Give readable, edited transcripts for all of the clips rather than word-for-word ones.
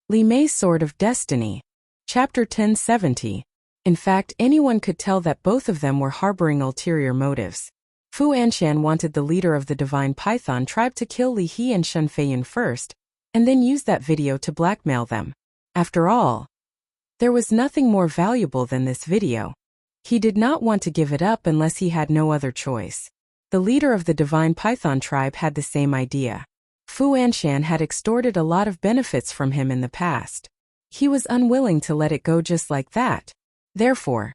Li Mei's Sword of Destiny. Chapter 1070. In fact, anyone could tell that both of them were harboring ulterior motives. Fu Anshan wanted the leader of the Divine Python tribe to kill Li He and Shen Feiyun first, and then use that video to blackmail them. After all, there was nothing more valuable than this video. He did not want to give it up unless he had no other choice. The leader of the Divine Python tribe had the same idea. Fu Anshan had extorted a lot of benefits from him in the past. He was unwilling to let it go just like that. Therefore,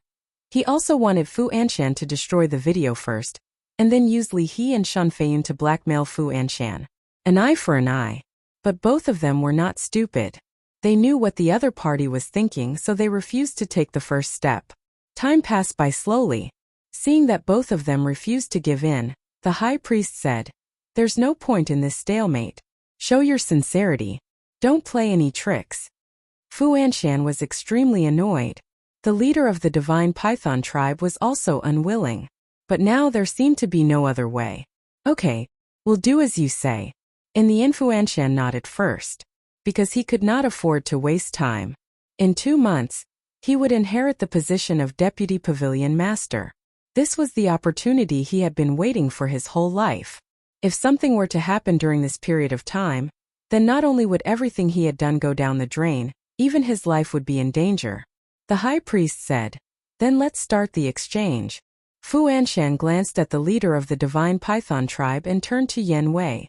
he also wanted Fu Anshan to destroy the video first, and then use Li He and Shen Feiyun to blackmail Fu Anshan. An eye for an eye. But both of them were not stupid. They knew what the other party was thinking, so they refused to take the first step. Time passed by slowly. Seeing that both of them refused to give in, the high priest said, "There's no point in this stalemate. Show your sincerity. Don't play any tricks." Fu Anshan was extremely annoyed. The leader of the Divine Python tribe was also unwilling. But now there seemed to be no other way. "Okay, we'll do as you say." In the end, Fu Anshan nodded first, because he could not afford to waste time. In 2 months, he would inherit the position of Deputy Pavilion Master. This was the opportunity he had been waiting for his whole life. If something were to happen during this period of time, then not only would everything he had done go down the drain, even his life would be in danger. The high priest said, "Then let's start the exchange." Fu Anshan glanced at the leader of the Divine Python tribe and turned to Yan Wei.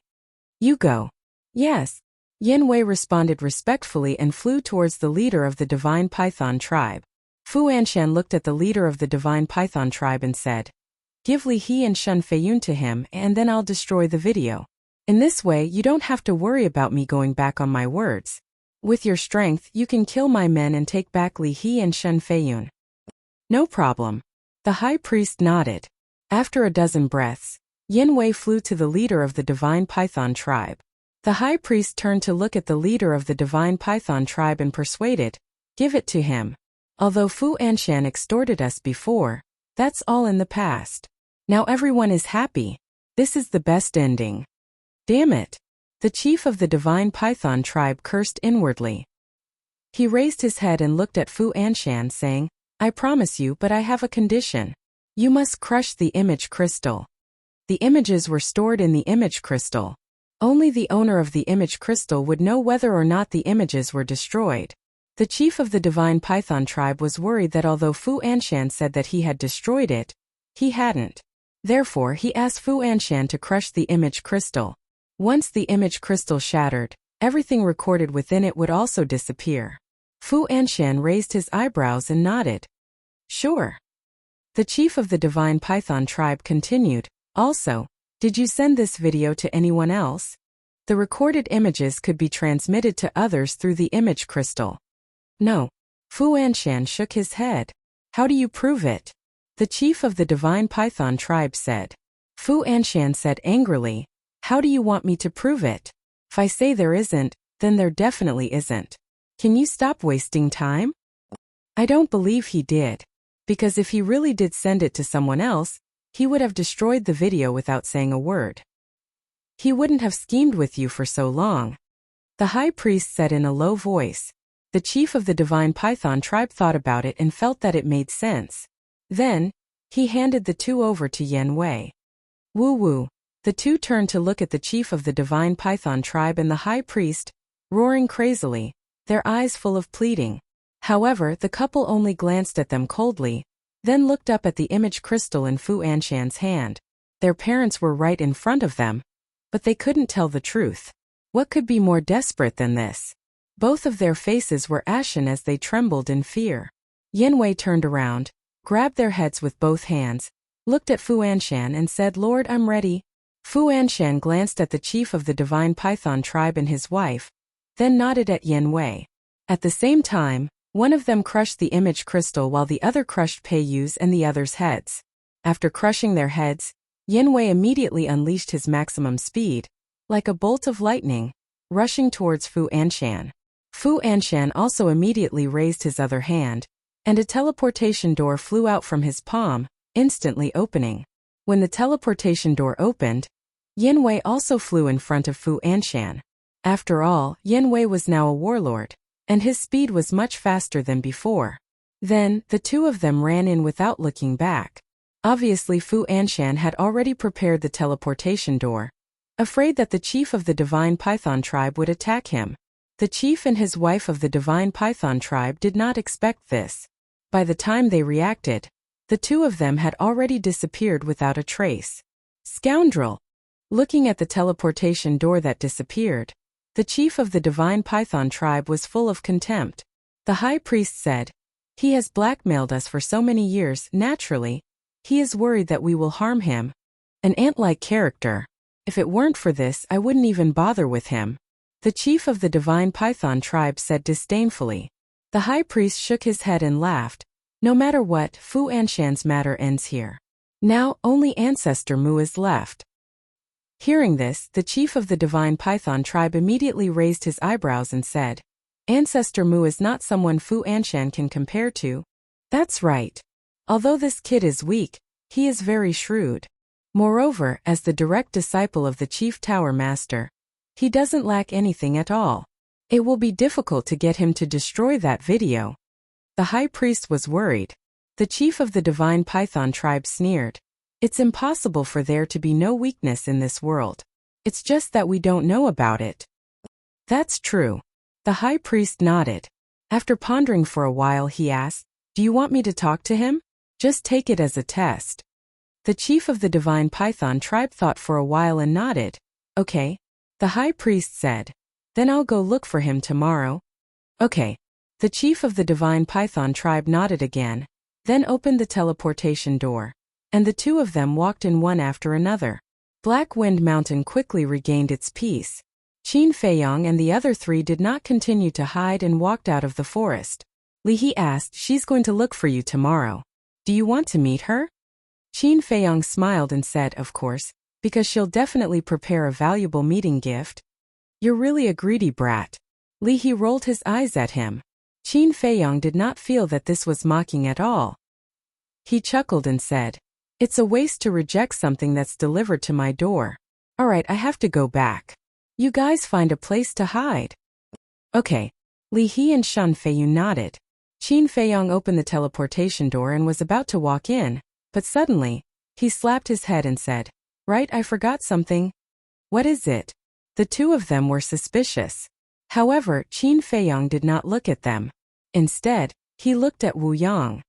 "You go." "Yes." Yan Wei responded respectfully and flew towards the leader of the Divine Python tribe. Fu Anshan looked at the leader of the Divine Python tribe and said, "Give Li He and Shen Feiyun to him and then I'll destroy the video. In this way you don't have to worry about me going back on my words. With your strength you can kill my men and take back Li He and Shen Feiyun." "No problem." The high priest nodded. After a dozen breaths, Yan Wei flew to the leader of the Divine Python tribe. The high priest turned to look at the leader of the Divine Python tribe and persuaded, "Give it to him. Although Fu Anshan extorted us before, that's all in the past. Now everyone is happy. This is the best ending." "Damn it." The chief of the Divine Python tribe cursed inwardly. He raised his head and looked at Fu Anshan saying, "I promise you, but I have a condition. You must crush the image crystal." The images were stored in the image crystal. Only the owner of the image crystal would know whether or not the images were destroyed. The chief of the Divine Python tribe was worried that although Fu Anshan said that he had destroyed it, he hadn't. Therefore he asked Fu Anshan to crush the image crystal. Once the image crystal shattered, everything recorded within it would also disappear. Fu Anshan raised his eyebrows and nodded. "Sure." The chief of the Divine Python tribe continued, "Also, did you send this video to anyone else? The recorded images could be transmitted to others through the image crystal." "No." Fu Anshan shook his head. "How do you prove it?" The chief of the Divine Python tribe said. Fu Anshan said angrily, "How do you want me to prove it? If I say there isn't, then there definitely isn't. Can you stop wasting time?" "I don't believe he did. Because if he really did send it to someone else, he would have destroyed the video without saying a word. He wouldn't have schemed with you for so long." The high priest said in a low voice. The chief of the Divine Python tribe thought about it and felt that it made sense. Then, he handed the two over to Yan Wei. "Woo woo." The two turned to look at the chief of the Divine Python tribe and the high priest, roaring crazily, their eyes full of pleading. However, the couple only glanced at them coldly, then looked up at the image crystal in Fu Anshan's hand. Their parents were right in front of them, but they couldn't tell the truth. What could be more desperate than this? Both of their faces were ashen as they trembled in fear. Yan Wei turned around, grabbed their heads with both hands, looked at Fu Anshan and said, "Lord, I'm ready." Fu Anshan glanced at the chief of the Divine Python tribe and his wife, then nodded at Yan Wei. At the same time, one of them crushed the image crystal while the other crushed Peiyu's and the other's heads. After crushing their heads, Yan Wei immediately unleashed his maximum speed, like a bolt of lightning, rushing towards Fu Anshan. Fu Anshan also immediately raised his other hand, and a teleportation door flew out from his palm, instantly opening. When the teleportation door opened, Yan Wei also flew in front of Fu Anshan. After all, Yan Wei was now a warlord. and his speed was much faster than before. Then, the two of them ran in without looking back. Obviously Fu Anshan had already prepared the teleportation door, afraid that the chief of the Divine Python tribe would attack him. The chief and his wife of the Divine Python tribe did not expect this. By the time they reacted, the two of them had already disappeared without a trace. Scoundrel! Looking at the teleportation door that disappeared, the chief of the Divine Python tribe was full of contempt. The high priest said, "He has blackmailed us for so many years, naturally. He is worried that we will harm him. An ant-like character. If it weren't for this, I wouldn't even bother with him." The chief of the Divine Python tribe said disdainfully. The high priest shook his head and laughed. "No matter what, Fu Anshan's matter ends here. Now, only Ancestor Mu is left." Hearing this, the chief of the Divine Python tribe immediately raised his eyebrows and said, "Ancestor Mu is not someone Fu Anshan can compare to." "That's right. Although this kid is weak, he is very shrewd. Moreover, as the direct disciple of the chief tower master, he doesn't lack anything at all. It will be difficult to get him to destroy that video." The high priest was worried. The chief of the Divine Python tribe sneered. "It's impossible for there to be no weakness in this world. It's just that we don't know about it." "That's true." The high priest nodded. After pondering for a while he asked, "Do you want me to talk to him? Just take it as a test." The chief of the Divine Python tribe thought for a while and nodded. "Okay." The high priest said. "Then I'll go look for him tomorrow." "Okay." The chief of the Divine Python tribe nodded again, then opened the teleportation door, and the two of them walked in one after another. Black Wind Mountain quickly regained its peace. Qin Feiyong and the other three did not continue to hide and walked out of the forest. Li He asked, "She's going to look for you tomorrow. Do you want to meet her?" Qin Feiyong smiled and said, "Of course, because she'll definitely prepare a valuable meeting gift." "You're really a greedy brat." Li He rolled his eyes at him. Qin Feiyong did not feel that this was mocking at all. He chuckled and said, "It's a waste to reject something that's delivered to my door. Alright, I have to go back. You guys find a place to hide." "Okay." Li He and Shun Feiyun nodded. Qin Feiyong opened the teleportation door and was about to walk in, but suddenly, he slapped his head and said, "Right, I forgot something." "What is it?" The two of them were suspicious. However, Qin Feiyong did not look at them. Instead, he looked at Wu Yang.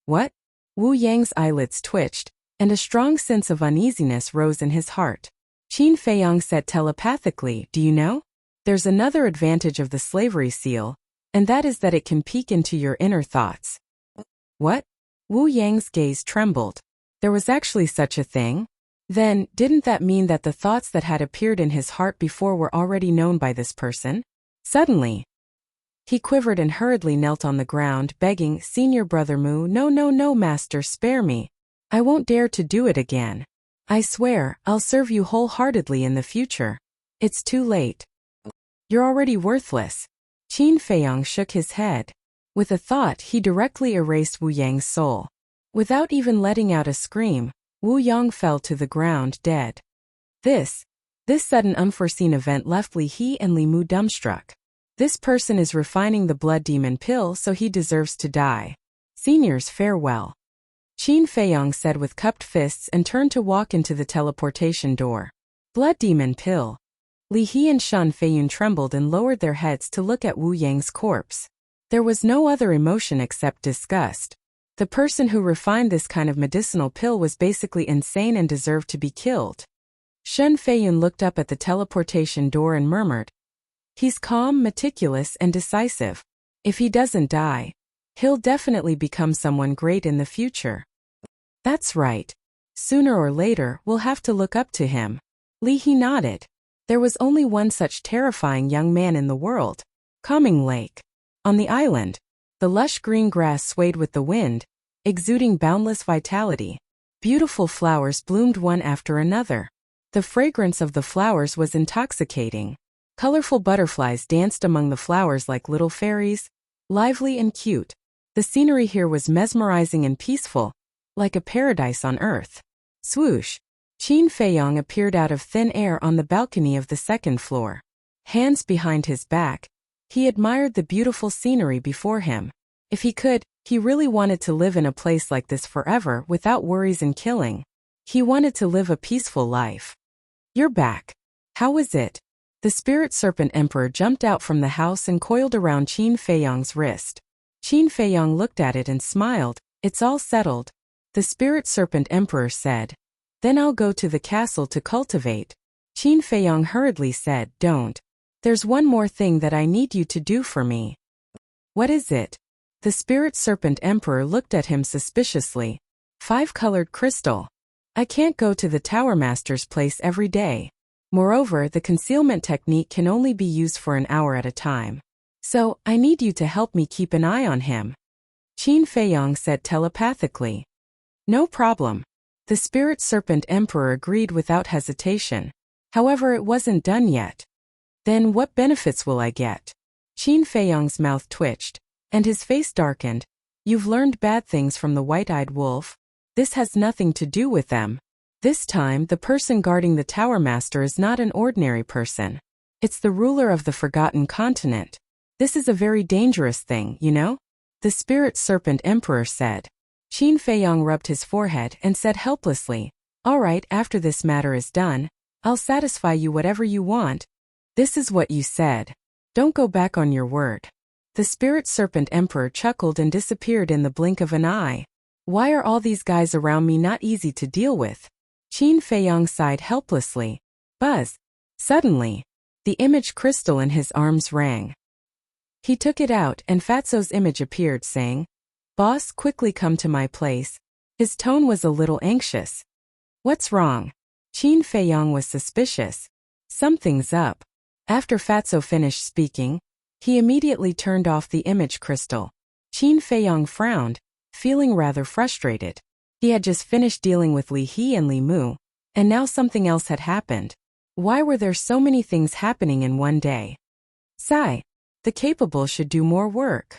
"What?" Wu Yang's eyelids twitched, and a strong sense of uneasiness rose in his heart. Qin Feiyong said telepathically, "Do you know? There's another advantage of the slavery seal, and that is that it can peek into your inner thoughts." "What?" Wu Yang's gaze trembled. There was actually such a thing? Then, didn't that mean that the thoughts that had appeared in his heart before were already known by this person? Suddenly, he quivered and hurriedly knelt on the ground, begging, "Senior Brother Mu, no, no, no, Master, spare me. I won't dare to do it again. I swear, I'll serve you wholeheartedly in the future. It's too late. You're already worthless." Qin Feiyong shook his head. With a thought, he directly erased Wu Yang's soul. Without even letting out a scream, Wu Yang fell to the ground dead. This sudden unforeseen event left Li He and Li Mu dumbstruck. This person is refining the blood demon pill, so he deserves to die. Seniors, farewell. Qin Feiyong said with cupped fists and turned to walk into the teleportation door. Blood demon pill. Li He and Shun Feiyun trembled and lowered their heads to look at Wu Yang's corpse. There was no other emotion except disgust. The person who refined this kind of medicinal pill was basically insane and deserved to be killed. Shun Feiyun looked up at the teleportation door and murmured, "He's calm, meticulous, and decisive. If he doesn't die, he'll definitely become someone great in the future." "That's right. Sooner or later, we'll have to look up to him." Li He nodded. There was only one such terrifying young man in the world. Calming Lake. On the island, the lush green grass swayed with the wind, exuding boundless vitality. Beautiful flowers bloomed one after another. The fragrance of the flowers was intoxicating. Colorful butterflies danced among the flowers like little fairies, lively and cute. The scenery here was mesmerizing and peaceful, like a paradise on earth. Swoosh! Qin Feiyong appeared out of thin air on the balcony of the second floor. Hands behind his back, He admired the beautiful scenery before him. If he could, he really wanted to live in a place like this forever without worries and killing. He wanted to live a peaceful life. You're back. How was it? The spirit serpent emperor jumped out from the house and coiled around Qin Feiyang's wrist. Qin Feiyang looked at it and smiled. It's all settled. The spirit serpent emperor said. Then I'll go to the castle to cultivate. Qin Feiyang hurriedly said, Don't. There's one more thing that I need you to do for me. What is it? The spirit serpent emperor looked at him suspiciously. 5-colored crystal. I can't go to the Tower Master's place every day. Moreover, the concealment technique can only be used for an hour at a time. So, I need you to help me keep an eye on him. Qin Feiyang said telepathically. No problem. The spirit serpent emperor agreed without hesitation. However, it wasn't done yet. Then what benefits will I get? Qin Feiyang's mouth twitched, and his face darkened. You've learned bad things from the white-eyed wolf. This has nothing to do with them. This time, the person guarding the Tower Master is not an ordinary person. It's the ruler of the Forgotten Continent. This is a very dangerous thing, you know? The spirit serpent emperor said. Qin Feiyang rubbed his forehead and said helplessly, All right, after this matter is done, I'll satisfy you whatever you want. This is what you said. Don't go back on your word. The spirit serpent emperor chuckled and disappeared in the blink of an eye. Why are all these guys around me not easy to deal with? Qin Feiyang sighed helplessly. Buzz. Suddenly, the image crystal in his arms rang. He took it out and Fatso's image appeared saying, Boss, quickly come to my place. His tone was a little anxious. What's wrong? Qin Feiyang was suspicious. Something's up. After Fatso finished speaking, he immediately turned off the image crystal. Qin Feiyang frowned, feeling rather frustrated. He had just finished dealing with Li He and Li Mu, and now something else had happened. Why were there so many things happening in one day? Sigh. The capable should do more work.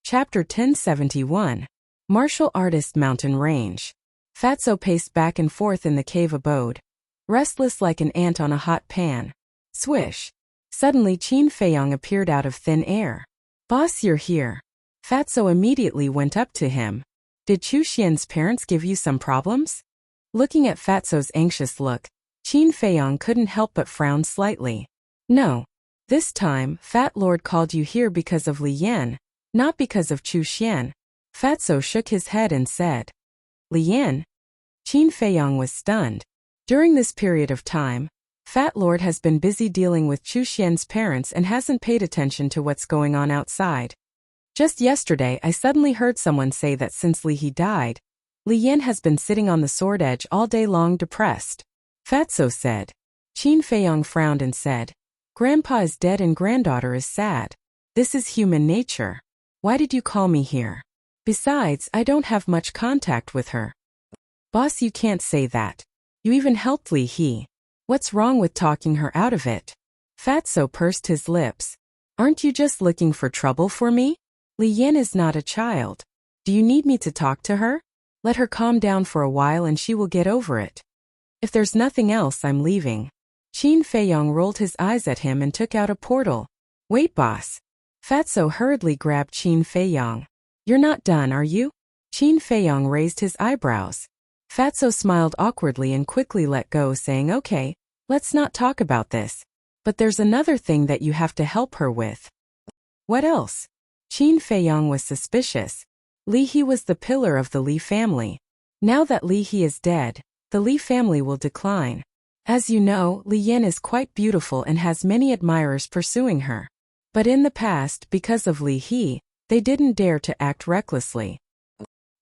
Chapter 1071. Martial Artist Mountain Range. Fatso paced back and forth in the cave abode, restless like an ant on a hot pan. Swish. Suddenly Qin Feiyang appeared out of thin air. Boss, you're here. Fatso immediately went up to him. Did Chu Xian's parents give you some problems? Looking at Fatso's anxious look, Qin Feiyang couldn't help but frown slightly. No. This time, Fat Lord called you here because of Li Yan, not because of Chu Xian. Fatso shook his head and said. Li Yan? Qin Feiyang was stunned. During this period of time, Fat Lord has been busy dealing with Chu Xian's parents and hasn't paid attention to what's going on outside. Just yesterday I suddenly heard someone say that since Li He died, Li Yan has been sitting on the sword edge all day long depressed. Fatso said. Qin Feiyang frowned and said, Grandpa is dead and granddaughter is sad. This is human nature. Why did you call me here? Besides, I don't have much contact with her. Boss, you can't say that. You even helped Li He. What's wrong with talking her out of it? Fatso pursed his lips. Aren't you just looking for trouble for me? Li Yan is not a child. Do you need me to talk to her? Let her calm down for a while and she will get over it. If there's nothing else, I'm leaving. Qin Feiyang rolled his eyes at him and took out a portal. Wait, boss. Fatso hurriedly grabbed Qin Feiyang. You're not done, are you? Qin Feiyang raised his eyebrows. Fatso smiled awkwardly and quickly let go, saying, Okay, let's not talk about this. But there's another thing that you have to help her with. What else? Qin Feiyang was suspicious. Li He was the pillar of the Li family. Now that Li He is dead, the Li family will decline. As you know, Li Yan is quite beautiful and has many admirers pursuing her. But in the past, because of Li He, they didn't dare to act recklessly.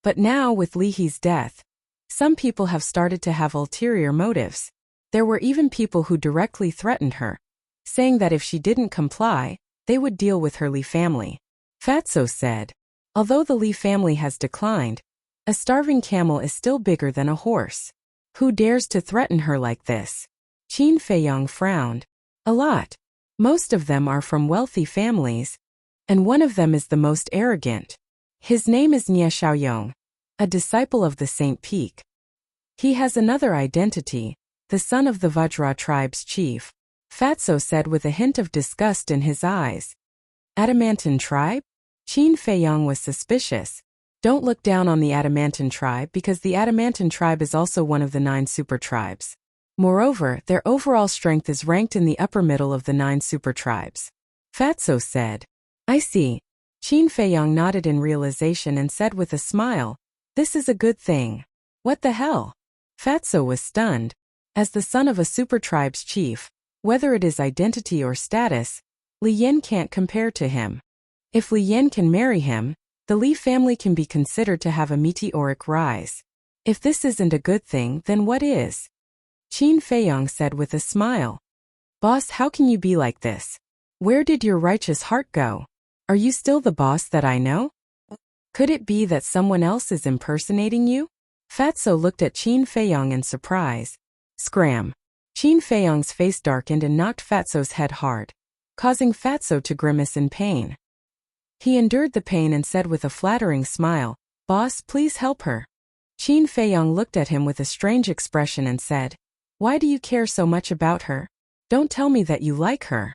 But now, with Li He's death, some people have started to have ulterior motives. There were even people who directly threatened her, saying that if she didn't comply, they would deal with her Li family. Fatso said. Although the Li family has declined, a starving camel is still bigger than a horse. Who dares to threaten her like this? Qin Feiyang frowned. A lot. Most of them are from wealthy families, and one of them is the most arrogant. His name is Nie Xiaoyong, a disciple of the Saint Peak. He has another identity, the son of the Vajra tribe's chief. Fatso said with a hint of disgust in his eyes. Adamantine tribe? Qin Feiyang was suspicious. Don't look down on the Adamantine tribe because the Adamantine tribe is also one of the 9 super tribes. Moreover, their overall strength is ranked in the upper middle of the 9 super tribes. Fatso said. I see. Qin Feiyang nodded in realization and said with a smile, this is a good thing. What the hell? Fatso was stunned. As the son of a super tribe's chief, whether it is identity or status, Li Yin can't compare to him. If Li Yin can marry him, the Li family can be considered to have a meteoric rise. If this isn't a good thing, then what is? Qin Feiyang said with a smile. Boss, how can you be like this? Where did your righteous heart go? Are you still the boss that I know? Could it be that someone else is impersonating you? Fatso looked at Qin Feiyang in surprise. Scram. Qin Feiyang's face darkened and knocked Fatso's head hard, causing Fatso to grimace in pain. He endured the pain and said with a flattering smile, Boss, please help her. Qin Feiyang looked at him with a strange expression and said, why do you care so much about her? Don't tell me that you like her.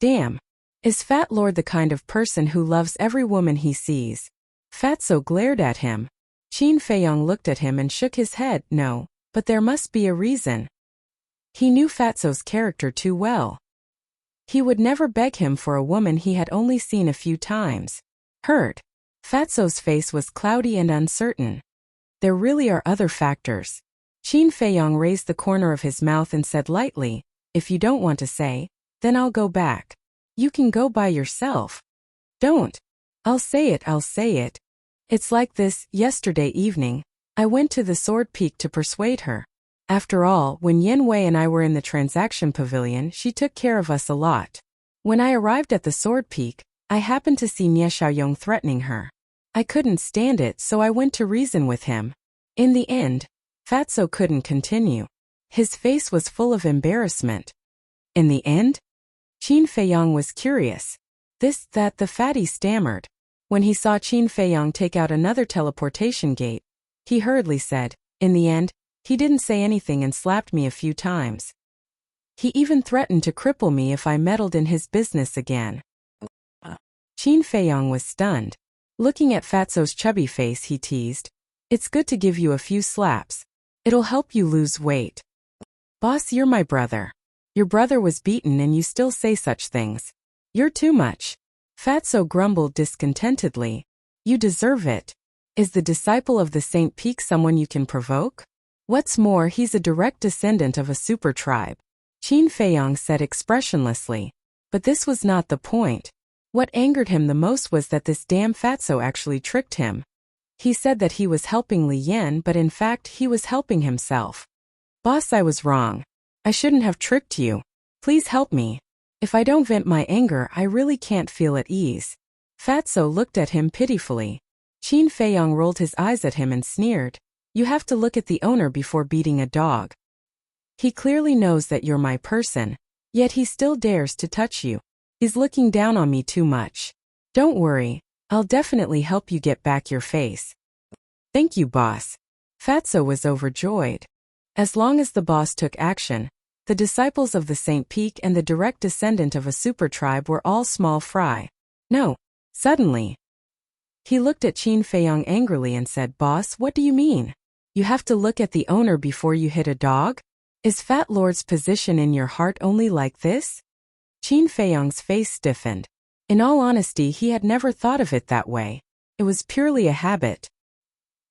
Damn. Is Fat Lord the kind of person who loves every woman he sees? Fatso glared at him. Qin Feiyang looked at him and shook his head. No, but there must be a reason. He knew Fatso's character too well. He would never beg him for a woman he had only seen a few times. Hurt. Fatso's face was cloudy and uncertain. There really are other factors. Qin Feiyang raised the corner of his mouth and said lightly, if you don't want to say, then I'll go back. You can go by yourself. Don't. I'll say it. It's like this. Yesterday evening, I went to the Sword Peak to persuade her. After all, when Yin Wei and I were in the transaction pavilion, she took care of us a lot. When I arrived at the Sword Peak, I happened to see Nie Xiaoyong threatening her. I couldn't stand it, so I went to reason with him. In the end, Fatso couldn't continue. His face was full of embarrassment. In the end? Qin Feiyang was curious. The fatty stammered. When he saw Qin Feiyang take out another teleportation gate, he hurriedly said, in the end, he didn't say anything and slapped me a few times. He even threatened to cripple me if I meddled in his business again. Qin Feiyang was stunned. Looking at Fatso's chubby face, he teased, it's good to give you a few slaps. It'll help you lose weight. Boss, you're my brother. Your brother was beaten and you still say such things. You're too much. Fatso grumbled discontentedly. You deserve it. Is the disciple of the Saint Peak someone you can provoke? What's more, he's a direct descendant of a super tribe. Qin Feiyang said expressionlessly. But this was not the point. What angered him the most was that this damn Fatso actually tricked him. He said that he was helping Li Yin, but in fact he was helping himself. Boss, I was wrong. I shouldn't have tricked you. Please help me. If I don't vent my anger, I really can't feel at ease. Fatso looked at him pitifully. Qin Feiyang rolled his eyes at him and sneered. You have to look at the owner before beating a dog. He clearly knows that you're my person, yet he still dares to touch you. He's looking down on me too much. Don't worry, I'll definitely help you get back your face. Thank you, boss. Fatso was overjoyed. As long as the boss took action, the disciples of the Saint Peak and the direct descendant of a super tribe were all small fry. No. Suddenly, he looked at Qin Feiyang angrily and said, Boss, what do you mean? You have to look at the owner before you hit a dog? Is Fat Lord's position in your heart only like this? Qin Feiyang's face stiffened. In all honesty, he had never thought of it that way. It was purely a habit.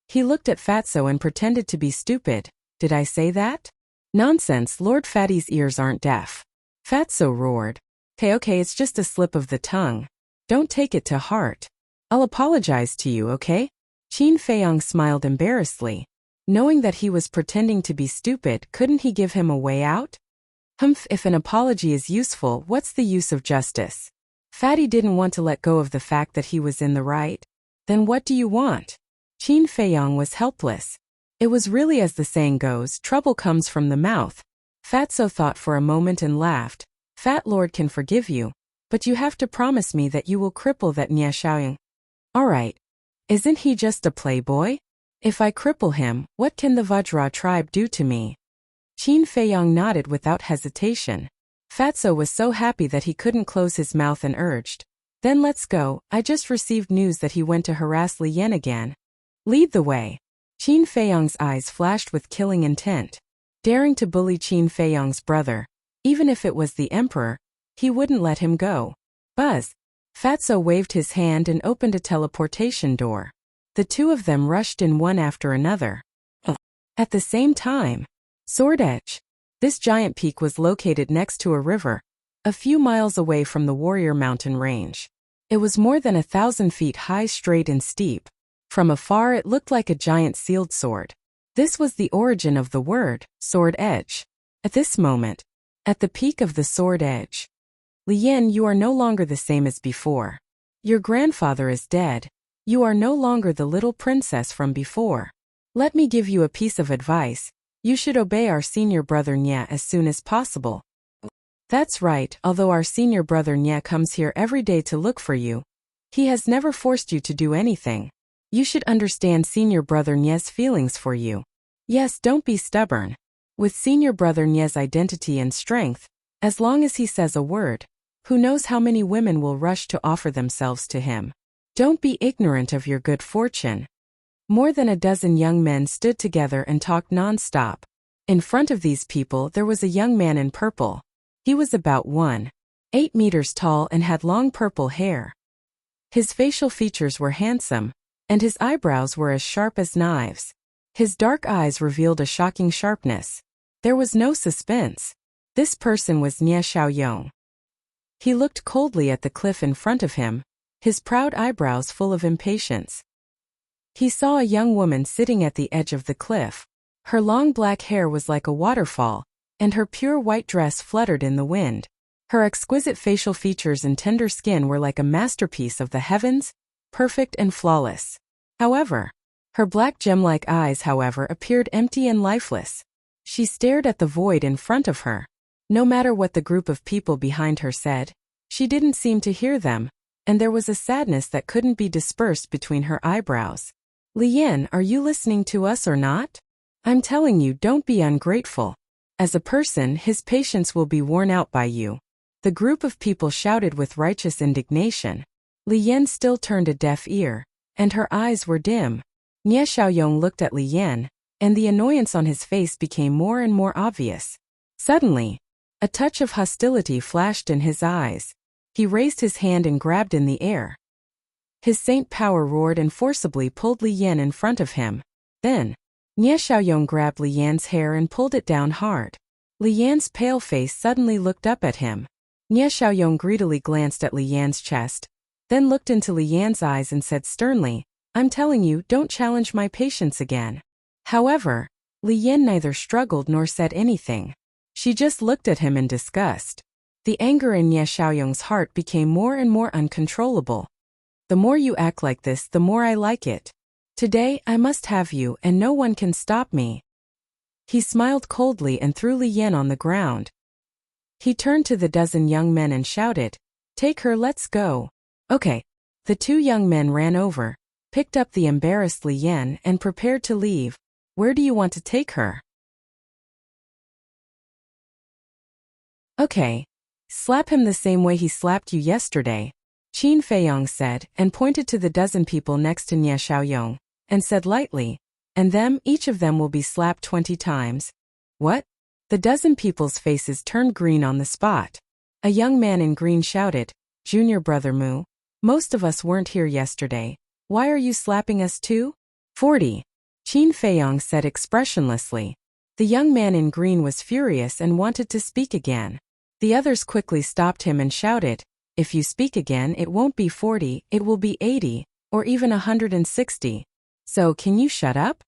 He looked at Fatso and pretended to be stupid. Did I say that? Nonsense, Lord Fatty's ears aren't deaf. Fatso roared. Okay, it's just a slip of the tongue. Don't take it to heart. I'll apologize to you, okay? Qin Feiyang smiled embarrassedly. Knowing that he was pretending to be stupid, couldn't he give him a way out? Humph, if an apology is useful, what's the use of justice? Fatty didn't want to let go of the fact that he was in the right. Then what do you want? Qin Feiyang was helpless. It was really as the saying goes, trouble comes from the mouth. Fatso thought for a moment and laughed. Fat Lord can forgive you, but you have to promise me that you will cripple that Nie Xiaoyong. Alright. Isn't he just a playboy? If I cripple him, what can the Vajra tribe do to me? Qin Feiyang nodded without hesitation. Fatso was so happy that he couldn't close his mouth and urged, "Then let's go, I just received news that he went to harass Li Yan again." "Lead the way." Qin Feiyong's eyes flashed with killing intent. Daring to bully Qin Feiyong's brother, even if it was the emperor, he wouldn't let him go. Buzz. Fatso waved his hand and opened a teleportation door. The two of them rushed in one after another. At the same time, Sword Edge. This giant peak was located next to a river, a few miles away from the Warrior Mountain range. It was more than 1,000 feet high, straight and steep. From afar it looked like a giant sealed sword. This was the origin of the word, Sword Edge. At this moment, at the peak of the Sword Edge, "Li Yan, you are no longer the same as before. Your grandfather is dead. You are no longer the little princess from before. Let me give you a piece of advice. You should obey our senior brother Nye as soon as possible." "That's right, although our senior brother Nye comes here every day to look for you, he has never forced you to do anything. You should understand senior brother Nye's feelings for you. Yes, don't be stubborn. With senior brother Nye's identity and strength, as long as he says a word, who knows how many women will rush to offer themselves to him. Don't be ignorant of your good fortune." More than a dozen young men stood together and talked non-stop. In front of these people there was a young man in purple. He was about 1.8 meters tall and had long purple hair. His facial features were handsome, and his eyebrows were as sharp as knives. His dark eyes revealed a shocking sharpness. There was no suspense. This person was Nye Xiaoyong. He looked coldly at the cliff in front of him, his proud eyebrows full of impatience. He saw a young woman sitting at the edge of the cliff. Her long black hair was like a waterfall, and her pure white dress fluttered in the wind. Her exquisite facial features and tender skin were like a masterpiece of the heavens, perfect and flawless. However, her black gem-like eyes, appeared empty and lifeless. She stared at the void in front of her. No matter what the group of people behind her said, she didn't seem to hear them, and there was a sadness that couldn't be dispersed between her eyebrows. "Li Yan, are you listening to us or not? I'm telling you, don't be ungrateful. As a person, his patience will be worn out by you." The group of people shouted with righteous indignation. Li Yan still turned a deaf ear, and her eyes were dim. Nye Xiaoyong looked at Li Yan, and the annoyance on his face became more and more obvious. Suddenly, a touch of hostility flashed in his eyes. He raised his hand and grabbed in the air. His saint power roared and forcibly pulled Li Yan in front of him. Then, Nye Xiaoyong grabbed Li Yan's hair and pulled it down hard. Li Yan's pale face suddenly looked up at him. Nye Xiaoyong greedily glanced at Li Yan's chest, then looked into Li Yan's eyes and said sternly, "I'm telling you, don't challenge my patience again." However, Li Yan neither struggled nor said anything. She just looked at him in disgust. The anger in Nye Xiaoyong's heart became more and more uncontrollable. "The more you act like this, the more I like it. Today, I must have you, and no one can stop me." He smiled coldly and threw Li Yan on the ground. He turned to the dozen young men and shouted, "Take her, let's go." "Okay." The two young men ran over, picked up the embarrassed Li Yan and prepared to leave. "Where do you want to take her?" "Okay. Slap him the same way he slapped you yesterday," Qin Feiyong said, and pointed to the dozen people next to Nye Xiaoyong, and said lightly, "And them, each of them will be slapped 20 times. "What?" The dozen people's faces turned green on the spot. A young man in green shouted, "Junior brother Mu, most of us weren't here yesterday. Why are you slapping us too?" 40. Qin Feiyong said expressionlessly. The young man in green was furious and wanted to speak again. The others quickly stopped him and shouted, "If you speak again, it won't be 40, it will be 80, or even 160. So can you shut up?"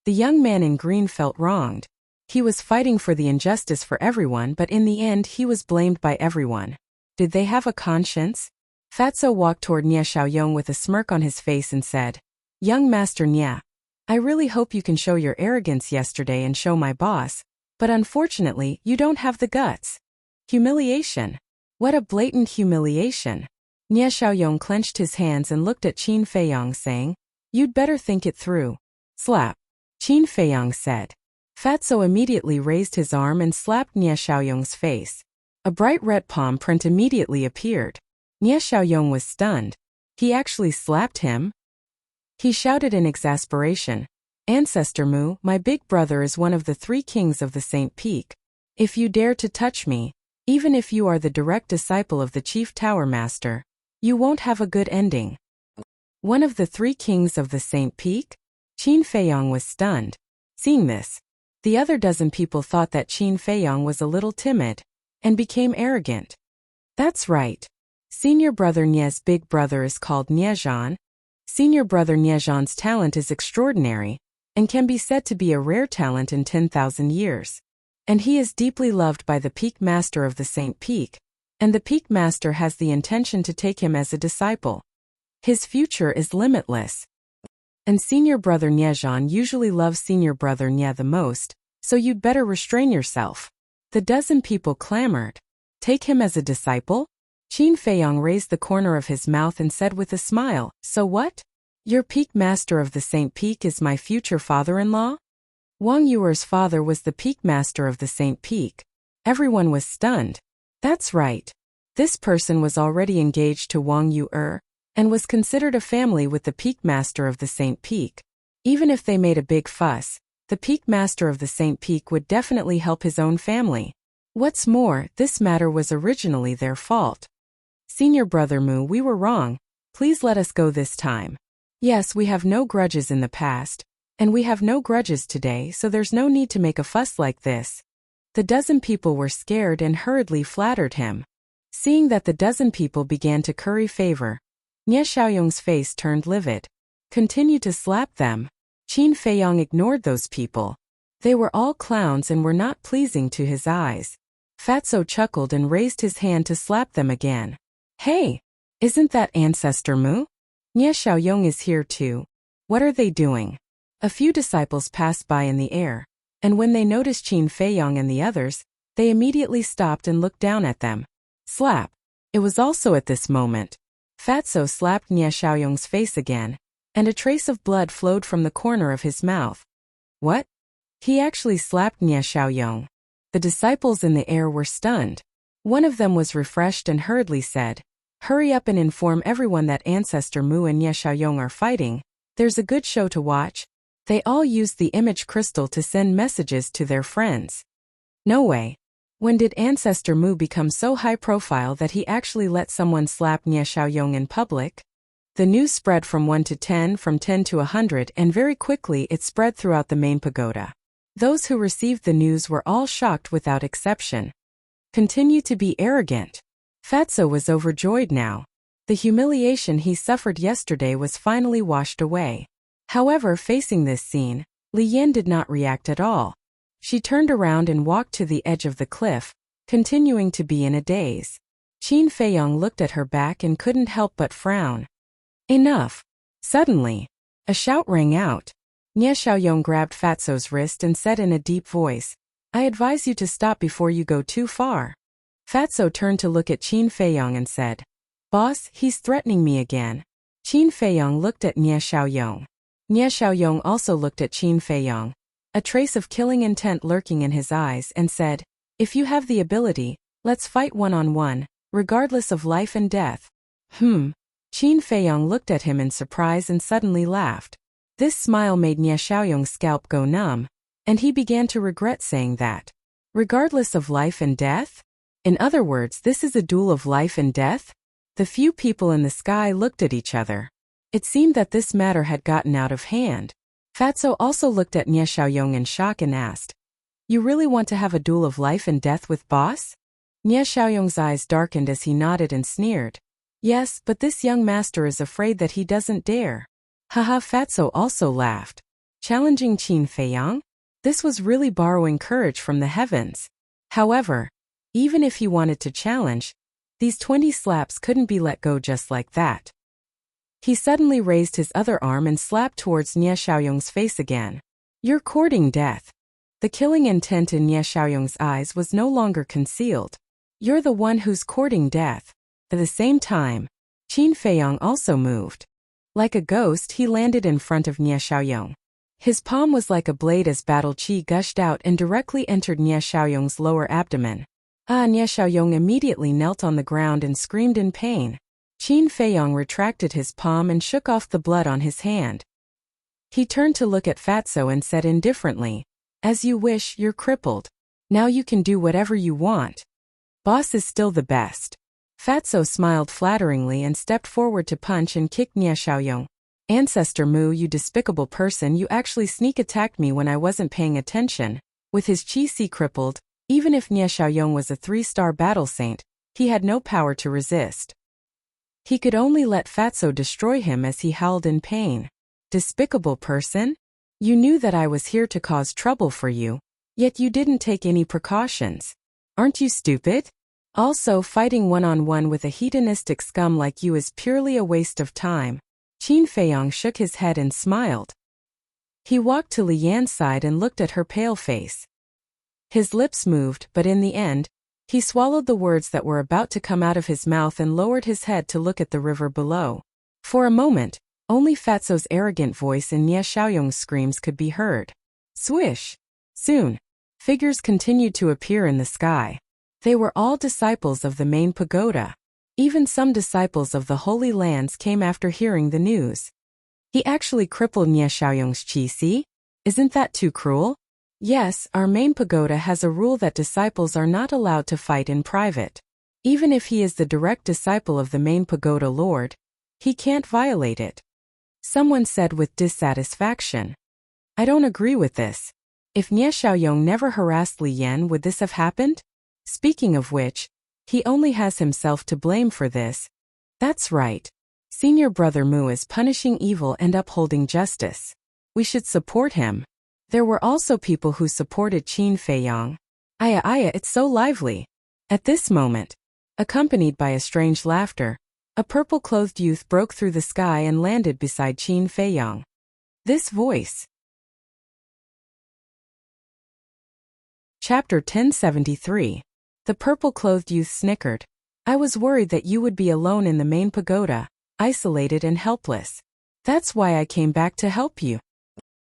The young man in green felt wronged. He was fighting for the injustice for everyone, but in the end he was blamed by everyone. Did they have a conscience? Fatso walked toward Nye Xiaoyong with a smirk on his face and said, "Young Master Nye, I really hope you can show your arrogance yesterday and show my boss, but unfortunately you don't have the guts." Humiliation. What a blatant humiliation. Nye Xiaoyong clenched his hands and looked at Qin Feiyong saying, "You'd better think it through." Slap. Qin Feiyong said. Fatso immediately raised his arm and slapped Nye Xiaoyong's face. A bright red palm print immediately appeared. Nie Xiaoyong was stunned. He actually slapped him? He shouted in exasperation. Ancestor Mu, my big brother is one of the 3 kings of the Saint Peak. If you dare to touch me, even if you are the direct disciple of the chief tower master, you won't have a good ending. One of the 3 kings of the Saint Peak? Qin Feiyong was stunned. Seeing this, the other dozen people thought that Qin Feiyong was a little timid and became arrogant. That's right. Senior brother Nie's big brother is called Nie Zhan. Senior brother Nie Zhan's talent is extraordinary and can be said to be a rare talent in 10,000 years. And he is deeply loved by the Peak Master of the Saint Peak, and the Peak Master has the intention to take him as a disciple. His future is limitless. And senior brother Nie Zhan usually loves senior brother Nie the most, so you'd better restrain yourself. The dozen people clamored. Take him as a disciple? Qin Feiyong raised the corner of his mouth and said with a smile, so what? Your Peak Master of the Saint Peak is my future father-in-law? Wang Yuer's father was the Peak Master of the Saint Peak. Everyone was stunned. That's right. This person was already engaged to Wang Yuer, and was considered a family with the Peak Master of the Saint Peak. Even if they made a big fuss, the Peak Master of the Saint Peak would definitely help his own family. What's more, this matter was originally their fault. Senior brother Mu, we were wrong. Please let us go this time. Yes, we have no grudges in the past, and we have no grudges today, so there's no need to make a fuss like this. The dozen people were scared and hurriedly flattered him. Seeing that the dozen people began to curry favor, Nie Xiaoyong's face turned livid. Continue to slap them. Qin Feiyong ignored those people. They were all clowns and were not pleasing to his eyes. Fatso chuckled and raised his hand to slap them again. Hey! Isn't that Ancestor Mu? Nie Xiaoyong is here too. What are they doing? A few disciples passed by in the air, and when they noticed Qin Feiyong and the others, they immediately stopped and looked down at them. Slap! It was also at this moment. Fatso slapped Nie Xiaoyong's face again, and a trace of blood flowed from the corner of his mouth. What? He actually slapped Nie Xiaoyong. The disciples in the air were stunned. One of them was refreshed and hurriedly said, Hurry up and inform everyone that Ancestor Mu and Nie Xiaoyong are fighting. There's a good show to watch. They all used the image crystal to send messages to their friends. No way. When did Ancestor Mu become so high profile that he actually let someone slap Nie Xiaoyong in public? The news spread from 1 to 10, from 10 to 100, and very quickly it spread throughout the main pagoda. Those who received the news were all shocked without exception. Continue to be arrogant. Fatso was overjoyed now. The humiliation he suffered yesterday was finally washed away. However, facing this scene, Li Yan did not react at all. She turned around and walked to the edge of the cliff, continuing to be in a daze. Qin Feiyong looked at her back and couldn't help but frown. Enough! Suddenly, a shout rang out. Nie Xiaoyong grabbed Fatso's wrist and said in a deep voice, I advise you to stop before you go too far. Fatso turned to look at Qin Feiyong and said, Boss, he's threatening me again. Qin Feiyong looked at Nie Xiaoyong. Nie Xiaoyong also looked at Qin Feiyong, a trace of killing intent lurking in his eyes, and said, If you have the ability, let's fight one-on-one, regardless of life and death. Qin Feiyong looked at him in surprise and suddenly laughed. This smile made Nie Xiaoyong's scalp go numb, and he began to regret saying that. Regardless of life and death? In other words, this is a duel of life and death? The few people in the sky looked at each other. It seemed that this matter had gotten out of hand. Fatso also looked at Nie Xiaoyong in shock and asked, You really want to have a duel of life and death with boss? Nie Xiaoyong's eyes darkened as he nodded and sneered. Yes, but this young master is afraid that he doesn't dare. Haha, Fatso also laughed. Challenging Qin Feiyong? This was really borrowing courage from the heavens. However, even if he wanted to challenge, these 20 slaps couldn't be let go just like that. He suddenly raised his other arm and slapped towards Nie Xiaoyong's face again. You're courting death. The killing intent in Nie Xiaoyong's eyes was no longer concealed. You're the one who's courting death. At the same time, Qin Feiyong also moved. Like a ghost, he landed in front of Nie Xiaoyong. His palm was like a blade as battle chi gushed out and directly entered Nie Xiaoyong's lower abdomen. Nie Xiaoyong immediately knelt on the ground and screamed in pain. Qin Feiyong retracted his palm and shook off the blood on his hand. He turned to look at Fatso and said indifferently, "As you wish, you're crippled. Now you can do whatever you want. Boss is still the best." Fatso smiled flatteringly and stepped forward to punch and kick Nie Xiaoyong. "Ancestor Mu, you despicable person, you actually sneak attacked me when I wasn't paying attention." With his Qi crippled, even if Nie Xiaoyong was a 3-star battle saint, he had no power to resist. He could only let Fatso destroy him as he howled in pain. "Despicable person? You knew that I was here to cause trouble for you, yet you didn't take any precautions. Aren't you stupid? Also, fighting one-on-one with a hedonistic scum like you is purely a waste of time." Qin Feiyong shook his head and smiled. He walked to Li Yan's side and looked at her pale face. His lips moved, but in the end, he swallowed the words that were about to come out of his mouth and lowered his head to look at the river below. For a moment, only Fatso's arrogant voice and Nie Xiaoyong's screams could be heard. Swish! Soon, figures continued to appear in the sky. They were all disciples of the main pagoda. Even some disciples of the Holy Lands came after hearing the news. He actually crippled Nie Xiaoyong's qi. Isn't that too cruel? Yes, our main pagoda has a rule that disciples are not allowed to fight in private. Even if he is the direct disciple of the main pagoda lord, he can't violate it. Someone said with dissatisfaction. I don't agree with this. If Nie Xiaoyong never harassed Li Yan, would this have happened? Speaking of which, he only has himself to blame for this. That's right. Senior brother Mu is punishing evil and upholding justice. We should support him. There were also people who supported Qin Feiyong. Aya, it's so lively. At this moment, accompanied by a strange laughter, a purple-clothed youth broke through the sky and landed beside Qin Feiyong. This voice. Chapter 1073. The purple-clothed youth snickered. I was worried that you would be alone in the main pagoda, isolated and helpless. That's why I came back to help you.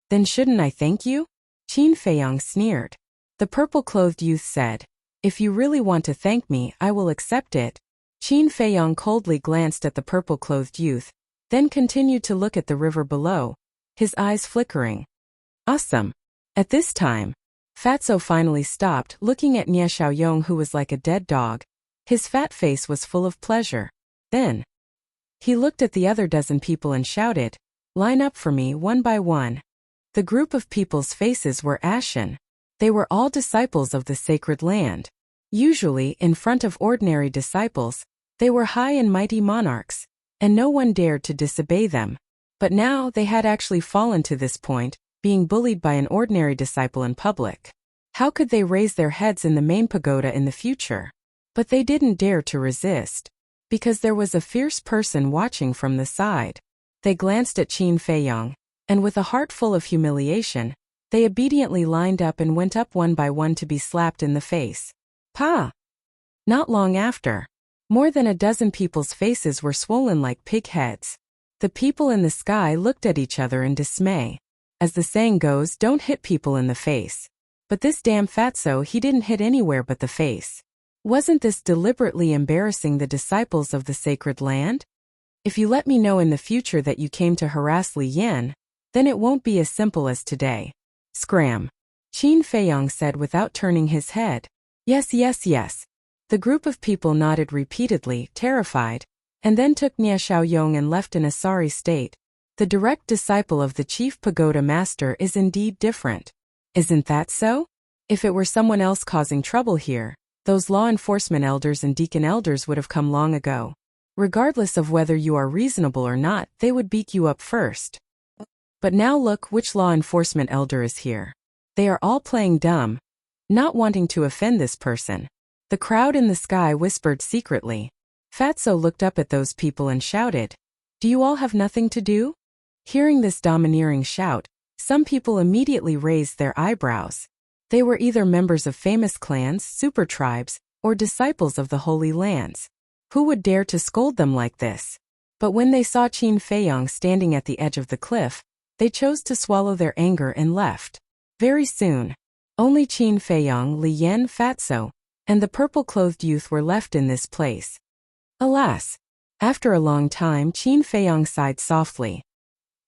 Then shouldn't I thank you? Qin Feiyong sneered. The purple-clothed youth said, If you really want to thank me, I will accept it. Qin Feiyong coldly glanced at the purple-clothed youth, then continued to look at the river below, his eyes flickering. Awesome. At this time, Fatso finally stopped, looking at Nie Xiaoyong, who was like a dead dog. His fat face was full of pleasure. Then, he looked at the other dozen people and shouted, Line up for me one by one. The group of people's faces were ashen. They were all disciples of the sacred land. Usually, in front of ordinary disciples, they were high and mighty monarchs, and no one dared to disobey them. But now they had actually fallen to this point, being bullied by an ordinary disciple in public. How could they raise their heads in the main pagoda in the future? But they didn't dare to resist, because there was a fierce person watching from the side. They glanced at Qin Feiyong, and with a heart full of humiliation, they obediently lined up and went up one by one to be slapped in the face. Pa! Not long after, more than a dozen people's faces were swollen like pig heads. The people in the sky looked at each other in dismay. As the saying goes, don't hit people in the face. But this damn Fatso, he didn't hit anywhere but the face. Wasn't this deliberately embarrassing the disciples of the sacred land? If you let me know in the future that you came to harass Li Yan, then it won't be as simple as today. Scram. Qin Feiyong said without turning his head. Yes. The group of people nodded repeatedly, terrified, and then took Nie Xiaoyong and left in a sorry state. The direct disciple of the chief pagoda master is indeed different. Isn't that so? If it were someone else causing trouble here, those law enforcement elders and deacon elders would have come long ago. Regardless of whether you are reasonable or not, they would beat you up first. But now look which law enforcement elder is here. They are all playing dumb, not wanting to offend this person. The crowd in the sky whispered secretly. Fatso looked up at those people and shouted, Do you all have nothing to do? Hearing this domineering shout, some people immediately raised their eyebrows. They were either members of famous clans, super tribes, or disciples of the Holy Lands. Who would dare to scold them like this? But when they saw Qin Feiyong standing at the edge of the cliff, they chose to swallow their anger and left. Very soon, only Qin Feiyong, Li Yan, Fatso, and the purple-clothed youth were left in this place. Alas! After a long time, Qin Feiyong sighed softly.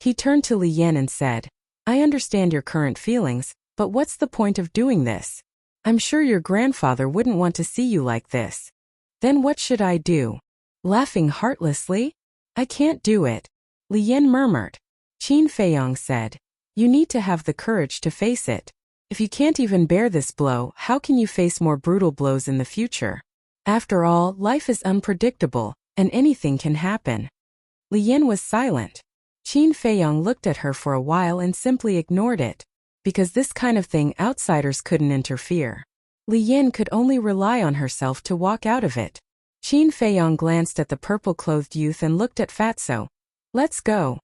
He turned to Li Yan and said, I understand your current feelings, but what's the point of doing this? I'm sure your grandfather wouldn't want to see you like this. Then what should I do? Laughing heartlessly? I can't do it. Li Yan murmured. Qin Feiyong said, you need to have the courage to face it. If you can't even bear this blow, how can you face more brutal blows in the future? After all, life is unpredictable, and anything can happen. Li Yan was silent. Qin Feiyong looked at her for a while and simply ignored it. Because this kind of thing outsiders couldn't interfere. Li Yan could only rely on herself to walk out of it. Qin Feiyong glanced at the purple-clothed youth and looked at Fatso. Let's go.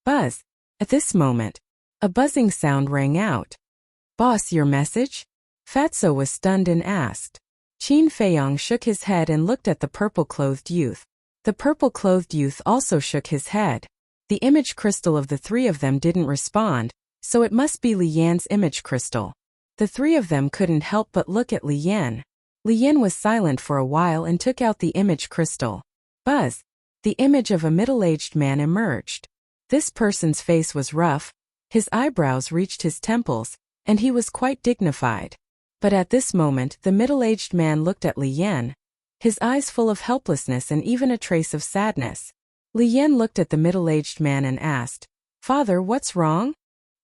Buzz. At this moment, a buzzing sound rang out. Boss, your message? Fatso was stunned and asked. Qin Feiyong shook his head and looked at the purple-clothed youth. The purple-clothed youth also shook his head. The image crystal of the three of them didn't respond, so it must be Li Yan's image crystal. The three of them couldn't help but look at Li Yan. Li Yan was silent for a while and took out the image crystal. Buzz! The image of a middle-aged man emerged. This person's face was rough, his eyebrows reached his temples, and he was quite dignified. But at this moment the middle-aged man looked at Li Yan, his eyes full of helplessness and even a trace of sadness. Li Yan looked at the middle-aged man and asked, Father, what's wrong?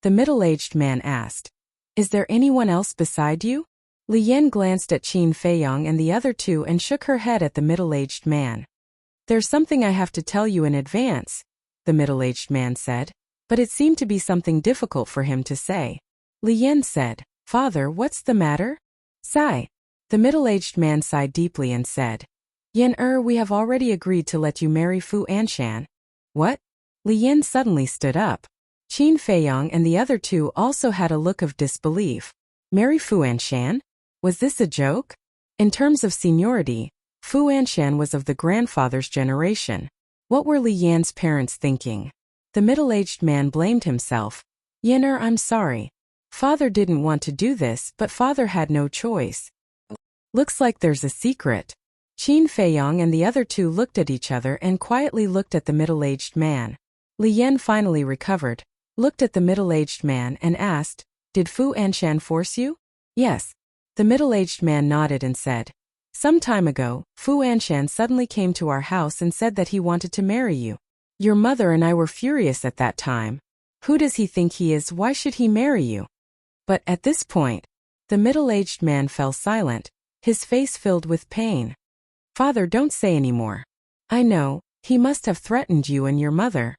The middle-aged man asked, Is there anyone else beside you? Li Yan glanced at Qin Feiyong and the other two and shook her head at the middle-aged man. There's something I have to tell you in advance, the middle-aged man said, but it seemed to be something difficult for him to say. Li Yan said, Father, what's the matter? Sigh. The middle-aged man sighed deeply and said, Yan we have already agreed to let you marry Fu Anshan. What? Li Yan suddenly stood up. Qin Feiyong and the other two also had a look of disbelief. Marry Fu Anshan? Was this a joke? In terms of seniority, Fu Anshan was of the grandfather's generation. What were Li Yan's parents thinking? The middle-aged man blamed himself. Yan I'm sorry. Father didn't want to do this, but father had no choice. Looks like there's a secret. Qin Feiyong and the other two looked at each other and quietly looked at the middle-aged man. Li Yan finally recovered, looked at the middle-aged man and asked, Did Fu Anshan force you? Yes. The middle-aged man nodded and said, Some time ago, Fu Anshan suddenly came to our house and said that he wanted to marry you. Your mother and I were furious at that time. Who does he think he is? Why should he marry you? But at this point, the middle-aged man fell silent, his face filled with pain. Father, don't say any more. I know, he must have threatened you and your mother.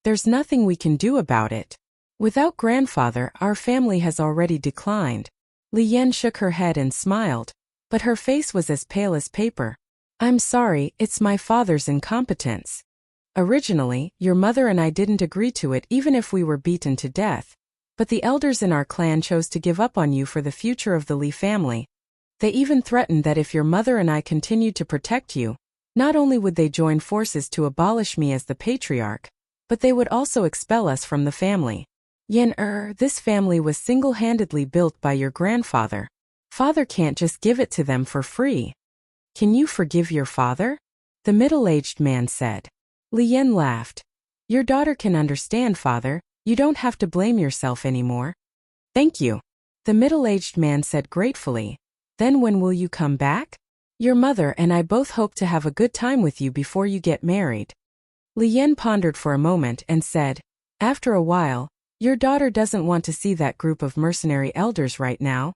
There's nothing we can do about it. Without grandfather, our family has already declined. Li Yan shook her head and smiled, but her face was as pale as paper. I'm sorry, it's my father's incompetence. Originally, your mother and I didn't agree to it even if we were beaten to death. But the elders in our clan chose to give up on you for the future of the Li family. They even threatened that if your mother and I continued to protect you, not only would they join forces to abolish me as the patriarch, but they would also expel us from the family. Yan this family was single-handedly built by your grandfather. Father can't just give it to them for free. Can you forgive your father? The middle-aged man said. Li Yan laughed. Your daughter can understand, father. You don't have to blame yourself anymore. Thank you. The middle-aged man said gratefully. Then when will you come back? Your mother and I both hope to have a good time with you before you get married. Li Yan pondered for a moment and said, After a while, your daughter doesn't want to see that group of mercenary elders right now.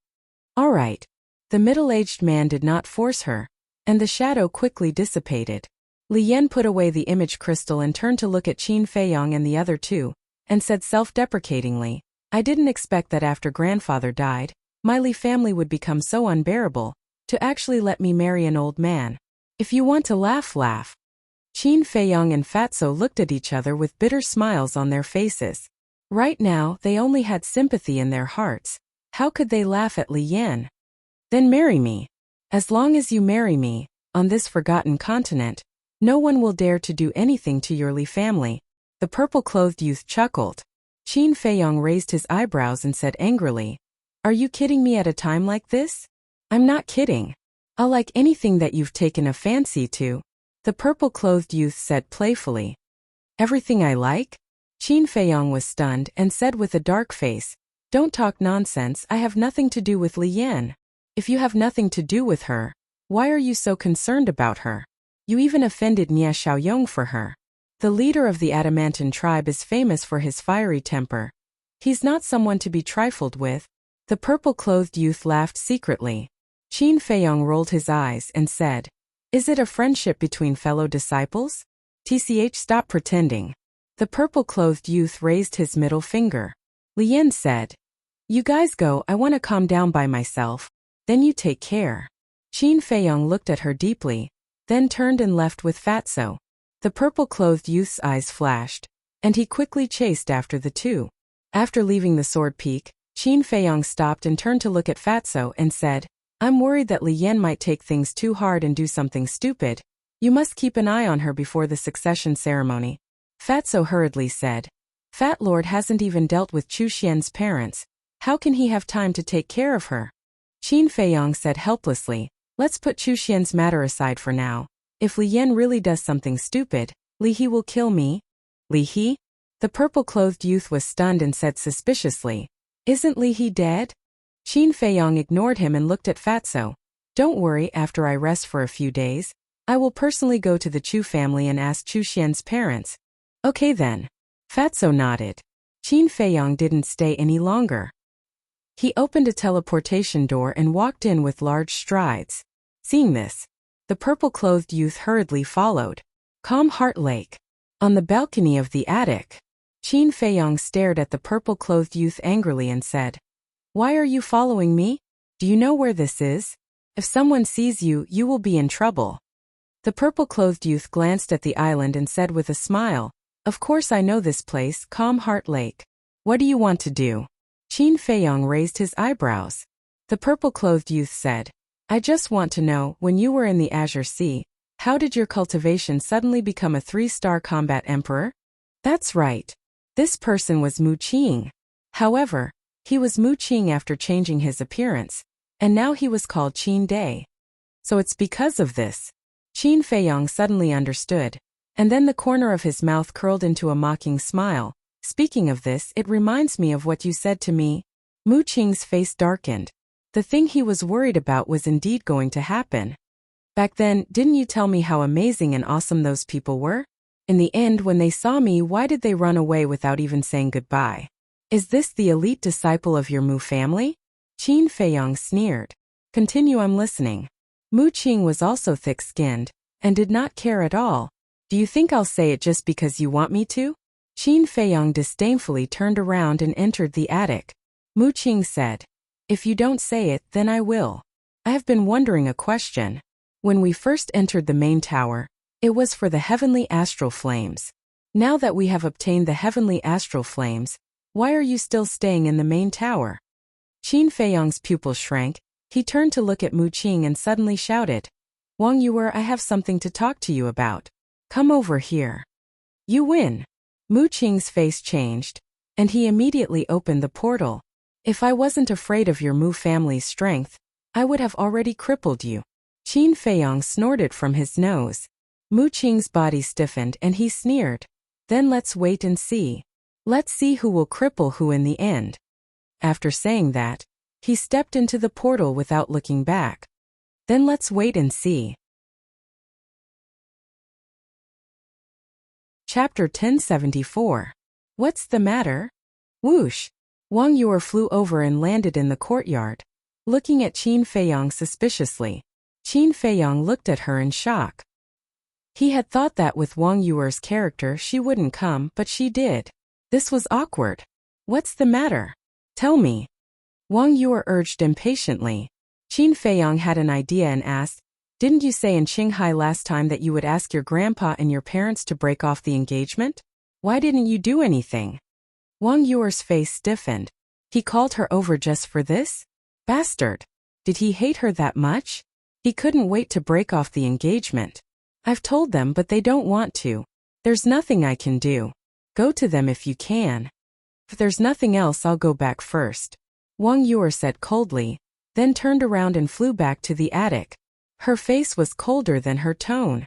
All right. The middle-aged man did not force her, and the shadow quickly dissipated. Li Yan put away the image crystal and turned to look at Qin Feiyong and the other two, and said self-deprecatingly, I didn't expect that after grandfather died, my Li family would become so unbearable, to actually let me marry an old man. If you want to laugh, laugh. Qin Feiyong and Fatso looked at each other with bitter smiles on their faces. Right now, they only had sympathy in their hearts. How could they laugh at Li Yan? Then marry me. As long as you marry me, on this forgotten continent, no one will dare to do anything to your Li family. The purple-clothed youth chuckled. Qin Feiyong raised his eyebrows and said angrily, Are you kidding me at a time like this? I'm not kidding. I'll like anything that you've taken a fancy to, the purple-clothed youth said playfully. Everything I like? Qin Feiyong was stunned and said with a dark face, don't talk nonsense, I have nothing to do with Li Yan. If you have nothing to do with her, why are you so concerned about her? You even offended Nia Xiaoyong for her. The leader of the Adamantine tribe is famous for his fiery temper. He's not someone to be trifled with. The purple-clothed youth laughed secretly. Qin Feiyong rolled his eyes and said, is it a friendship between fellow disciples? Stop pretending. The purple-clothed youth raised his middle finger. Li Yan said, you guys go, I want to calm down by myself. Then you take care. Qin Feiyong looked at her deeply, then turned and left with Fatso. The purple-clothed youth's eyes flashed, and he quickly chased after the two. After leaving the sword peak, Qin Feiyong stopped and turned to look at Fatso and said, I'm worried that Li Yan might take things too hard and do something stupid. You must keep an eye on her before the succession ceremony. Fatso hurriedly said, Fat Lord hasn't even dealt with Chu Xian's parents. How can he have time to take care of her? Qin Feiyong said helplessly, let's put Chu Xian's matter aside for now. If Li Yan really does something stupid, Li He will kill me. Li He? The purple-clothed youth was stunned and said suspiciously, isn't Li He dead? Qin Feiyong ignored him and looked at Fatso. Don't worry, after I rest for a few days, I will personally go to the Chu family and ask Chu Xian's parents. Okay then. Fatso nodded. Qin Feiyong didn't stay any longer. He opened a teleportation door and walked in with large strides. Seeing this, the purple-clothed youth hurriedly followed. Calm Heart Lake. On the balcony of the attic, Qin Feiyong stared at the purple-clothed youth angrily and said, why are you following me? Do you know where this is? If someone sees you, you will be in trouble. The purple-clothed youth glanced at the island and said with a smile, of course I know this place, Calm Heart Lake. What do you want to do? Qin Feiyong raised his eyebrows. The purple-clothed youth said, I just want to know, when you were in the Azure Sea, how did your cultivation suddenly become a 3-star combat emperor? That's right. This person was Mu Qing. However, he was Mu Qing after changing his appearance, and now he was called Qin Day. So it's because of this. Qin Feiyong suddenly understood, and then the corner of his mouth curled into a mocking smile. Speaking of this, it reminds me of what you said to me. Mu Qing's face darkened. The thing he was worried about was indeed going to happen. Back then, didn't you tell me how amazing and awesome those people were? In the end, when they saw me, why did they run away without even saying goodbye? Is this the elite disciple of your Mu family? Qin Feiyong sneered. Continue, I'm listening. Mu Qing was also thick-skinned, and did not care at all. Do you think I'll say it just because you want me to? Qin Feiyong disdainfully turned around and entered the attic. Mu Qing said, if you don't say it, then I will. I have been wondering a question. When we first entered the main tower, it was for the heavenly astral flames. Now that we have obtained the heavenly astral flames, why are you still staying in the main tower? Qin Feiyong's pupils shrank. He turned to look at Mu Qing and suddenly shouted, Wang Yuer, I have something to talk to you about. Come over here. You win. Mu Qing's face changed, and he immediately opened the portal. If I wasn't afraid of your Mu family's strength, I would have already crippled you. Qin Feiyong snorted from his nose. Mu Qing's body stiffened and he sneered. Then let's wait and see. Let's see who will cripple who in the end. After saying that, he stepped into the portal without looking back. Then let's wait and see. Chapter 1074. What's the matter? Whoosh! Wang Yuer flew over and landed in the courtyard, looking at Qin Feiyong suspiciously. Qin Feiyong looked at her in shock. He had thought that with Wang Yuer's character she wouldn't come, but she did. This was awkward. What's the matter? Tell me. Wang Yuer urged impatiently. Qin Feiyong had an idea and asked, didn't you say in Qinghai last time that you would ask your grandpa and your parents to break off the engagement? Why didn't you do anything? Wang Yuer's face stiffened. He called her over just for this? Bastard! Did he hate her that much? He couldn't wait to break off the engagement. I've told them, but they don't want to. There's nothing I can do. Go to them if you can. If there's nothing else, I'll go back first. Wang Yuer said coldly, then turned around and flew back to the attic. Her face was colder than her tone.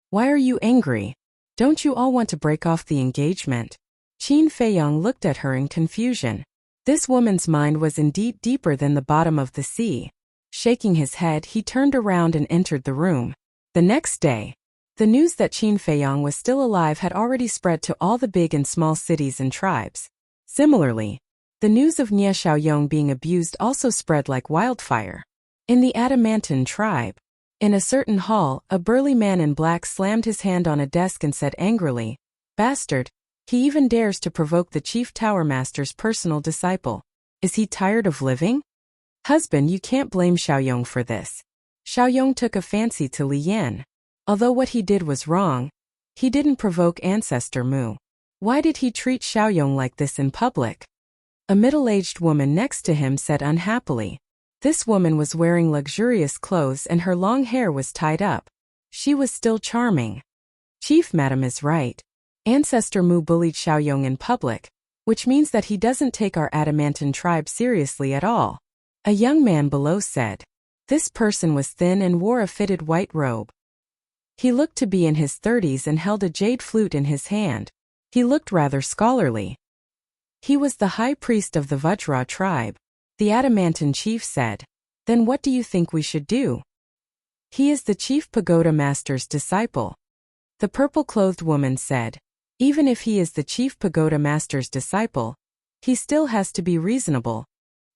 Why are you angry? Don't you all want to break off the engagement? Qin Feiyong looked at her in confusion. This woman's mind was indeed deeper than the bottom of the sea. Shaking his head, he turned around and entered the room. The next day, the news that Qin Feiyong was still alive had already spread to all the big and small cities and tribes. Similarly, the news of Nie Xiaoyong being abused also spread like wildfire. In the Adamantine tribe, in a certain hall, a burly man in black slammed his hand on a desk and said angrily, "Bastard, he even dares to provoke the chief tower master's personal disciple. Is he tired of living? Husband, you can't blame Xiaoyong for this. Xiaoyong took a fancy to Li Yan. Although what he did was wrong, he didn't provoke Ancestor Mu. Why did he treat Xiaoyong like this in public?" A middle-aged woman next to him said unhappily. This woman was wearing luxurious clothes and her long hair was tied up. She was still charming. "Chief Madam is right. Ancestor Mu bullied Xiaoyong in public, which means that he doesn't take our Adamantine tribe seriously at all." A young man below said. This person was thin and wore a fitted white robe. He looked to be in his 30s and held a jade flute in his hand. He looked rather scholarly. He was the high priest of the Vajra tribe. The Adamantine chief said. "Then what do you think we should do?" "He is the chief pagoda master's disciple." The purple-clothed woman said. "Even if he is the chief pagoda master's disciple, he still has to be reasonable."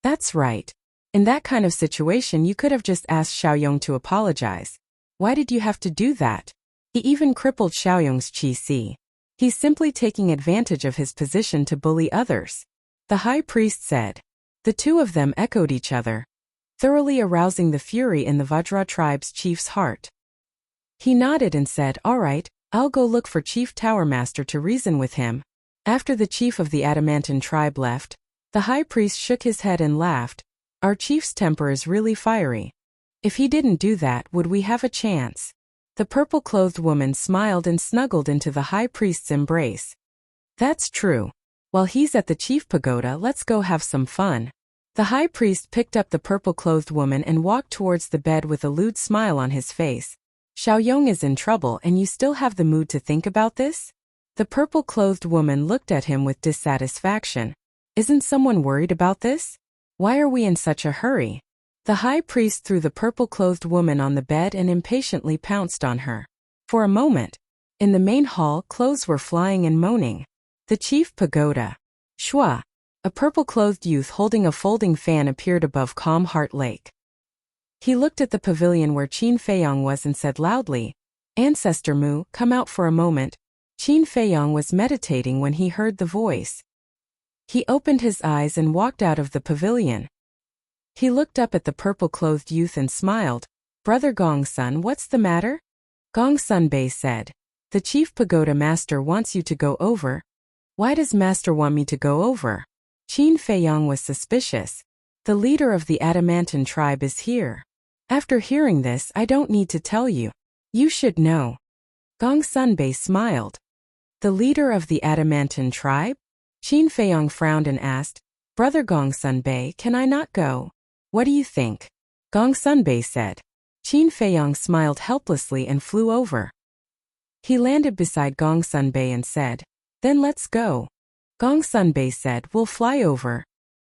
"That's right. In that kind of situation you could have just asked Xiaoyong to apologize. Why did you have to do that? He even crippled Xiaoyong's qi. He's simply taking advantage of his position to bully others." The high priest said. The two of them echoed each other, thoroughly arousing the fury in the Vajra tribe's chief's heart. He nodded and said, "All right, I'll go look for Chief Tower Master to reason with him." After the chief of the Adamantine tribe left, the high priest shook his head and laughed. "Our chief's temper is really fiery. If he didn't do that, would we have a chance?" The purple-clothed woman smiled and snuggled into the high priest's embrace. "That's true. While he's at the chief pagoda, let's go have some fun." The high priest picked up the purple-clothed woman and walked towards the bed with a lewd smile on his face. "Xiaoyong is in trouble and you still have the mood to think about this?" The purple-clothed woman looked at him with dissatisfaction. "Isn't someone worried about this? Why are we in such a hurry?" The high priest threw the purple-clothed woman on the bed and impatiently pounced on her. For a moment, in the main hall, clothes were flying and moaning. The chief pagoda. Shua. A purple-clothed youth holding a folding fan appeared above Calm Heart Lake. He looked at the pavilion where Qin Feiyong was and said loudly, "Ancestor Mu, come out for a moment." Qin Feiyong was meditating when he heard the voice. He opened his eyes and walked out of the pavilion. He looked up at the purple-clothed youth and smiled. "Brother Gongsun, what's the matter?" Gongsun Bei said. "The chief pagoda master wants you to go over." "Why does master want me to go over?" Qin Feiyong was suspicious. "The leader of the Adamantine tribe is here." "After hearing this, I don't need to tell you. You should know." Gongsun Bei smiled. "The leader of the Adamantine tribe?" Qin Feiyong frowned and asked, "Brother Gongsun Bei, can I not go? What do you think?" Gongsun Bei said. Qin Feiyong smiled helplessly and flew over. He landed beside Gongsun Bei and said, "Then let's go." Gongsun Bei said, "We'll fly over."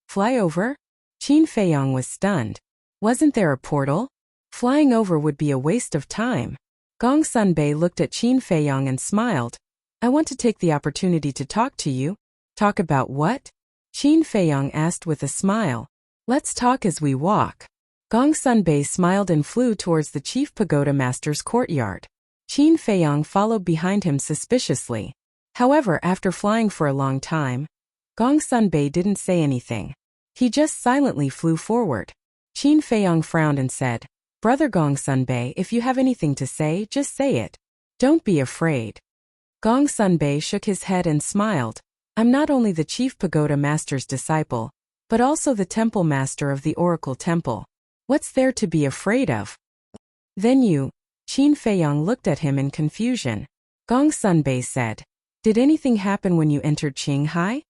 "Fly over?" Qin Feiyong was stunned. Wasn't there a portal? Flying over would be a waste of time. Gongsun Bei looked at Qin Feiyong and smiled. "I want to take the opportunity to talk to you." "Talk about what?" Qin Feiyong asked with a smile. "Let's talk as we walk." Gongsun Bei smiled and flew towards the chief pagoda master's courtyard. Qin Feiyong followed behind him suspiciously. However, after flying for a long time, Gongsun Bei didn't say anything. He just silently flew forward. Qin Feiyong frowned and said, "Brother Gongsun Bei, if you have anything to say, just say it. Don't be afraid." Gongsun Bei shook his head and smiled. "I'm not only the chief pagoda master's disciple, but also the temple master of the Oracle Temple. What's there to be afraid of?" "Then you..." Qin Feiyong looked at him in confusion. Gongsun Bei said, "Did anything happen when you entered Qinghai?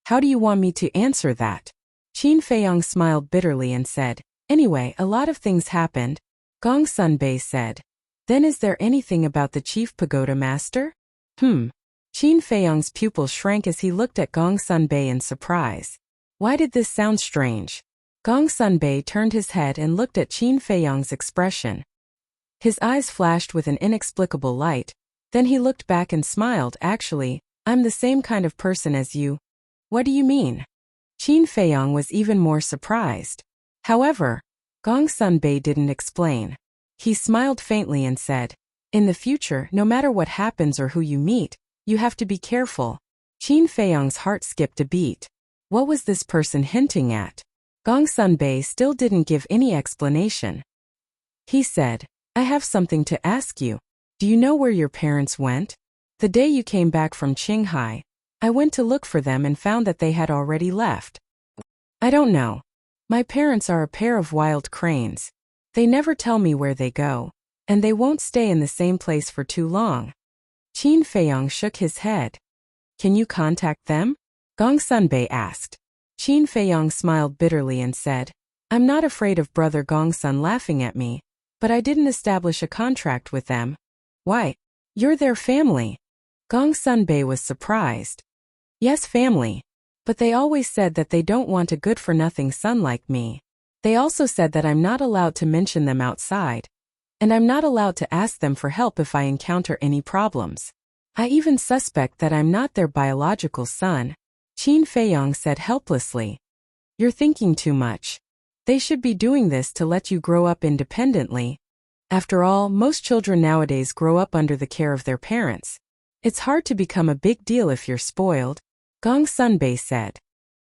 How do you want me to answer that?" Qin Feiyong smiled bitterly and said, "Anyway, a lot of things happened. Gong Sunbei said. Then is there anything about the chief pagoda master? Qin Feiyong's pupil shrank as he looked at Gong Sunbei in surprise. Why did this sound strange? Gong Sunbei turned his head and looked at Qin Feiyong's expression. His eyes flashed with an inexplicable light. Then he looked back and smiled. Actually, I'm the same kind of person as you. What do you mean? Qin Feiyong was even more surprised. However, Gong Sunbei didn't explain. He smiled faintly and said, in the future, no matter what happens or who you meet, you have to be careful. Qin Feiyong's heart skipped a beat. What was this person hinting at? Gong Sunbei still didn't give any explanation. He said, I have something to ask you. Do you know where your parents went? The day you came back from Qinghai, I went to look for them and found that they had already left. I don't know. My parents are a pair of wild cranes. They never tell me where they go, and they won't stay in the same place for too long. Qin Feiyong shook his head. Can you contact them? Gong Sunbei asked. Qin Feiyong smiled bitterly and said, I'm not afraid of brother Gongsun laughing at me, but I didn't establish a contract with them. Why? You're their family. Gong Sunbei was surprised. Yes, family. But they always said that they don't want a good-for-nothing son like me. They also said that I'm not allowed to mention them outside, and I'm not allowed to ask them for help if I encounter any problems. I even suspect that I'm not their biological son. Qin Feiyong said helplessly. You're thinking too much. They should be doing this to let you grow up independently. After all, most children nowadays grow up under the care of their parents. It's hard to become a big deal if you're spoiled. Gong Sunbei said.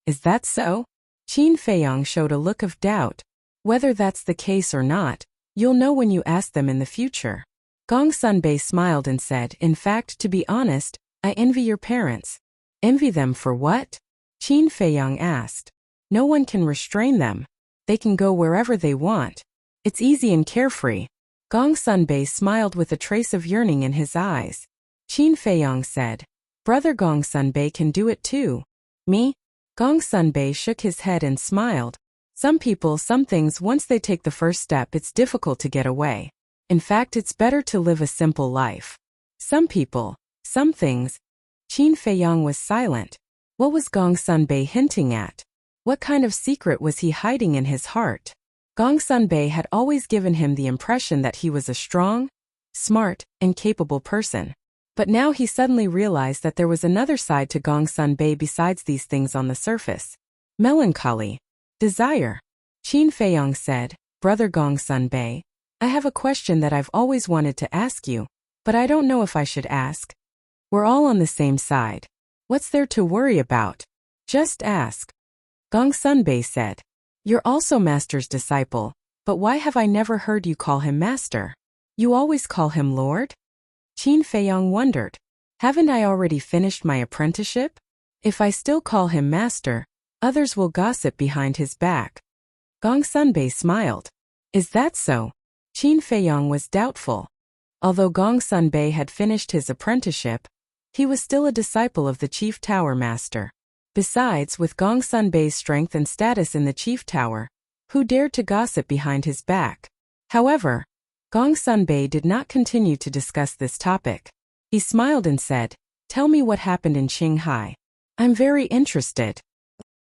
Is that so? Qin Feiyong showed a look of doubt. Whether that's the case or not, you'll know when you ask them in the future. Gong Sunbei smiled and said, in fact, to be honest, I envy your parents. Envy them for what? Qin Feiyong asked. No one can restrain them. They can go wherever they want. It's easy and carefree. Gong Sunbei smiled with a trace of yearning in his eyes. Qin Feiyong said, Brother Gong Sunbei can do it too. Me? Gong Sunbei shook his head and smiled. Some people, some things, once they take the first step, it's difficult to get away. In fact, it's better to live a simple life. Some people, some things. Qin Feiyong was silent. What was Gong Sunbei hinting at? What kind of secret was he hiding in his heart? Gong Sunbei had always given him the impression that he was a strong, smart, and capable person. But now he suddenly realized that there was another side to Gong Sunbei besides these things on the surface. Melancholy. Desire. Qin Feiyong said, Brother Gong Sunbei, I have a question that I've always wanted to ask you, but I don't know if I should ask. We're all on the same side. What's there to worry about? Just ask. Gong Sunbei said, You're also Master's disciple, but why have I never heard you call him Master? You always call him Lord? Qin Feiyong wondered. Haven't I already finished my apprenticeship? If I still call him Master, others will gossip behind his back. Gong Sunbei smiled. Is that so? Qin Feiyong was doubtful. Although Gong Sunbei had finished his apprenticeship, he was still a disciple of the Chief Tower Master. Besides, with Gong Sunbei's strength and status in the Chief Tower, who dared to gossip behind his back? However, Gong Sunbei did not continue to discuss this topic. He smiled and said, Tell me what happened in Qinghai. I'm very interested.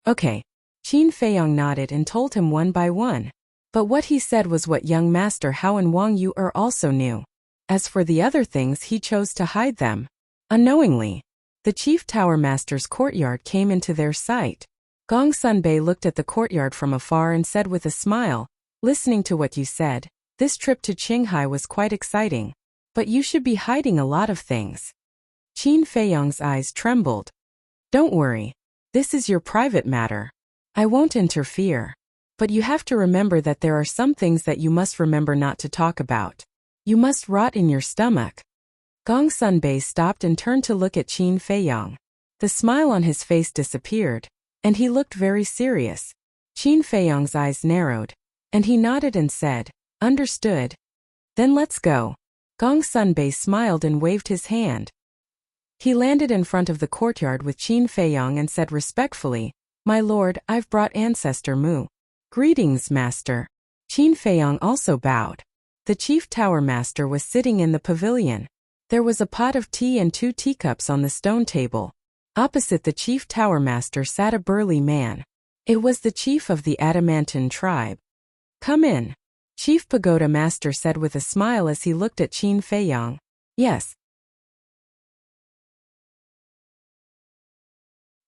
Okay. Qin Feiyong nodded and told him one by one. But what he said was what young Master Hao and Wang Yu also knew. As for the other things, he chose to hide them. Unknowingly, the Chief Tower Master's courtyard came into their sight. Gong Sunbei looked at the courtyard from afar and said with a smile, Listening to what you said, this trip to Qinghai was quite exciting. But you should be hiding a lot of things. Qin Feiyong's eyes trembled. Don't worry. This is your private matter. I won't interfere. But you have to remember that there are some things that you must remember not to talk about. You must rot in your stomach. Gong Sunbei stopped and turned to look at Qin Feiyong. The smile on his face disappeared, and he looked very serious. Qin Feiyong's eyes narrowed, and he nodded and said, Understood. Then let's go. Gong Sunbei smiled and waved his hand. He landed in front of the courtyard with Qin Feiyong and said respectfully, My lord, I've brought Ancestor Mu. Greetings, Master. Qin Feiyong also bowed. The chief tower master was sitting in the pavilion. There was a pot of tea and 2 teacups on the stone table. Opposite the chief tower master sat a burly man. It was the chief of the Adamantine tribe. "Come in," Chief Pagoda Master said with a smile as he looked at Qin Feiyang. "Yes."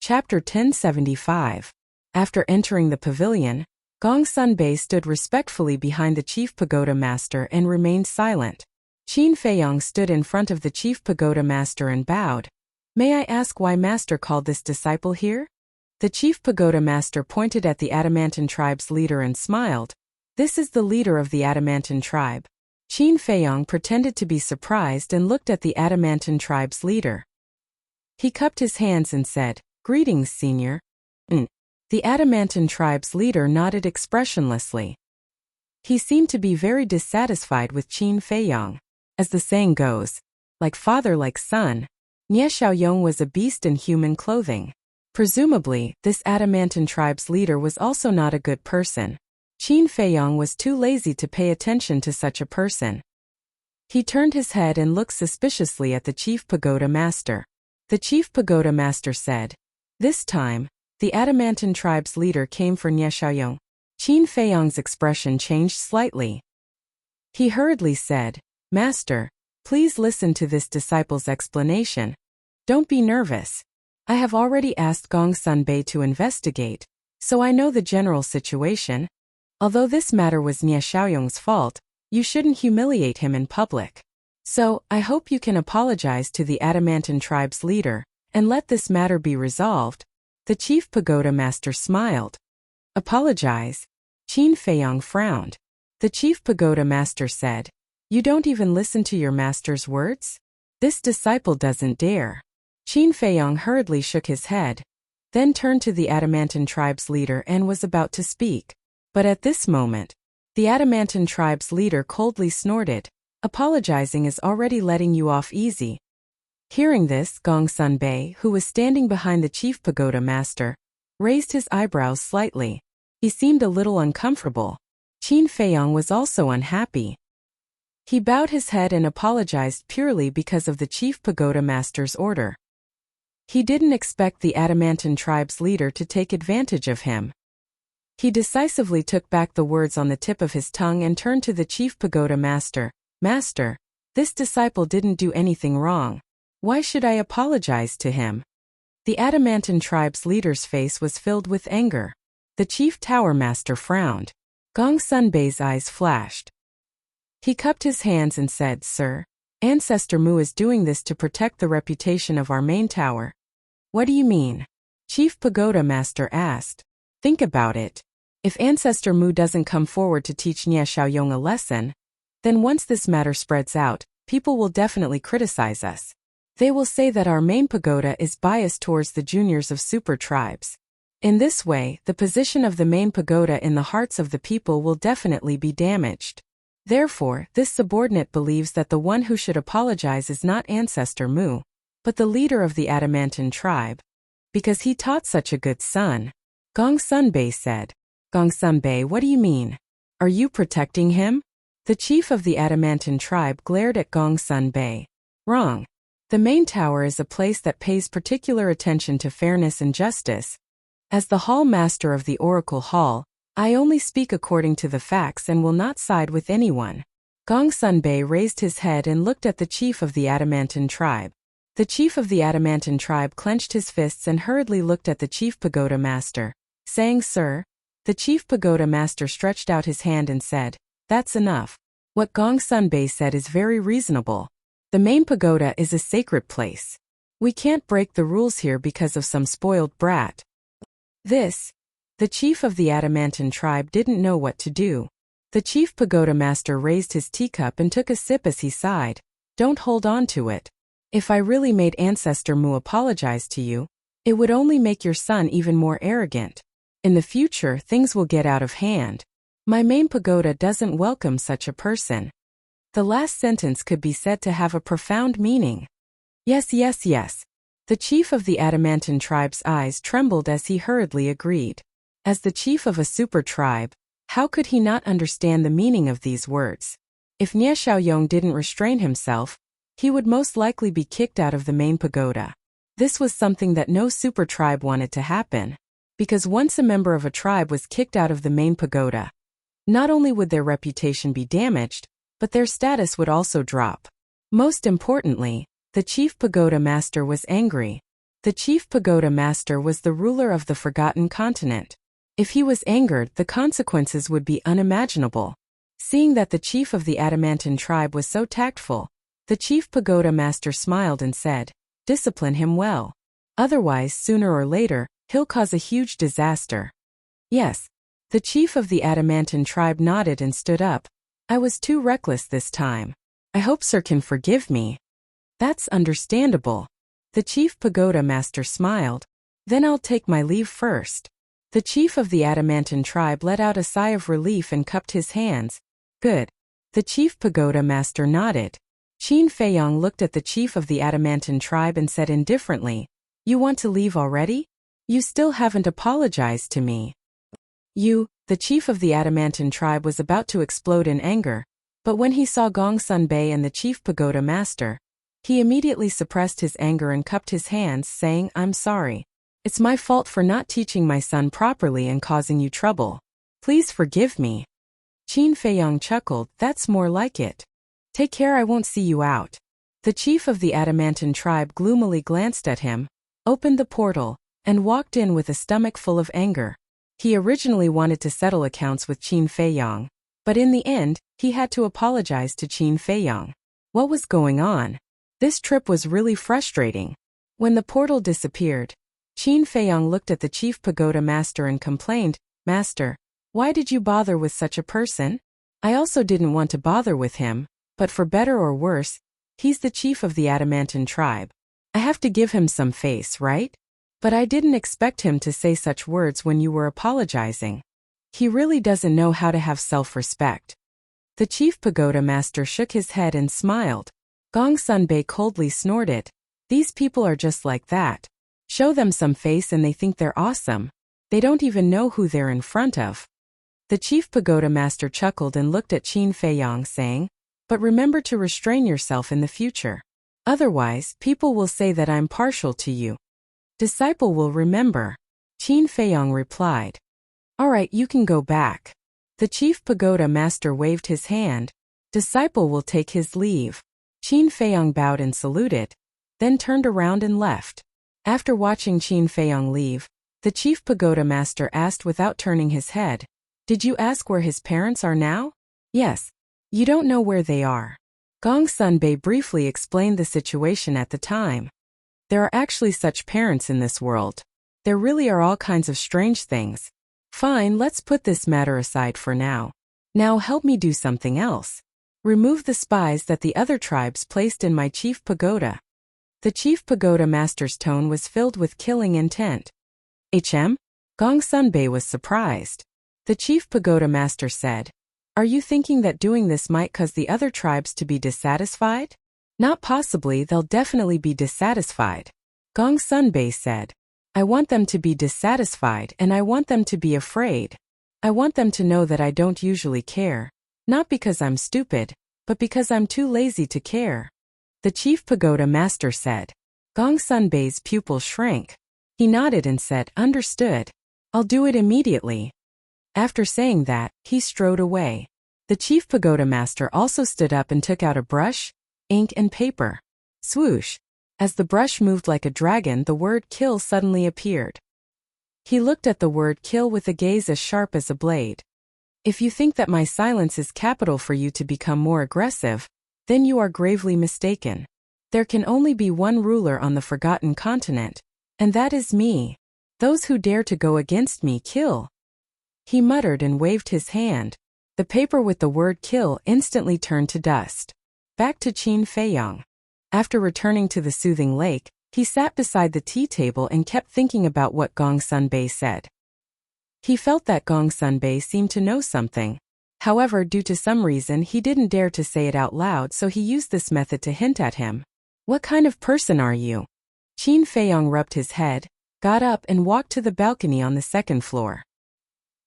Chapter 1075. After entering the pavilion, Gong Sunbei stood respectfully behind the Chief Pagoda Master and remained silent. Qin Feiyang stood in front of the Chief Pagoda Master and bowed. "May I ask why Master called this disciple here?" The Chief Pagoda Master pointed at the Adamantine tribe's leader and smiled. "This is the leader of the Adamantine tribe." Qin Feiyang pretended to be surprised and looked at the Adamantine tribe's leader. He cupped his hands and said, "Greetings, senior." The Adamantine tribe's leader nodded expressionlessly. He seemed to be very dissatisfied with Qin Feiyang. As the saying goes, like father like son, Nie Xiaoyong was a beast in human clothing. Presumably, this Adamantine tribe's leader was also not a good person. Qin Feiyang was too lazy to pay attention to such a person. He turned his head and looked suspiciously at the Chief Pagoda Master. The Chief Pagoda Master said, "This time, the Adamantine tribe's leader came for Nie Xiaoyong." Qin Feiyang's expression changed slightly. He hurriedly said, "Master, please listen to this disciple's explanation. Don't be nervous. I have already asked Gong Sunbei to investigate, so I know the general situation. Although this matter was Nie Xiaoyong's fault, you shouldn't humiliate him in public. So, I hope you can apologize to the Adamantine tribe's leader, and let this matter be resolved." The Chief Pagoda Master smiled. "Apologize?" Qin Feiyang frowned. The Chief Pagoda Master said, "You don't even listen to your master's words? This disciple doesn't dare." Qin Feiyang hurriedly shook his head, then turned to the Adamantine tribe's leader and was about to speak. But at this moment, the Adamantine tribe's leader coldly snorted, "Apologizing is already letting you off easy." Hearing this, Gong Sunbei, who was standing behind the Chief Pagoda Master, raised his eyebrows slightly. He seemed a little uncomfortable. Qin Feiyang was also unhappy. He bowed his head and apologized purely because of the Chief Pagoda Master's order. He didn't expect the Adamantine tribe's leader to take advantage of him. He decisively took back the words on the tip of his tongue and turned to the Chief Pagoda Master. "Master, this disciple didn't do anything wrong. Why should I apologize to him?" The Adamantine tribe's leader's face was filled with anger. The Chief Tower Master frowned. Gong Sunbei's eyes flashed. He cupped his hands and said, "Sir, Ancestor Mu is doing this to protect the reputation of our main tower." "What do you mean?" Chief Pagoda Master asked. "Think about it. If Ancestor Mu doesn't come forward to teach Nie Xiaoyong a lesson, then once this matter spreads out, people will definitely criticize us. They will say that our main pagoda is biased towards the juniors of super tribes. In this way, the position of the main pagoda in the hearts of the people will definitely be damaged. Therefore, this subordinate believes that the one who should apologize is not Ancestor Mu, but the leader of the Adamantine tribe, because he taught such a good son." Gong Sunbei said. "Gong Sunbei, what do you mean? Are you protecting him?" The chief of the Adamantine tribe glared at Gong Sunbei. "Wrong. The main tower is a place that pays particular attention to fairness and justice. As the hall master of the Oracle Hall, I only speak according to the facts and will not side with anyone." Gong Sunbei raised his head and looked at the chief of the Adamantine tribe. The chief of the Adamantine tribe clenched his fists and hurriedly looked at the Chief Pagoda Master, saying, "Sir." The Chief Pagoda Master stretched out his hand and said, "That's enough. What Gong Sunbei said is very reasonable. The main pagoda is a sacred place. We can't break the rules here because of some spoiled brat." The chief of the Adamantine tribe didn't know what to do. The Chief Pagoda Master raised his teacup and took a sip as he sighed. "Don't hold on to it. If I really made Ancestor Mu apologize to you, it would only make your son even more arrogant. In the future, things will get out of hand. My main pagoda doesn't welcome such a person." The last sentence could be said to have a profound meaning. Yes. The chief of the Adamantine tribe's eyes trembled as he hurriedly agreed. As the chief of a super tribe, how could he not understand the meaning of these words? If Nie Xiaoyong didn't restrain himself, he would most likely be kicked out of the main pagoda. This was something that no super tribe wanted to happen, because once a member of a tribe was kicked out of the main pagoda, not only would their reputation be damaged, but their status would also drop. Most importantly, the chief pagoda master was angry. The chief pagoda master was the ruler of the Forgotten Continent. If he was angered, the consequences would be unimaginable. Seeing that the chief of the Adamantine tribe was so tactful, the chief pagoda master smiled and said, "Discipline him well. Otherwise, sooner or later, he'll cause a huge disaster." Yes. The chief of the Adamantine tribe nodded and stood up. "I was too reckless this time. I hope sir can forgive me." "That's understandable." The chief pagoda master smiled. "Then I'll take my leave first." The chief of the Adamantine tribe let out a sigh of relief and cupped his hands. "Good." The chief pagoda master nodded. Qin Feiyong looked at the chief of the Adamantine tribe and said indifferently, "You want to leave already? You still haven't apologized to me." The chief of the Adamantine tribe was about to explode in anger, but when he saw Gong Sunbei and the chief pagoda master, he immediately suppressed his anger and cupped his hands, saying, "I'm sorry. It's my fault for not teaching my son properly and causing you trouble. Please forgive me." Qin Feiyong chuckled, "That's more like it. Take care I won't see you out." The chief of the Adamantine tribe gloomily glanced at him, opened the portal, and walked in with a stomach full of anger. He originally wanted to settle accounts with Qin Feiyong, but in the end, he had to apologize to Qin Feiyong. What was going on? This trip was really frustrating. When the portal disappeared, Qin Feiyong looked at the chief pagoda master and complained, "Master, why did you bother with such a person? I also didn't want to bother with him, but for better or worse, he's the chief of the Adamantine tribe. I have to give him some face, right? But I didn't expect him to say such words when you were apologizing. He really doesn't know how to have self-respect." The chief pagoda master shook his head and smiled. Gong Sunbei coldly snorted, "These people are just like that. Show them some face and they think they're awesome. They don't even know who they're in front of." The chief pagoda master chuckled and looked at Qin Feiyong, saying, "But remember to restrain yourself in the future. Otherwise, people will say that I'm partial to you." "Disciple will remember," Qin Feiyong replied. "All right, you can go back." The chief pagoda master waved his hand. "Disciple will take his leave." Qin Feiyong bowed and saluted, then turned around and left. After watching Qin Feiyong leave, the chief pagoda master asked without turning his head, "Did you ask where his parents are now?" "Yes." "You don't know where they are." Gong Sunbei briefly explained the situation at the time. "There are actually such parents in this world. There really are all kinds of strange things. Fine, let's put this matter aside for now. Now help me do something else. Remove the spies that the other tribes placed in my chief pagoda." The chief pagoda master's tone was filled with killing intent. Gong Sunbei was surprised. The chief pagoda master said, "Are you thinking that doing this might cause the other tribes to be dissatisfied?" "Not possibly, they'll definitely be dissatisfied." Gong Sunbei said, "I want them to be dissatisfied and I want them to be afraid. I want them to know that I don't usually care. Not because I'm stupid, but because I'm too lazy to care." The chief pagoda master said. Gong Sunbei's pupil shrank. He nodded and said, "Understood. I'll do it immediately." After saying that, he strode away. The chief pagoda master also stood up and took out a brush, ink and paper. Swoosh! As the brush moved like a dragon, the word "kill" suddenly appeared. He looked at the word "kill" with a gaze as sharp as a blade. "If you think that my silence is capital for you to become more aggressive, then you are gravely mistaken. There can only be one ruler on the Forgotten Continent, and that is me. Those who dare to go against me, kill." He muttered and waved his hand. The paper with the word "kill" instantly turned to dust. Back to Qin Feiyong. After returning to the soothing lake, he sat beside the tea table and kept thinking about what Gong Sunbei said. He felt that Gong Sunbei seemed to know something. However, due to some reason, he didn't dare to say it out loud, so he used this method to hint at him. "What kind of person are you?" Qin Feiyong rubbed his head, got up and walked to the balcony on the second floor.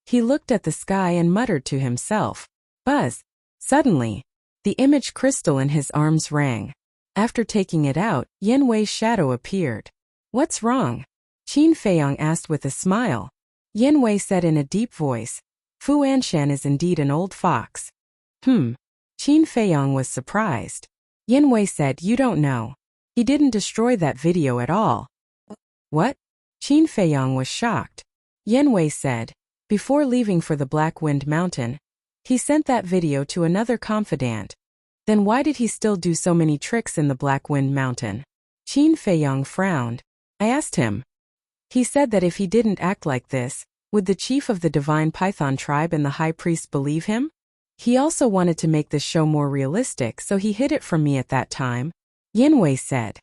He looked at the sky and muttered to himself, "Buzz." Suddenly, The image crystal in his arms rang. After taking it out, Yin Wei's shadow appeared. What's wrong? Qin Feiyong asked with a smile. Yin Wei said in a deep voice, Fu Anshan is indeed an old fox. Qin Feiyong was surprised. Yin Wei said, you don't know. He didn't destroy that video at all. What? Qin Feiyong was shocked. Yin Wei said, before leaving for the Black Wind Mountain, he sent that video to another confidant. Then why did he still do so many tricks in the Black Wind Mountain? Qin Feiyong frowned. I asked him. He said that if he didn't act like this, would the chief of the Divine Python tribe and the high priest believe him? He also wanted to make this show more realistic, so he hid it from me at that time. Yin Wei said.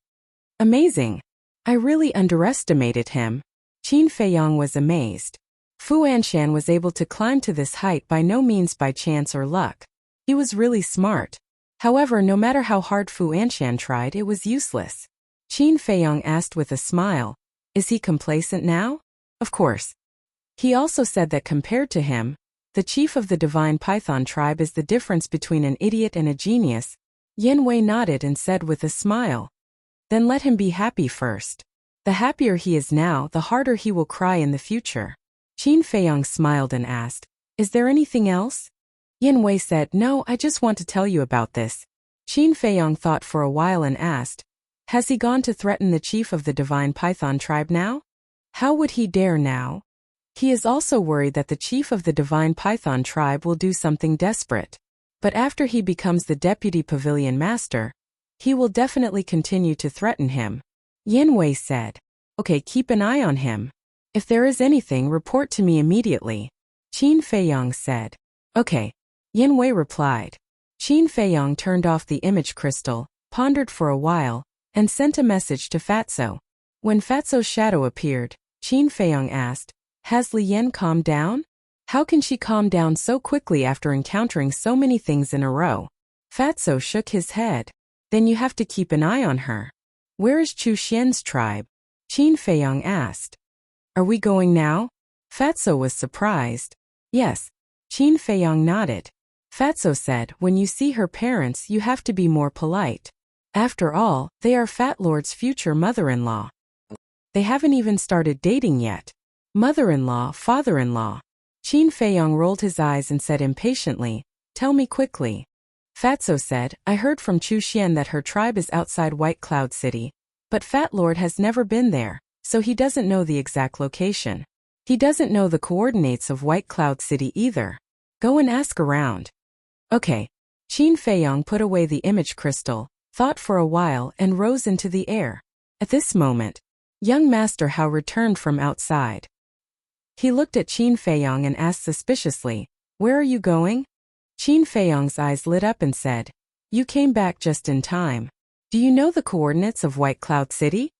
Amazing. I really underestimated him. Qin Feiyong was amazed. Fu Anshan was able to climb to this height by no means by chance or luck. He was really smart. However, no matter how hard Fu Anshan tried, it was useless. Qin Feiyong asked with a smile, is he complacent now? Of course. He also said that compared to him, the chief of the Divine Python tribe is the difference between an idiot and a genius. Yin Wei nodded and said with a smile. Then let him be happy first. The happier he is now, the harder he will cry in the future. Qin Feiyong smiled and asked, is there anything else? Yin Wei said, no, I just want to tell you about this. Qin Feiyong thought for a while and asked, has he gone to threaten the chief of the Divine Python tribe now? How would he dare now? He is also worried that the chief of the Divine Python tribe will do something desperate. But after he becomes the deputy pavilion master, he will definitely continue to threaten him. Yin Wei said, okay, keep an eye on him. If there is anything, report to me immediately. Qin Feiyong said. Okay. Yin Wei replied. Qin Feiyong turned off the image crystal, pondered for a while, and sent a message to Fatso. When Fatso's shadow appeared, Qin Feiyong asked, has Li Yan calmed down? How can she calm down so quickly after encountering so many things in a row? Fatso shook his head. Then you have to keep an eye on her. Where is Chu Xian's tribe? Qin Feiyong asked. Are we going now? Fatso was surprised. Yes. Qin Feiyong nodded. Fatso said, when you see her parents, you have to be more polite. After all, they are Fat Lord's future mother-in-law. They haven't even started dating yet. Mother-in-law, father-in-law. Qin Feiyong rolled his eyes and said impatiently, tell me quickly. Fatso said, I heard from Chu Xian that her tribe is outside White Cloud City, but Fat Lord has never been there, so he doesn't know the exact location. He doesn't know the coordinates of White Cloud City either. Go and ask around. Okay. Qin Feiyong put away the image crystal, thought for a while and rose into the air. At this moment, young Master Hao returned from outside. He looked at Qin Feiyong and asked suspiciously, where are you going? Qin Feiyong's eyes lit up and said, you came back just in time. Do you know the coordinates of White Cloud City?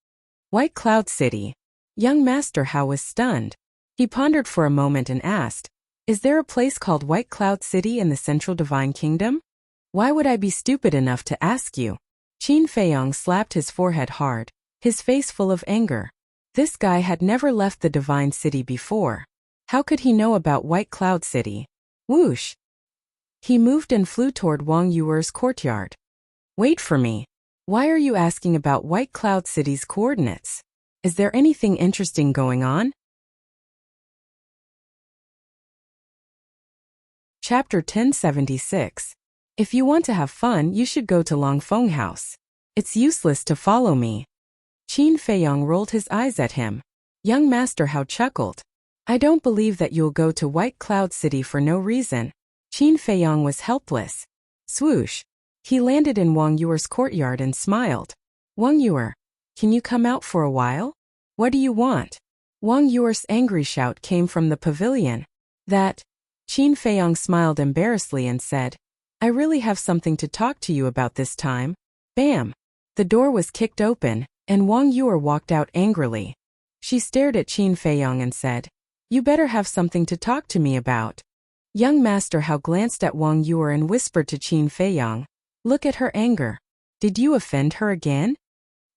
White Cloud City. Young Master Hao was stunned. He pondered for a moment and asked, is there a place called White Cloud City in the Central Divine Kingdom? Why would I be stupid enough to ask you? Qin Feiyong slapped his forehead hard, his face full of anger. This guy had never left the Divine City before. How could he know about White Cloud City? Whoosh! He moved and flew toward Wang Yuer's courtyard. Wait for me. Why are you asking about White Cloud City's coordinates? Is there anything interesting going on? Chapter 1076. If you want to have fun, you should go to Longfeng House. It's useless to follow me. Qin Feiyong rolled his eyes at him. Young Master Hao chuckled. I don't believe that you'll go to White Cloud City for no reason. Qin Feiyong was helpless. Swoosh. He landed in Wang Yuer's courtyard and smiled. Wang Yuer, can you come out for a while? What do you want? Wang Yuer's angry shout came from the pavilion. That. Qin Feiyong smiled embarrassedly and said, I really have something to talk to you about this time. Bam! The door was kicked open, and Wang Yuer walked out angrily. She stared at Qin Feiyong and said, you better have something to talk to me about. Young Master Hao glanced at Wang Yuer and whispered to Qin Feiyong, look at her anger. Did you offend her again?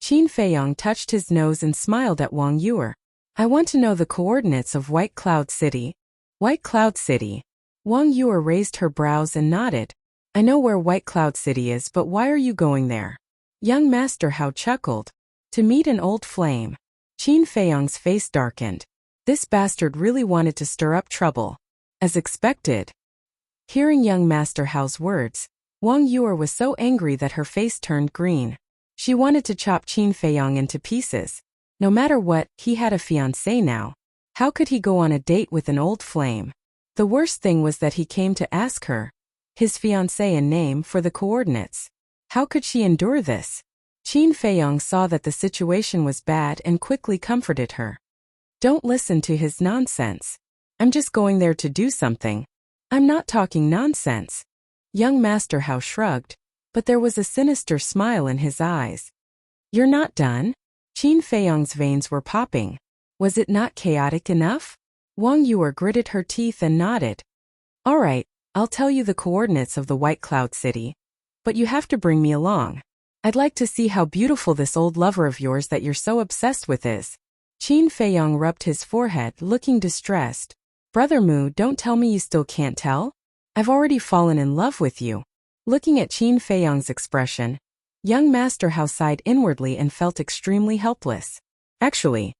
Qin Feiyong touched his nose and smiled at Wang Yuer. I want to know the coordinates of White Cloud City. White Cloud City. Wang Yuer raised her brows and nodded. I know where White Cloud City is, but why are you going there? Young Master Hao chuckled. To meet an old flame. Qin Feiyong's face darkened. This bastard really wanted to stir up trouble. As expected. Hearing young Master Hao's words, Wang Yuer was so angry that her face turned green. She wanted to chop Qin Feiyong into pieces. No matter what, he had a fiancée now. How could he go on a date with an old flame? The worst thing was that he came to ask her, his fiancée and name, for the coordinates. How could she endure this? Qin Feiyong saw that the situation was bad and quickly comforted her. Don't listen to his nonsense. I'm just going there to do something. I'm not talking nonsense. Young Master Hao shrugged, but there was a sinister smile in his eyes. You're not done? Qin Feiyong's veins were popping. Was it not chaotic enough? Wang Yuer gritted her teeth and nodded. All right, I'll tell you the coordinates of the White Cloud City. But you have to bring me along. I'd like to see how beautiful this old lover of yours that you're so obsessed with is. Qin Feiyong rubbed his forehead, looking distressed. Brother Mu, don't tell me you still can't tell? I've already fallen in love with you. Looking at Qin Feiyong's expression, young Master Hao sighed inwardly and felt extremely helpless. Actually,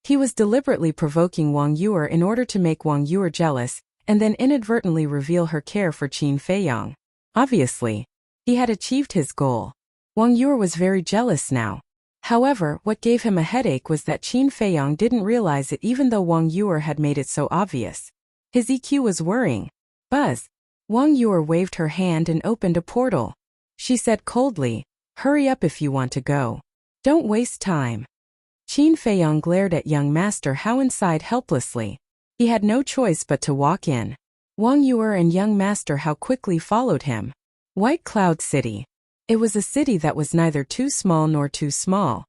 he was deliberately provoking Wang Yuer in order to make Wang Yuer jealous and then inadvertently reveal her care for Qin Feiyong. Obviously, he had achieved his goal. Wang Yuer was very jealous now. However, what gave him a headache was that Qin Feiyong didn't realize it even though Wang Yuer had made it so obvious. His EQ was worrying. Buzz. Wang Yuer waved her hand and opened a portal. She said coldly, hurry up if you want to go. Don't waste time. Qin Feiyong glared at young Master Hao and sighed helplessly. He had no choice but to walk in. Wang Yuer and young Master Hao quickly followed him. White Cloud City. It was a city that was neither too small nor too small.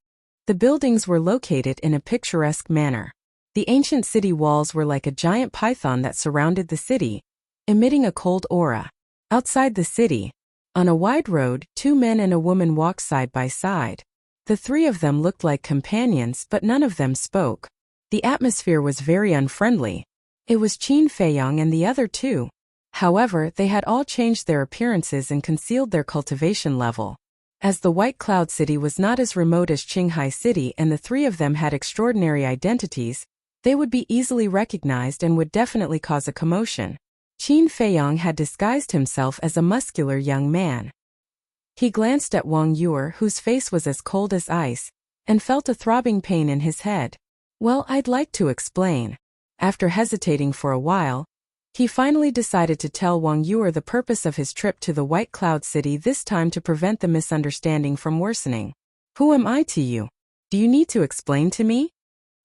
The buildings were located in a picturesque manner. The ancient city walls were like a giant python that surrounded the city, emitting a cold aura. Outside the city, on a wide road, 2 men and a woman walked side by side. The 3 of them looked like companions, but none of them spoke. The atmosphere was very unfriendly. It was Qin Feiyong and the other 2. However, they had all changed their appearances and concealed their cultivation level. As the White Cloud City was not as remote as Qinghai City and the 3 of them had extraordinary identities, they would be easily recognized and would definitely cause a commotion. Qin Feiyong had disguised himself as a muscular young man. He glanced at Wang Yuer, whose face was as cold as ice, and felt a throbbing pain in his head. Well, I'd like to explain. After hesitating for a while, he finally decided to tell Wang Yuer the purpose of his trip to the White Cloud City, this time to prevent the misunderstanding from worsening. Who am I to you? Do you need to explain to me?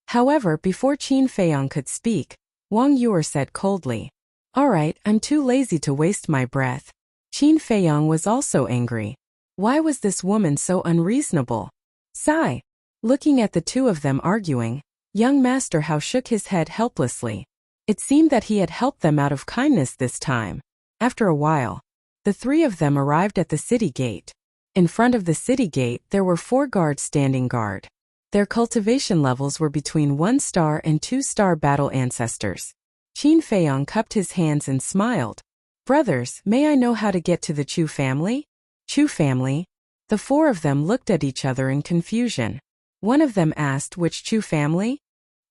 However, before Qin Feiyong could speak, Wang Yuer said coldly, all right, I'm too lazy to waste my breath. Qin Feiyong was also angry. Why was this woman so unreasonable? Sigh. Looking at the 2 of them arguing, young Master Hao shook his head helplessly. It seemed that he had helped them out of kindness this time. After a while, the 3 of them arrived at the city gate. In front of the city gate, there were 4 guards standing guard. Their cultivation levels were between 1-star and 2-star battle ancestors. Qin Feiyong cupped his hands and smiled. Brothers, may I know how to get to the Chu family? Chu family? The 4 of them looked at each other in confusion. One of them asked which Chu family?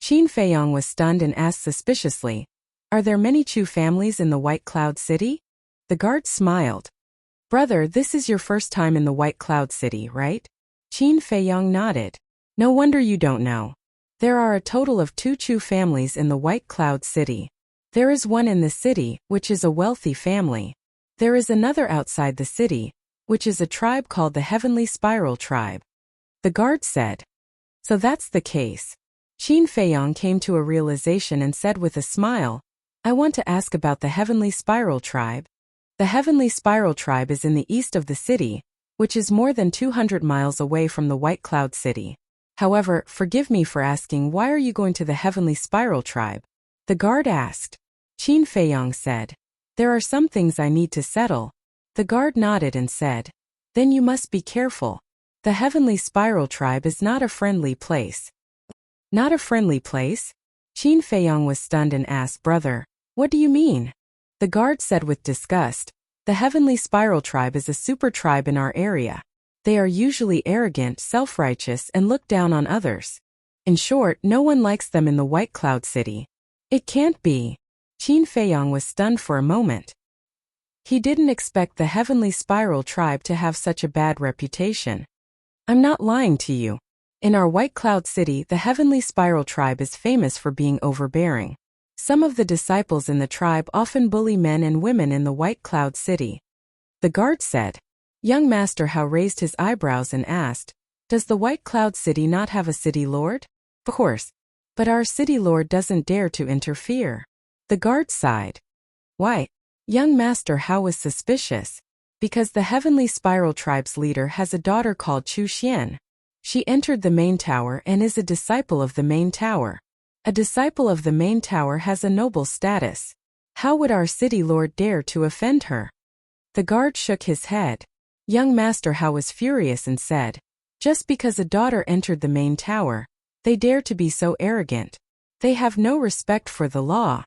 Qin Feiyong was stunned and asked suspiciously, are there many Chu families in the White Cloud City? The guard smiled. Brother, this is your first time in the White Cloud City, right? Qin Feiyong nodded. No wonder you don't know. There are a total of 2 Chu families in the White Cloud City. There is one in the city, which is a wealthy family. There is another outside the city, which is a tribe called the Heavenly Spiral Tribe. The guard said. So that's the case. Qin Feiyong came to a realization and said with a smile, I want to ask about the Heavenly Spiral Tribe. The Heavenly Spiral Tribe is in the east of the city, which is more than 200 miles away from the White Cloud City. However, forgive me for asking, why are you going to the Heavenly Spiral Tribe? The guard asked. Qin Feiyong said, there are some things I need to settle. The guard nodded and said, then you must be careful. The Heavenly Spiral Tribe is not a friendly place. Not a friendly place? Qin Feiyong was stunned and asked, brother, what do you mean? The guard said with disgust, The Heavenly Spiral Tribe is a super tribe in our area. They are usually arrogant, self-righteous, and look down on others. In short, no one likes them in the White Cloud City. It can't be. Qin Feiyong was stunned for a moment. He didn't expect the Heavenly Spiral Tribe to have such a bad reputation. I'm not lying to you. In our White Cloud City, the Heavenly Spiral Tribe is famous for being overbearing. Some of the disciples in the tribe often bully men and women in the White Cloud City. The guard said. Young Master Hao raised his eyebrows and asked, Does the White Cloud City not have a city lord? Of course. But our city lord doesn't dare to interfere. The guard sighed. Why? Young Master Hao was suspicious. Because the Heavenly Spiral Tribe's leader has a daughter called Chu Xian. She entered the main tower and is a disciple of the main tower. A disciple of the main tower has a noble status. How would our city lord dare to offend her? The guard shook his head. Young Master Hao was furious and said, Just because a daughter entered the main tower, they dare to be so arrogant. They have no respect for the law.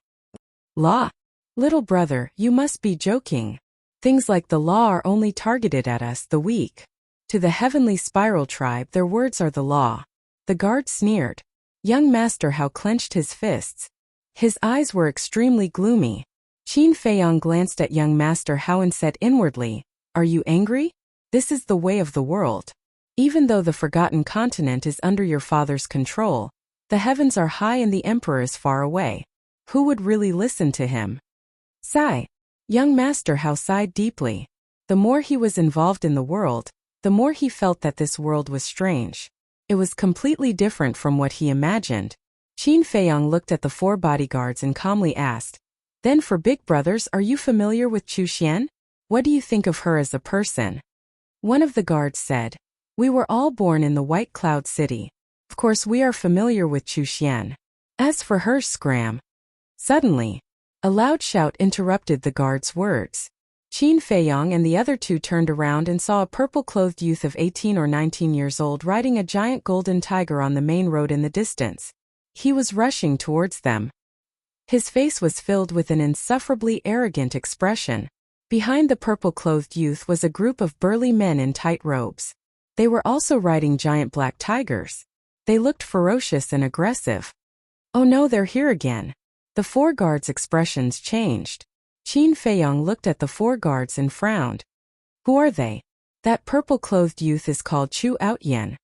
Law? Little brother, you must be joking. Things like the law are only targeted at us, the weak. To the Heavenly Spiral Tribe, their words are the law. The guard sneered. Young Master Hao clenched his fists. His eyes were extremely gloomy. Qin Feiyong glanced at young Master Hao and said inwardly, Are you angry? This is the way of the world. Even though the Forgotten Continent is under your father's control, the heavens are high and the emperor is far away. Who would really listen to him? Sigh. Young Master Hao sighed deeply. The more he was involved in the world, the more he felt that this world was strange. It was completely different from what he imagined. Qin Feiyong looked at the 4 bodyguards and calmly asked, Then for big brothers, are you familiar with Chu Xian? What do you think of her as a person? One of the guards said, We were all born in the White Cloud City. Of course we are familiar with Chu Xian. As for her, scram. Suddenly, a loud shout interrupted the guard's words. Qin Feiyong and the other 2 turned around and saw a purple-clothed youth of 18 or 19 years old riding a giant golden tiger on the main road in the distance. He was rushing towards them. His face was filled with an insufferably arrogant expression. Behind the purple-clothed youth was a group of burly men in tight robes. They were also riding giant black tigers. They looked ferocious and aggressive. Oh no, they're here again. The 4 guards' expressions changed. Qin Feiyong looked at the 4 guards and frowned. Who are they? That purple-clothed youth is called Chu Outyan.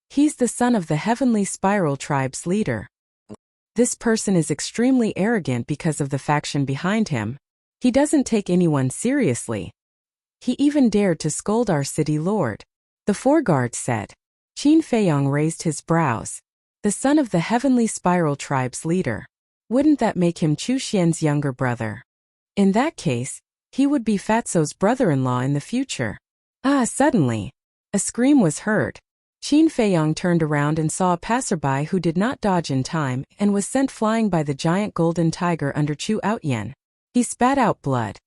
He's the son of the Heavenly Spiral Tribe's leader. This person is extremely arrogant because of the faction behind him. He doesn't take anyone seriously. He even dared to scold our city lord. The 4 guards said. Qin Feiyong raised his brows. The son of the Heavenly Spiral Tribe's leader. Wouldn't that make him Chu Xian's younger brother? In that case, he would be Fatso's brother-in-law in the future. Suddenly, a scream was heard. Qin Feiyong turned around and saw a passerby who did not dodge in time and was sent flying by the giant golden tiger under Chu Outyan. He spat out blood.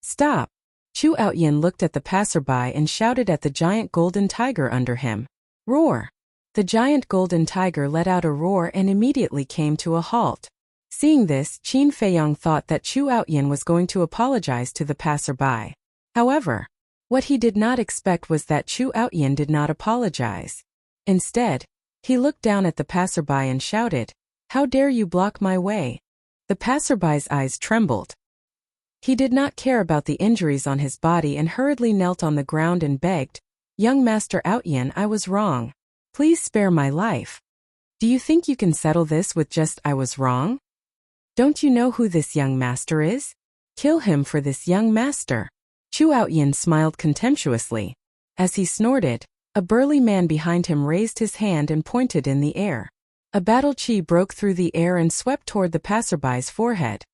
Stop! Chu Outyan looked at the passerby and shouted at the giant golden tiger under him. Roar! The giant golden tiger let out a roar and immediately came to a halt. Seeing this, Qin Feiyong thought that Chu Outyan was going to apologize to the passerby. However, what he did not expect was that Chu Outyan did not apologize. Instead, he looked down at the passerby and shouted, How dare you block my way? The passerby's eyes trembled. He did not care about the injuries on his body and hurriedly knelt on the ground and begged, Young Master Outyan, I was wrong. Please spare my life. Do you think you can settle this with just I was wrong? Don't you know who this young master is? Kill him for this young master. Chu Outyan smiled contemptuously. As he snorted, a burly man behind him raised his hand and pointed in the air. A battle chi broke through the air and swept toward the passerby's forehead.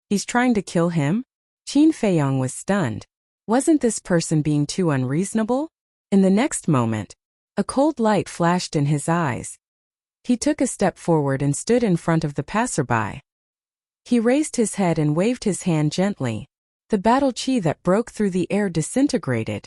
He's trying to kill him? Qin Feiyong was stunned. Wasn't this person being too unreasonable? In the next moment, a cold light flashed in his eyes. He took a step forward and stood in front of the passerby. He raised his head and waved his hand gently. The battle chi that broke through the air disintegrated.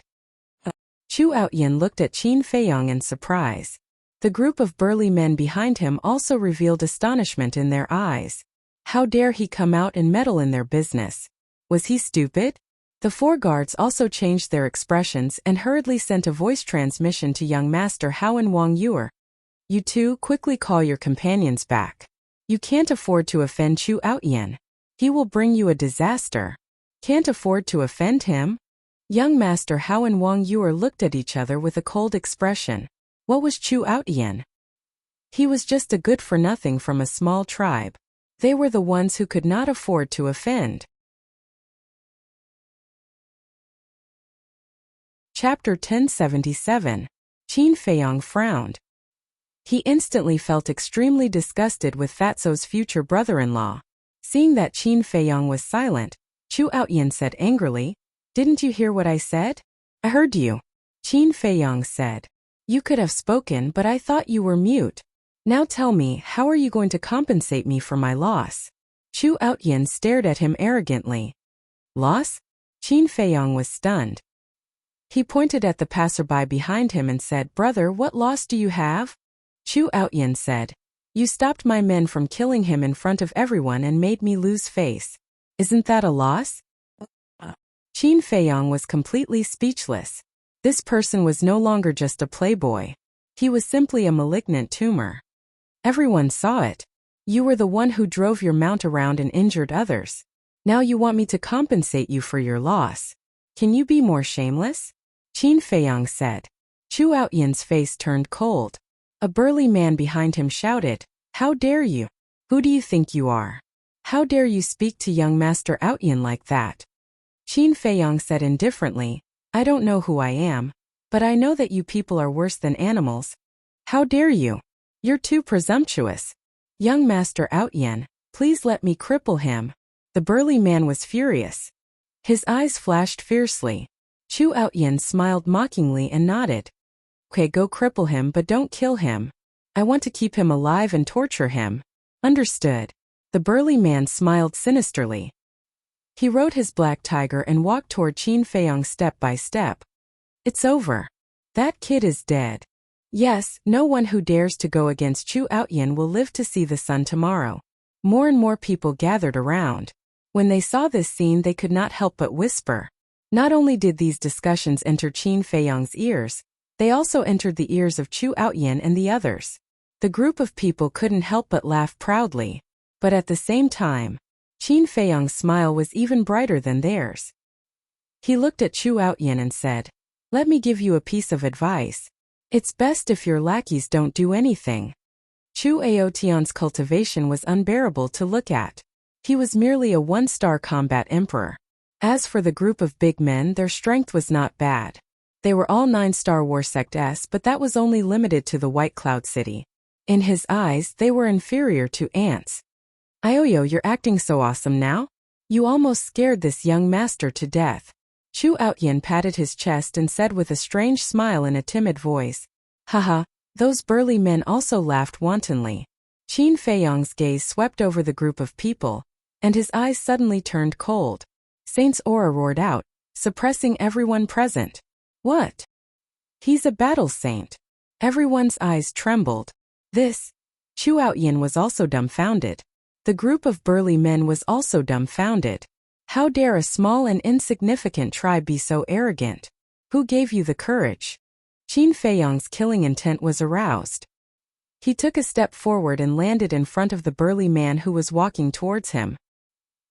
Chu Outyan looked at Qin Feiyong in surprise. The group of burly men behind him also revealed astonishment in their eyes. How dare he come out and meddle in their business? Was he stupid? The 4 guards also changed their expressions and hurriedly sent a voice transmission to young Master Hao and Wang Yuer. You two quickly call your companions back. You can't afford to offend Chu Outyan. He will bring you a disaster. Can't afford to offend him? Young Master Hao and Wang Yuer looked at each other with a cold expression. What was Chu Outyan? He was just a good-for-nothing from a small tribe. They were the ones who could not afford to offend. Chapter 1077. Qin Feiyang frowned. He instantly felt extremely disgusted with Fatso's future brother-in-law. Seeing that Qin Feiyang was silent, Chu Outyan said angrily, "Didn't you hear what I said?" "I heard you," Qin Feiyang said. "You could have spoken, but I thought you were mute. Now tell me, how are you going to compensate me for my loss?" Chu Outyan stared at him arrogantly. "Loss?" Qin Feiyang was stunned. He pointed at the passerby behind him and said, "Brother, what loss do you have?" Chu Outyan said, "You stopped my men from killing him in front of everyone and made me lose face. Isn't that a loss?" Qin Feiyang was completely speechless. This person was no longer just a playboy. He was simply a malignant tumor. Everyone saw it. You were the one who drove your mount around and injured others. Now you want me to compensate you for your loss. Can you be more shameless? Qin Feiyang said. Chu Outyan's face turned cold. A burly man behind him shouted, "How dare you? Who do you think you are? How dare you speak to young Master Outyan like that?" Qin Feiyang said indifferently, "I don't know who I am, but I know that you people are worse than animals. How dare you? You're too presumptuous. Young Master Outyan, please let me cripple him." The burly man was furious. His eyes flashed fiercely. Chu Outyan smiled mockingly and nodded. "Okay, go cripple him, but don't kill him. I want to keep him alive and torture him." "Understood." The burly man smiled sinisterly. He rode his black tiger and walked toward Qin Feiyang step by step. "It's over. That kid is dead. Yes, no one who dares to go against Chu Outyan will live to see the sun tomorrow." More and more people gathered around. When they saw this scene, they could not help but whisper. Not only did these discussions enter Qin Feiyang's ears, they also entered the ears of Chu Outyan and the others. The group of people couldn't help but laugh proudly. But at the same time, Qin Feiyang's smile was even brighter than theirs. He looked at Chu Outyan and said, "Let me give you a piece of advice. It's best if your lackeys don't do anything." Chu Aotian's cultivation was unbearable to look at. He was merely a one-star combat emperor. As for the group of big men, their strength was not bad. They were all 9-star Warsect-S, but that was only limited to the White Cloud City. In his eyes, they were inferior to ants. "Ioyo, you're acting so awesome now. You almost scared this young master to death." Chu Outyan patted his chest and said with a strange smile in a timid voice, "Haha." Those burly men also laughed wantonly. Qin Feiyang's gaze swept over the group of people, and his eyes suddenly turned cold. Saint's aura roared out, suppressing everyone present. "What? He's a battle saint." Everyone's eyes trembled. This. Chu Outyan was also dumbfounded. The group of burly men was also dumbfounded. How dare a small and insignificant tribe be so arrogant? Who gave you the courage? Qin Feiyang's killing intent was aroused. He took a step forward and landed in front of the burly man who was walking towards him.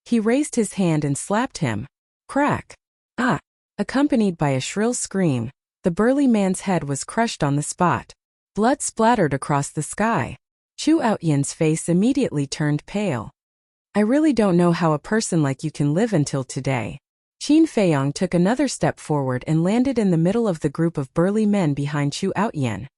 He raised his hand and slapped him. Crack! Ah! Accompanied by a shrill scream, the burly man's head was crushed on the spot. Blood splattered across the sky. Chu Outyan's face immediately turned pale. "I really don't know how a person like you can live until today." Qin Feiyang took another step forward and landed in the middle of the group of burly men behind Chu Outyan.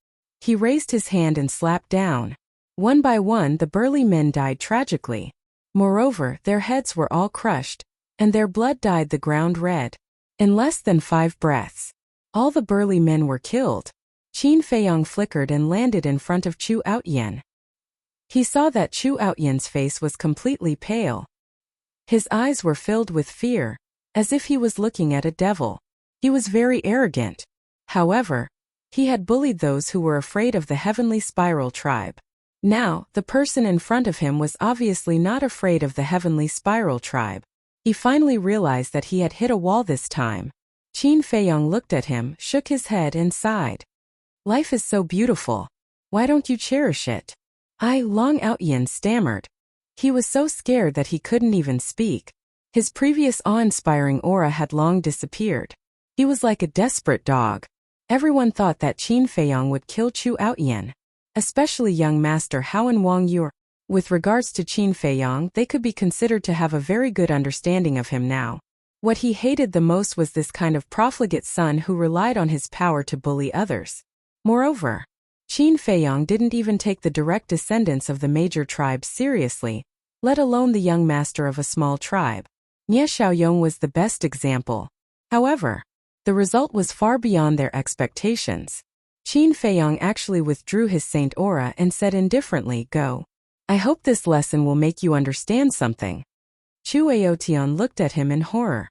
He raised his hand and slapped down. One by one, the burly men died tragically. Moreover, their heads were all crushed, and their blood dyed the ground red. In less than 5 breaths, all the burly men were killed. Qin Feiyang flickered and landed in front of Chu Outyan. He saw that Chu Outyan's face was completely pale. His eyes were filled with fear, as if he was looking at a devil. He was very arrogant. However, he had bullied those who were afraid of the Heavenly Spiral tribe. Now, the person in front of him was obviously not afraid of the Heavenly Spiral tribe. He finally realized that he had hit a wall this time. Qin Feiyong looked at him, shook his head and sighed. Life is so beautiful. Why don't you cherish it? Long Outyin stammered. He was so scared that he couldn't even speak. His previous awe-inspiring aura had long disappeared. He was like a desperate dog. Everyone thought that Qin Feiyong would kill Chu Outyin, especially young Master Hao and Wang Yu. With regards to Qin Feiyong, they could be considered to have a very good understanding of him now. What he hated the most was this kind of profligate son who relied on his power to bully others. Moreover, Qin Feiyong didn't even take the direct descendants of the major tribes seriously, let alone the young master of a small tribe. Nie Xiaoyong was the best example. However, the result was far beyond their expectations. Qin Feiyong actually withdrew his saint aura and said indifferently, "Go. I hope this lesson will make you understand something." Chu Aotian looked at him in horror.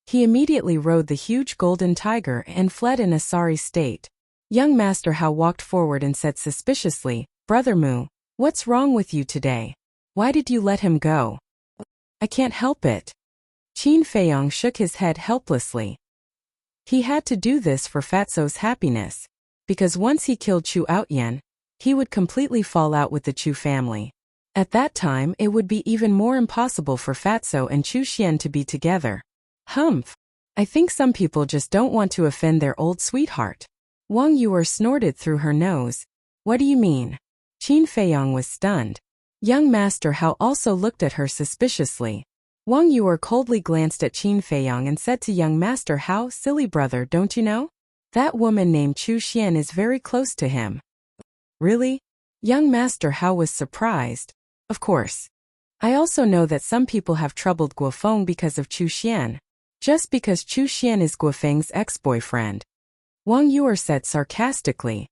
He immediately rode the huge golden tiger and fled in a sorry state. Young Master Hao walked forward and said suspiciously, "Brother Mu, what's wrong with you today? Why did you let him go?" "I can't help it." Qin Feiyong shook his head helplessly. He had to do this for Fatso's happiness, because once he killed Chu Outyin, he would completely fall out with the Chu family. At that time, it would be even more impossible for Fatso and Chu Xian to be together. Humph. I think some people just don't want to offend their old sweetheart. Wang Yu snorted through her nose. What do you mean? Qin Feiyong was stunned. Young Master Hao also looked at her suspiciously. Wang Yu coldly glanced at Qin Feiyong and said to young Master Hao, "Silly brother, don't you know? That woman named Chu Xian is very close to him." Really? Young Master Hao was surprised. Of course. I also know that some people have troubled Guofeng because of Chu Xian. Just because Chu Xian is Guofeng's ex-boyfriend. Wang Yu said sarcastically.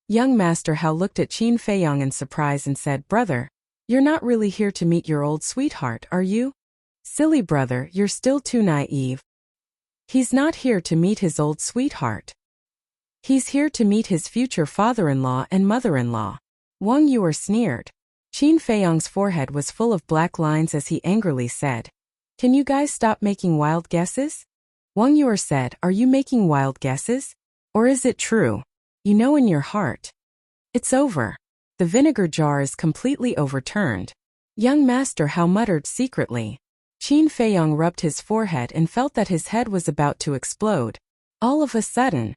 Young Master Hao looked at Qin Feiyong in surprise and said, "Brother, you're not really here to meet your old sweetheart, are you? Silly brother, you're still too naive. He's not here to meet his old sweetheart. He's here to meet his future father-in-law and mother-in-law." Wang Yu sneered. Qin Feiyong's forehead was full of black lines as he angrily said, "Can you guys stop making wild guesses?" Wang Yu said, "Are you making wild guesses? Or is it true? You know in your heart. It's over. The vinegar jar is completely overturned." Young Master Hao muttered secretly. Qin Feiyong rubbed his forehead and felt that his head was about to explode. All of a sudden,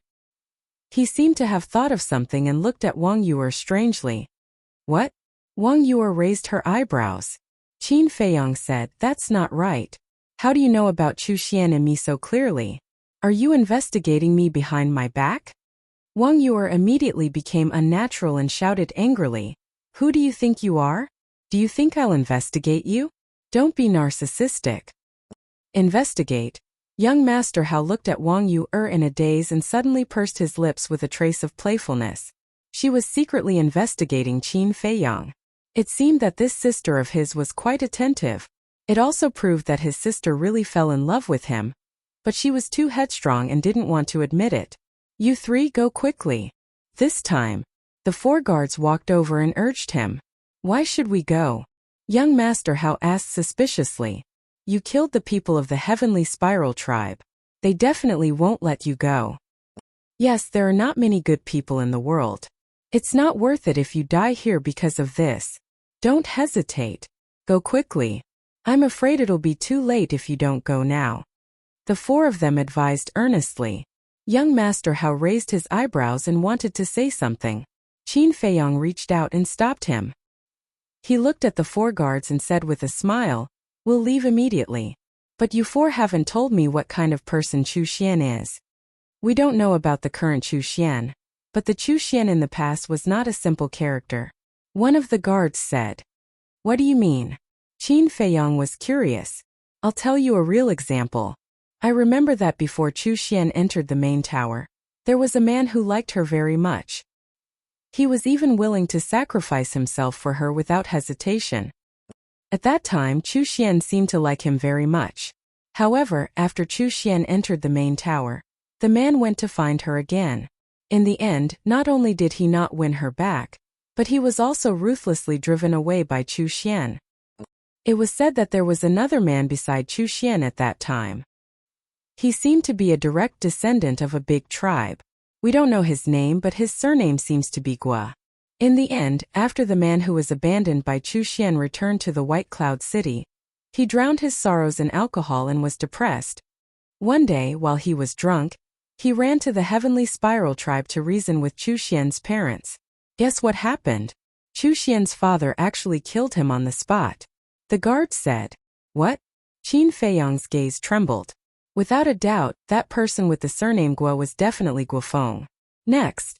he seemed to have thought of something and looked at Wang Yu strangely. "What?" Wang Yu raised her eyebrows. Qin Feiyong said, "That's not right. How do you know about Chu Xian and me so clearly? Are you investigating me behind my back?" Wang Yu immediately became unnatural and shouted angrily, "Who do you think you are? Do you think I'll investigate you? Don't be narcissistic." "Investigate?" Young Master Hao looked at Wang Yu in a daze and suddenly pursed his lips with a trace of playfulness. She was secretly investigating Qin Feiyong. It seemed that this sister of his was quite attentive. It also proved that his sister really fell in love with him. But she was too headstrong and didn't want to admit it. "You three go quickly." This time, the 4 guards walked over and urged him. "Why should we go?" Young Master Hao asked suspiciously. "You killed the people of the Heavenly Spiral tribe. They definitely won't let you go." "Yes, there are not many good people in the world. It's not worth it if you die here because of this. Don't hesitate. Go quickly. I'm afraid it'll be too late if you don't go now." The 4 of them advised earnestly. Young Master Hao raised his eyebrows and wanted to say something. Qin Feiyong reached out and stopped him. He looked at the 4 guards and said with a smile, "We'll leave immediately. But you 4 haven't told me what kind of person Chu Xian is." "We don't know about the current Chu Xian. But the Chu Xian in the past was not a simple character." One of the guards said. "What do you mean?" Qin Feiyong was curious. "I'll tell you a real example. I remember that before Chu Xian entered the main tower, there was a man who liked her very much. He was even willing to sacrifice himself for her without hesitation. At that time, Chu Xian seemed to like him very much. However, after Chu Xian entered the main tower, the man went to find her again. In the end, not only did he not win her back, but he was also ruthlessly driven away by Chu Xian. It was said that there was another man beside Chu Xian at that time. He seemed to be a direct descendant of a big tribe. We don't know his name, but his surname seems to be Gua. In the end, after the man who was abandoned by Chu Xian returned to the White Cloud City, he drowned his sorrows in alcohol and was depressed. One day, while he was drunk, he ran to the Heavenly Spiral tribe to reason with Chu Xian's parents. Guess what happened? Chu Xian's father actually killed him on the spot. The guards said, "What?" Qin Feiyang's gaze trembled. Without a doubt, that person with the surname Guo was definitely Guofeng. Next,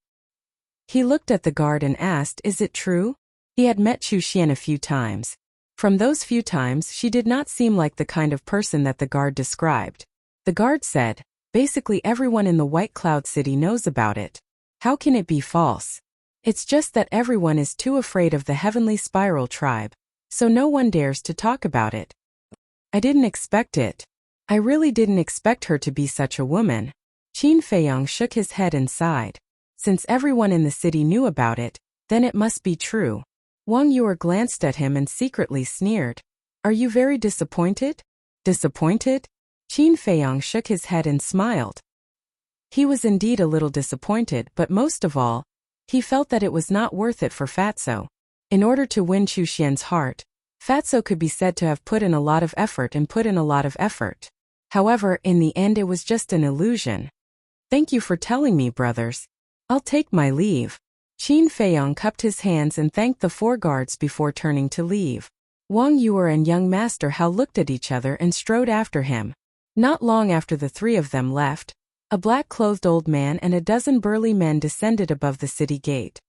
he looked at the guard and asked, "Is it true?" He had met Chu Xian a few times. From those few times, she did not seem like the kind of person that the guard described. The guard said, "Basically everyone in the White Cloud City knows about it. How can it be false? It's just that everyone is too afraid of the Heavenly Spiral tribe, so no one dares to talk about it." I didn't expect it. I really didn't expect her to be such a woman. Qin Feiyang shook his head and sighed. Since everyone in the city knew about it, then it must be true. Wang Yuer glanced at him and secretly sneered. "Are you very disappointed?" "Disappointed?" Qin Feiyang shook his head and smiled. He was indeed a little disappointed, but most of all, he felt that it was not worth it for Fatso. In order to win Chu Xian's heart, Fatso could be said to have put in a lot of effort and put in a lot of effort. However, in the end it was just an illusion. "Thank you for telling me, brothers. I'll take my leave." Qin Feiyang cupped his hands and thanked the 4 guards before turning to leave. Wang Yuer and young Master Hao looked at each other and strode after him. Not long after the 3 of them left, a black-clothed old man and a dozen burly men descended above the city gate.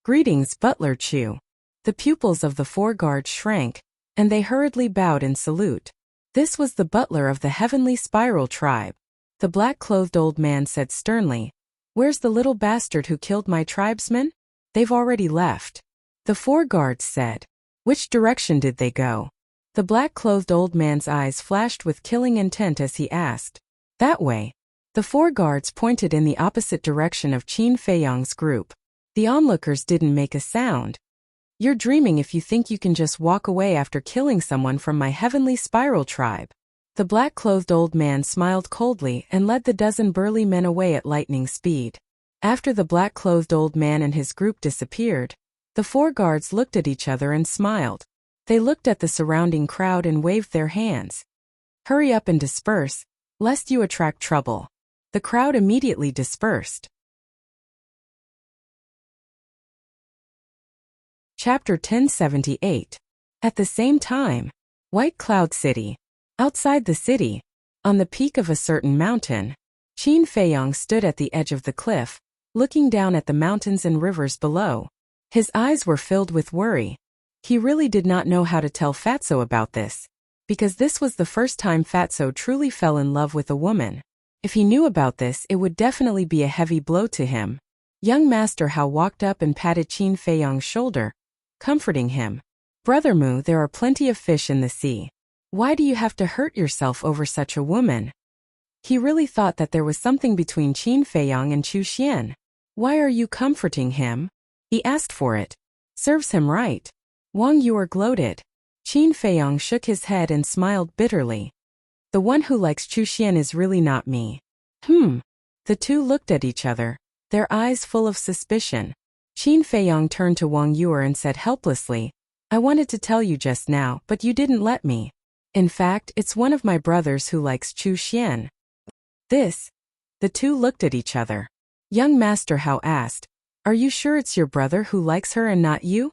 "Greetings, Butler Chu." The pupils of the 4 guards shrank, and they hurriedly bowed in salute. This was the butler of the Heavenly Spiral tribe. The black-clothed old man said sternly, "Where's the little bastard who killed my tribesmen?" "They've already left." The 4 guards said. "Which direction did they go?" The black-clothed old man's eyes flashed with killing intent as he asked. "That way." The 4 guards pointed in the opposite direction of Qin Feiyang's group. The onlookers didn't make a sound. "You're dreaming if you think you can just walk away after killing someone from my Heavenly Spiral tribe." The black-clothed old man smiled coldly and led the dozen burly men away at lightning speed. After the black-clothed old man and his group disappeared, the 4 guards looked at each other and smiled. They looked at the surrounding crowd and waved their hands. "Hurry up and disperse, lest you attract trouble." The crowd immediately dispersed. Chapter 1078. At the same time, White Cloud City. Outside the city, on the peak of a certain mountain, Qin Feiyang stood at the edge of the cliff, looking down at the mountains and rivers below. His eyes were filled with worry. He really did not know how to tell Fatso about this, because this was the first time Fatso truly fell in love with a woman. If he knew about this, it would definitely be a heavy blow to him. Young Master Hao walked up and patted Qin Feiyang's shoulder, comforting him. "Brother Mu, there are plenty of fish in the sea. Why do you have to hurt yourself over such a woman?" He really thought that there was something between Qin Feiyang and Chu Xian. "Why are you comforting him? He asked for it. Serves him right." Wang Yuer gloated. Qin Feiyang shook his head and smiled bitterly. "The one who likes Chu Xian is really not me." The 2 looked at each other, their eyes full of suspicion. Qin Feiyang turned to Wang Yuer and said helplessly, "I wanted to tell you just now, but you didn't let me. In fact, it's one of my brothers who likes Chu Xian." "This?" The 2 looked at each other. Young Master Hao asked, "Are you sure it's your brother who likes her and not you?"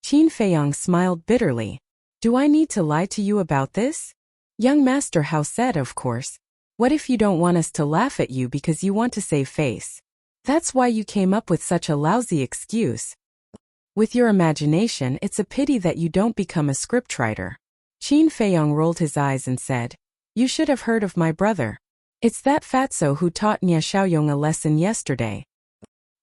Qin Feiyang smiled bitterly. "Do I need to lie to you about this?" Young Master Hao said, "Of course. What if you don't want us to laugh at you because you want to save face? That's why you came up with such a lousy excuse. With your imagination, it's a pity that you don't become a scriptwriter." Qin Feiyang rolled his eyes and said, "You should have heard of my brother. It's that Fatso who taught Nia Xiaoyong a lesson yesterday."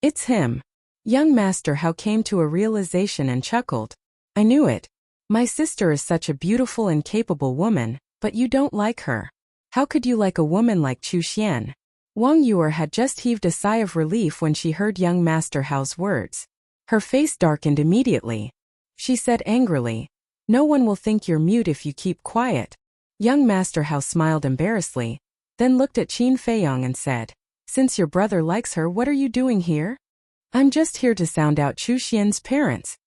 "It's him." Young Master Hao came to a realization and chuckled. "I knew it. My sister is such a beautiful and capable woman, but you don't like her. How could you like a woman like Chu Xian?" Wang Yuer had just heaved a sigh of relief when she heard young Master Hao's words. Her face darkened immediately. She said angrily, No one will think you're mute if you keep quiet. Young Master Hao smiled embarrassedly, then looked at Qin Feiyong and said, since your brother likes her, what are you doing here? I'm just here to sound out Chu Xian's parents.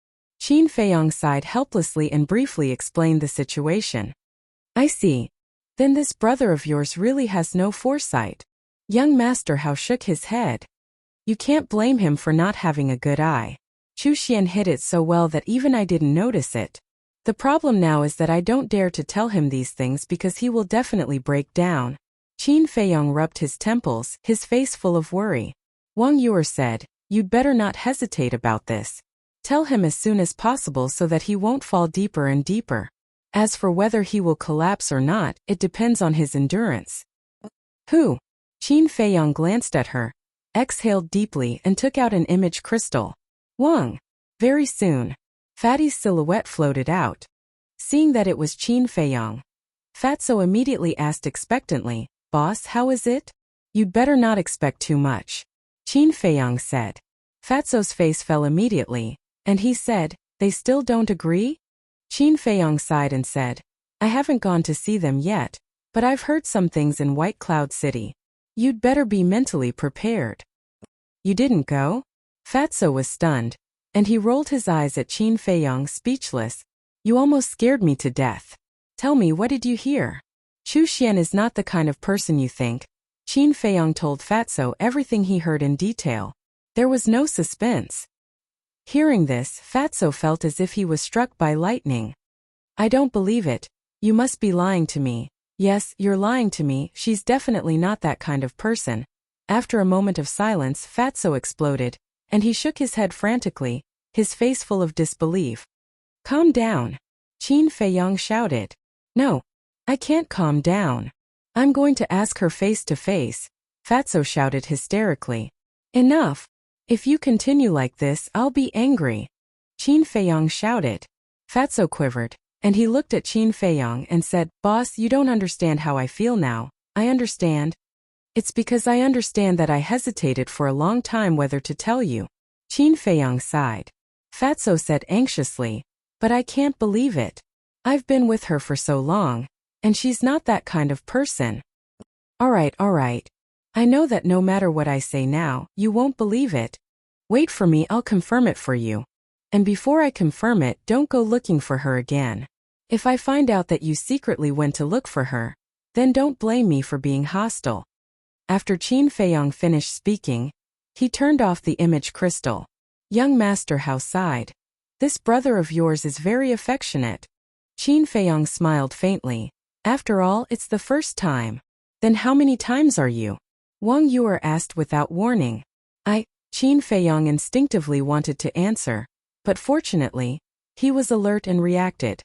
Qin Feiyong sighed helplessly and briefly explained the situation. I see. Then this brother of yours really has no foresight. Young Master Hao shook his head. You can't blame him for not having a good eye. Chu Xian hid it so well that even I didn't notice it. The problem now is that I don't dare to tell him these things because he will definitely break down. Qin Feiyong rubbed his temples, his face full of worry. Wang Yuer said, you'd better not hesitate about this. Tell him as soon as possible so that he won't fall deeper and deeper. As for whether he will collapse or not, it depends on his endurance. Who? Qin Feiyong glanced at her, exhaled deeply and took out an image crystal. Wang. Very soon. Fatty's silhouette floated out. Seeing that it was Qin Feiyong, Fatso immediately asked expectantly, Boss, how is it? You'd better not expect too much. Qin Feiyong said. Fatso's face fell immediately, and he said, they still don't agree? Qin Feiyong sighed and said, I haven't gone to see them yet, but I've heard some things in White Cloud City. You'd better be mentally prepared. You didn't go? Fatso was stunned, and he rolled his eyes at Qin Feiyong speechless. You almost scared me to death. Tell me, what did you hear? Chu Xian is not the kind of person you think. Qin Feiyong told Fatso everything he heard in detail. There was no suspense. Hearing this, Fatso felt as if he was struck by lightning. I don't believe it. You must be lying to me. Yes, you're lying to me. She's definitely not that kind of person. After a moment of silence, Fatso exploded, and he shook his head frantically, his face full of disbelief. Calm down. Qin Feiyong shouted. No. I can't calm down. I'm going to ask her face to face. Fatso shouted hysterically. Enough. If you continue like this, I'll be angry. Qin Feiyong shouted. Fatso quivered, and he looked at Qin Feiyong and said, Boss, you don't understand how I feel now. I understand. It's because I understand that I hesitated for a long time whether to tell you. Qin Feiyong sighed. Fatso said anxiously, but I can't believe it. I've been with her for so long, and she's not that kind of person. All right. I know that no matter what I say now, you won't believe it. Wait for me, I'll confirm it for you. And before I confirm it, don't go looking for her again. If I find out that you secretly went to look for her, then don't blame me for being hostile. After Qin Feiyong finished speaking, he turned off the image crystal. Young Master Hao sighed. This brother of yours is very affectionate. Qin Feiyong smiled faintly. After all, it's the first time. Then how many times are you? Wang Yuer asked without warning. Qin Feiyong instinctively wanted to answer, but fortunately, he was alert and reacted.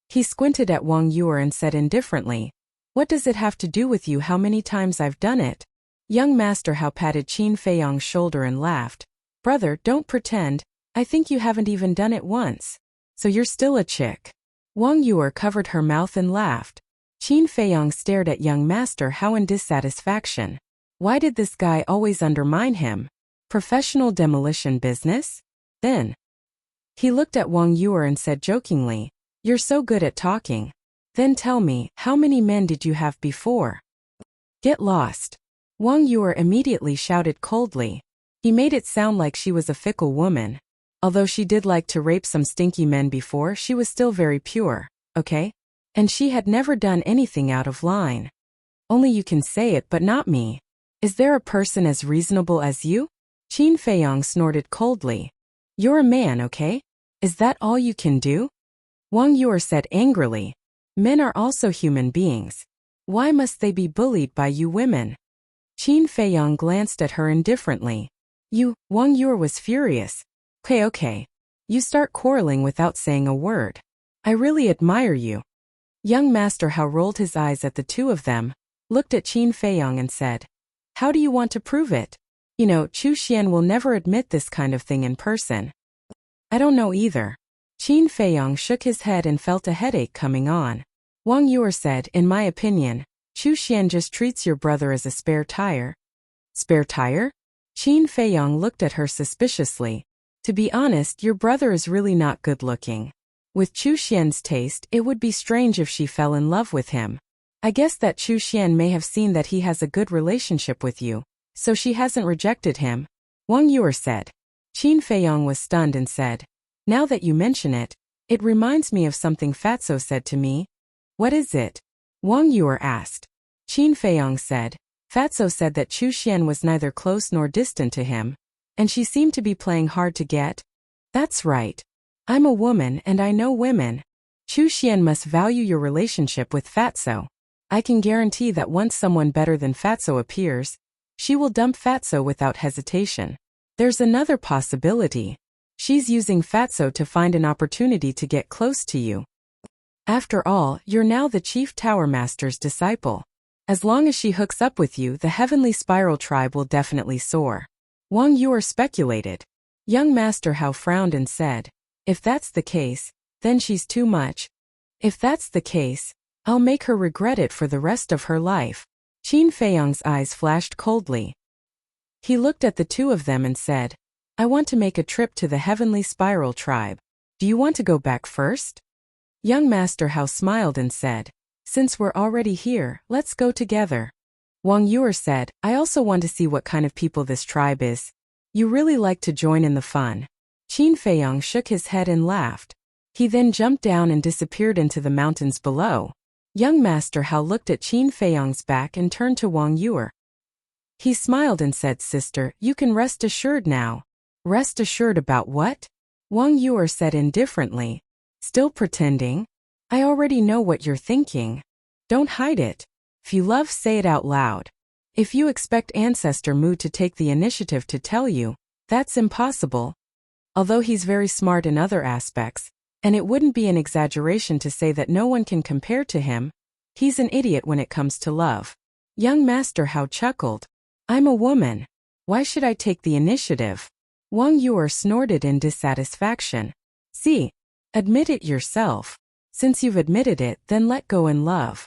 He squinted at Wang Yuer and said indifferently, what does it have to do with you how many times I've done it? Young Master Hao patted Qin Feiyong's shoulder and laughed. Brother, don't pretend. I think you haven't even done it once. So you're still a chick. Wang Yuer covered her mouth and laughed. Qin Feiyong stared at young Master Hao in dissatisfaction. Why did this guy always undermine him? Professional demolition business? Then he looked at Wang Yuer and said jokingly, you're so good at talking. Then tell me, how many men did you have before? Get lost. Wang Yuer immediately shouted coldly. He made it sound like she was a fickle woman. Although she did like to rape some stinky men before, she was still very pure, okay? And she had never done anything out of line. Only you can say it but not me. Is there a person as reasonable as you? Qin Feiyong snorted coldly. You're a man, okay? Is that all you can do? Wang Yuer said angrily. Men are also human beings. Why must they be bullied by you women? Qin Feiyong glanced at her indifferently. Wang Yuer was furious. Okay. You start quarreling without saying a word. I really admire you. Young Master Hao rolled his eyes at the two of them, looked at Qin Feiyong and said, how do you want to prove it? You know, Chu Xian will never admit this kind of thing in person. I don't know either. Qin Feiyong shook his head and felt a headache coming on. Wang Yuer said, in my opinion, Chu Xian just treats your brother as a spare tire. Spare tire? Qin Feiyong looked at her suspiciously. To be honest, your brother is really not good looking. With Chu Xian's taste, it would be strange if she fell in love with him. I guess that Chu Xian may have seen that he has a good relationship with you, so she hasn't rejected him, Wang Yuer said. Qin Feiyong was stunned and said, now that you mention it, it reminds me of something Fatso said to me. What is it? Wang Yuer asked. Qin Feiyong said, Fatso said that Chu Xian was neither close nor distant to him, and she seemed to be playing hard to get. That's right. I'm a woman and I know women. Chu Xian must value your relationship with Fatso. I can guarantee that once someone better than Fatso appears, she will dump Fatso without hesitation. There's another possibility. She's using Fatso to find an opportunity to get close to you. After all, you're now the Chief Tower Master's disciple. As long as she hooks up with you, the Heavenly Spiral tribe will definitely soar. Wang Yuer speculated. Young Master Hao frowned and said, if that's the case, then she's too much. If that's the case, I'll make her regret it for the rest of her life. Qin Feiyong's eyes flashed coldly. He looked at the two of them and said, I want to make a trip to the Heavenly Spiral tribe. Do you want to go back first? Young Master Hao smiled and said, since we're already here, let's go together. Wang Yuer said, I also want to see what kind of people this tribe is. You really like to join in the fun. Qin Feiyong shook his head and laughed. He then jumped down and disappeared into the mountains below. Young Master Hao looked at Qin Feiyong's back and turned to Wang Yuer. He smiled and said, sister, you can rest assured now. Rest assured about what? Wang Yuer said indifferently. Still pretending? I already know what you're thinking. Don't hide it. If you love, say it out loud. If you expect Ancestor Mu to take the initiative to tell you, that's impossible. Although he's very smart in other aspects, and it wouldn't be an exaggeration to say that no one can compare to him, he's an idiot when it comes to love. Young Master Hao chuckled. I'm a woman. Why should I take the initiative? Wang Yuer snorted in dissatisfaction. See, admit it yourself. Since you've admitted it, then let go and love.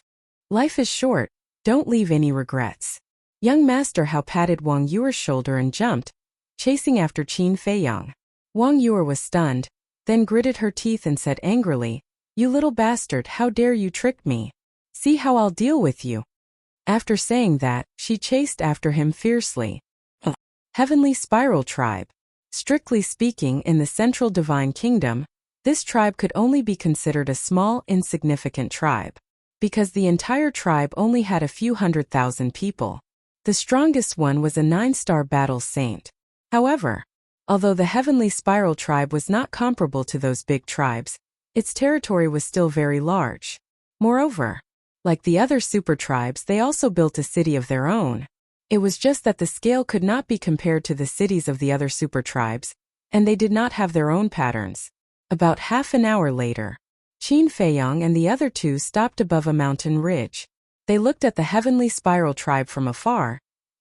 Life is short, don't leave any regrets. Young Master Hao patted Wang Yuer's shoulder and jumped, chasing after Qin Feiyong. Wang Yuer was stunned, then gritted her teeth and said angrily, you little bastard, how dare you trick me? See how I'll deal with you. After saying that, she chased after him fiercely. Heavenly Spiral tribe. Strictly speaking, in the Central Divine Kingdom, this tribe could only be considered a small, insignificant tribe, because the entire tribe only had a few 100,000 people. The strongest one was a 9-star battle saint. However, although the Heavenly Spiral tribe was not comparable to those big tribes, its territory was still very large. Moreover, like the other super tribes, they also built a city of their own. It was just that the scale could not be compared to the cities of the other super tribes, and they did not have their own patterns. About half an hour later, Qin Feiyong and the other two stopped above a mountain ridge. They looked at the Heavenly Spiral tribe from afar,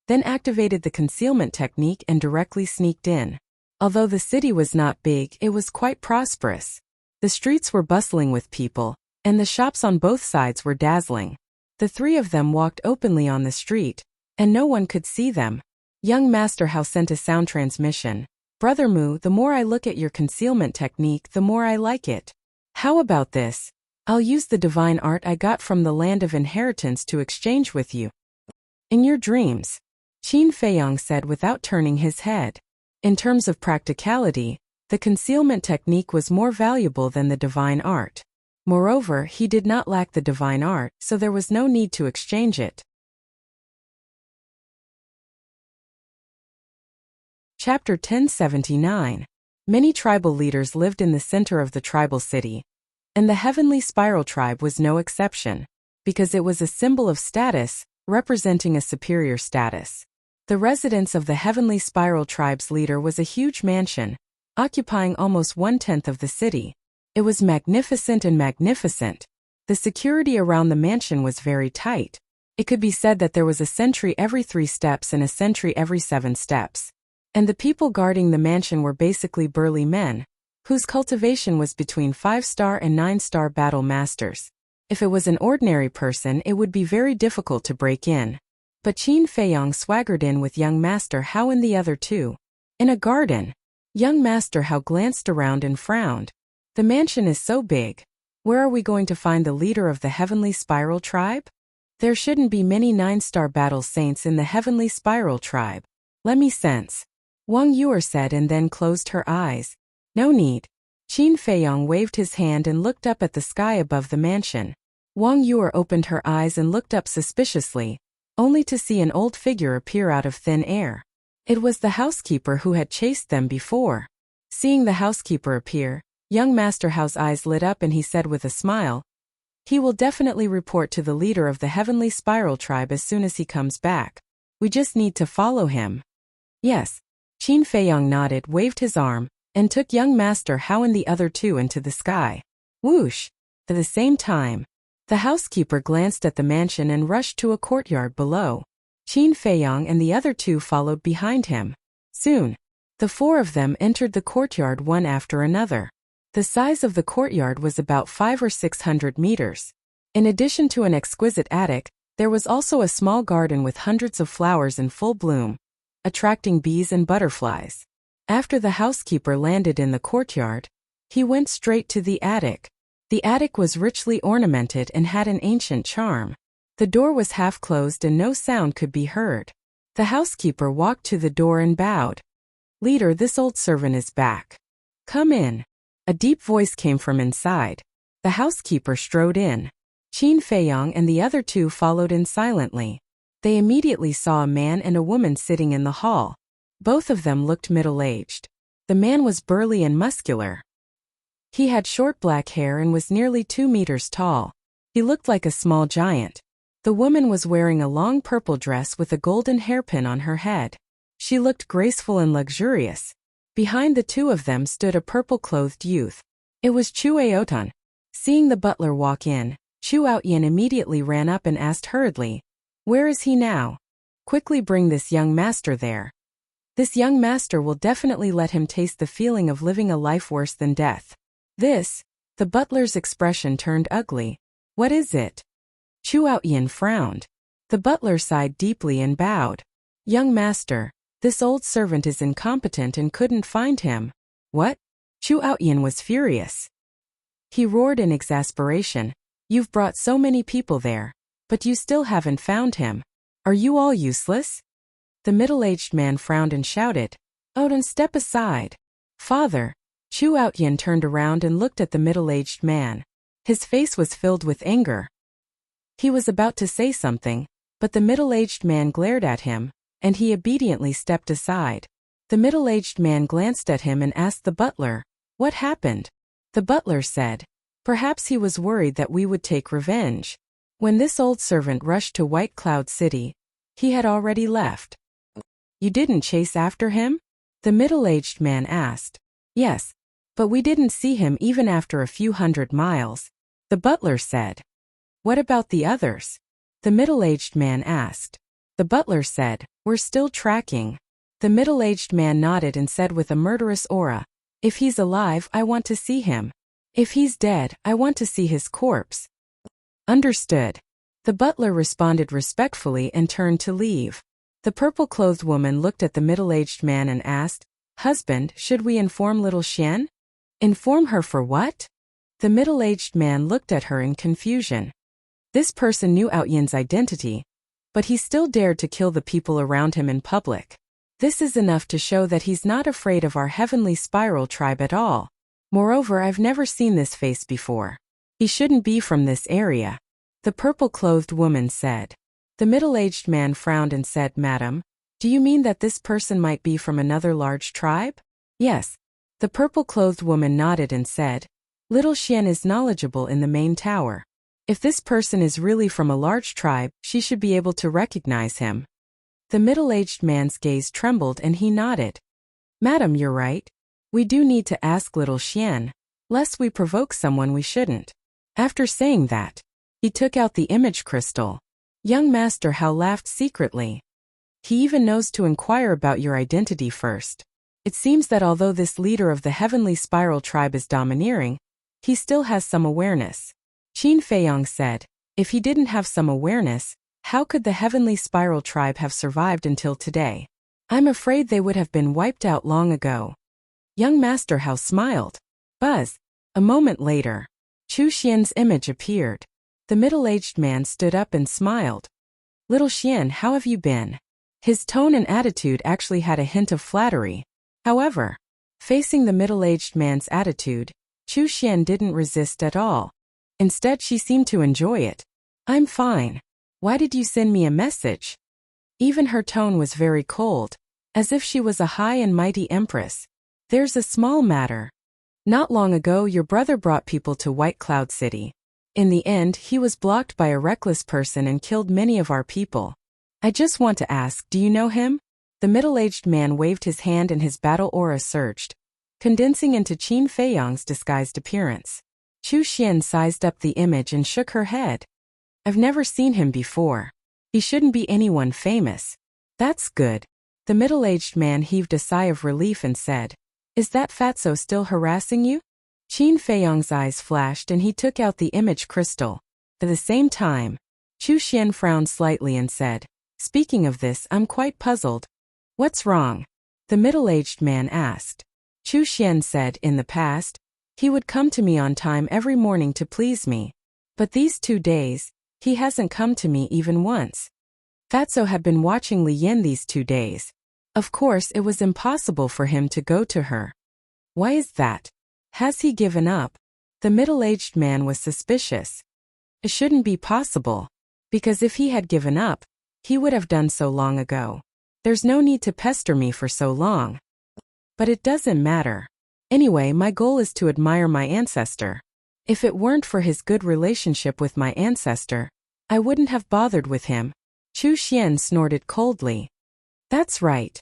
then activated the concealment technique and directly sneaked in. Although the city was not big, it was quite prosperous. The streets were bustling with people, and the shops on both sides were dazzling. The three of them walked openly on the street, and no one could see them. Young Master Hao sent a sound transmission. Brother Mu, the more I look at your concealment technique, the more I like it. How about this? I'll use the divine art I got from the land of inheritance to exchange with you. In your dreams, Qin Feiyong said without turning his head. In terms of practicality, the concealment technique was more valuable than the divine art. Moreover, he did not lack the divine art, so there was no need to exchange it. Chapter 1079. Many tribal leaders lived in the center of the tribal city, and the Heavenly Spiral tribe was no exception, because it was a symbol of status, representing a superior status. The residence of the Heavenly Spiral tribe's leader was a huge mansion, occupying almost 1/10 of the city. It was magnificent and magnificent. The security around the mansion was very tight. It could be said that there was a sentry every 3 steps and a sentry every 7 steps. And the people guarding the mansion were basically burly men, whose cultivation was between 5-star and 9-star battle masters. If it was an ordinary person, it would be very difficult to break in. But Qin Feiyong swaggered in with young Master Hao and the other two. In a garden, young Master Hao glanced around and frowned. The mansion is so big. Where are we going to find the leader of the Heavenly Spiral Tribe? There shouldn't be many 9-star battle saints in the Heavenly Spiral Tribe. Let me sense. Wang Yuer said and then closed her eyes. No need. Qin Feiyong waved his hand and looked up at the sky above the mansion. Wang Yuer opened her eyes and looked up suspiciously, only to see an old figure appear out of thin air. It was the housekeeper who had chased them before. Seeing the housekeeper appear, young Master Hao's eyes lit up and he said with a smile, "He will definitely report to the leader of the Heavenly Spiral Tribe as soon as he comes back. We just need to follow him." Yes. Qin Feiyong nodded, waved his arm, and took young Master Hao and the other two into the sky. Whoosh! At the same time, the housekeeper glanced at the mansion and rushed to a courtyard below. Qin Feiyong and the other two followed behind him. Soon, the four of them entered the courtyard one after another. The size of the courtyard was about 500 or 600 meters. In addition to an exquisite attic, there was also a small garden with hundreds of flowers in full bloom, attracting bees and butterflies. After the housekeeper landed in the courtyard, he went straight to the attic. The attic was richly ornamented and had an ancient charm. The door was half closed and no sound could be heard. The housekeeper walked to the door and bowed. "Leader, this old servant is back. Come in." A deep voice came from inside. The housekeeper strode in. Qin Feiyong and the other two followed in silently. They immediately saw a man and a woman sitting in the hall. Both of them looked middle-aged. The man was burly and muscular. He had short black hair and was nearly 2 meters tall. He looked like a small giant. The woman was wearing a long purple dress with a golden hairpin on her head. She looked graceful and luxurious. Behind the two of them stood a purple-clothed youth. It was Chu Aotan. Seeing the butler walk in, Chu Aoyan immediately ran up and asked hurriedly, "Where is he now? Quickly bring this young master there. This young master will definitely let him taste the feeling of living a life worse than death." The butler's expression turned ugly. "What is it?" Chu Aoyan frowned. The butler sighed deeply and bowed. "Young master, this old servant is incompetent and couldn't find him." "What?" Chu Aoyan was furious. He roared in exasperation. "You've brought so many people there, but you still haven't found him. Are you all useless?" The middle-aged man frowned and shouted, "Oden, step aside." "Father." Chu Aoyan turned around and looked at the middle-aged man. His face was filled with anger. He was about to say something, but the middle-aged man glared at him, and he obediently stepped aside. The middle-aged man glanced at him and asked the butler, "What happened?" The butler said, "Perhaps he was worried that we would take revenge. When this old servant rushed to White Cloud City, he had already left." "You didn't chase after him?" the middle-aged man asked. "Yes, but we didn't see him even after a few hundred miles," the butler said. "What about the others?" the middle-aged man asked. The butler said, "We're still tracking." The middle-aged man nodded and said with a murderous aura, "If he's alive, I want to see him. If he's dead, I want to see his corpse." "Understood." The butler responded respectfully and turned to leave. The purple-clothed woman looked at the middle-aged man and asked, "Husband, should we inform little Xian?" "Inform her for what?" The middle-aged man looked at her in confusion. This person knew Aoyan's identity, but he still dared to kill the people around him in public. This is enough to show that he's not afraid of our Heavenly Spiral Tribe at all. Moreover, I've never seen this face before. He shouldn't be from this area, the purple-clothed woman said. The middle-aged man frowned and said, "Madam, do you mean that this person might be from another large tribe?" "Yes." The purple-clothed woman nodded and said, "Little Xian is knowledgeable in the main tower. If this person is really from a large tribe, she should be able to recognize him." The middle-aged man's gaze trembled and he nodded. "Madam, you're right. We do need to ask little Xian, lest we provoke someone we shouldn't." After saying that, he took out the image crystal. Young Master Hao laughed secretly. "He even knows to inquire about your identity first. It seems that although this leader of the Heavenly Spiral Tribe is domineering, he still has some awareness." Qin Feiyong said, "If he didn't have some awareness, how could the Heavenly Spiral Tribe have survived until today? I'm afraid they would have been wiped out long ago." Young Master Hao smiled. "Buzz." A moment later, Chu Xian's image appeared. The middle-aged man stood up and smiled. "Little Xian, how have you been?" His tone and attitude actually had a hint of flattery. However, facing the middle-aged man's attitude, Chu Xian didn't resist at all. Instead, she seemed to enjoy it. "I'm fine. Why did you send me a message?" Even her tone was very cold, as if she was a high and mighty empress. "There's a small matter. Not long ago your brother brought people to White Cloud City. In the end, he was blocked by a reckless person and killed many of our people. I just want to ask, do you know him?" The middle-aged man waved his hand and his battle aura surged, condensing into Qin Feiyang's disguised appearance. Chu Xian sized up the image and shook her head. "I've never seen him before. He shouldn't be anyone famous." "That's good." The middle-aged man heaved a sigh of relief and said, "Is that fatso still harassing you?" Qin Feiyang's eyes flashed and he took out the image crystal. At the same time, Chu Xian frowned slightly and said, "Speaking of this, I'm quite puzzled." "What's wrong?" the middle-aged man asked. Chu Xian said in the past, he would come to me on time every morning to please me. But these 2 days, he hasn't come to me even once. Fatso had been watching Li Yin these 2 days. Of course, it was impossible for him to go to her. Why is that? Has he given up? The middle-aged man was suspicious. It shouldn't be possible, because if he had given up, he would have done so long ago. There's no need to pester me for so long. But it doesn't matter. Anyway, my goal is to admire my ancestor. If it weren't for his good relationship with my ancestor, I wouldn't have bothered with him. Chu Xian snorted coldly. That's right.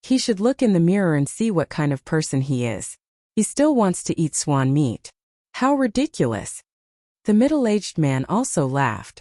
He should look in the mirror and see what kind of person he is. He still wants to eat swan meat. How ridiculous. The middle-aged man also laughed.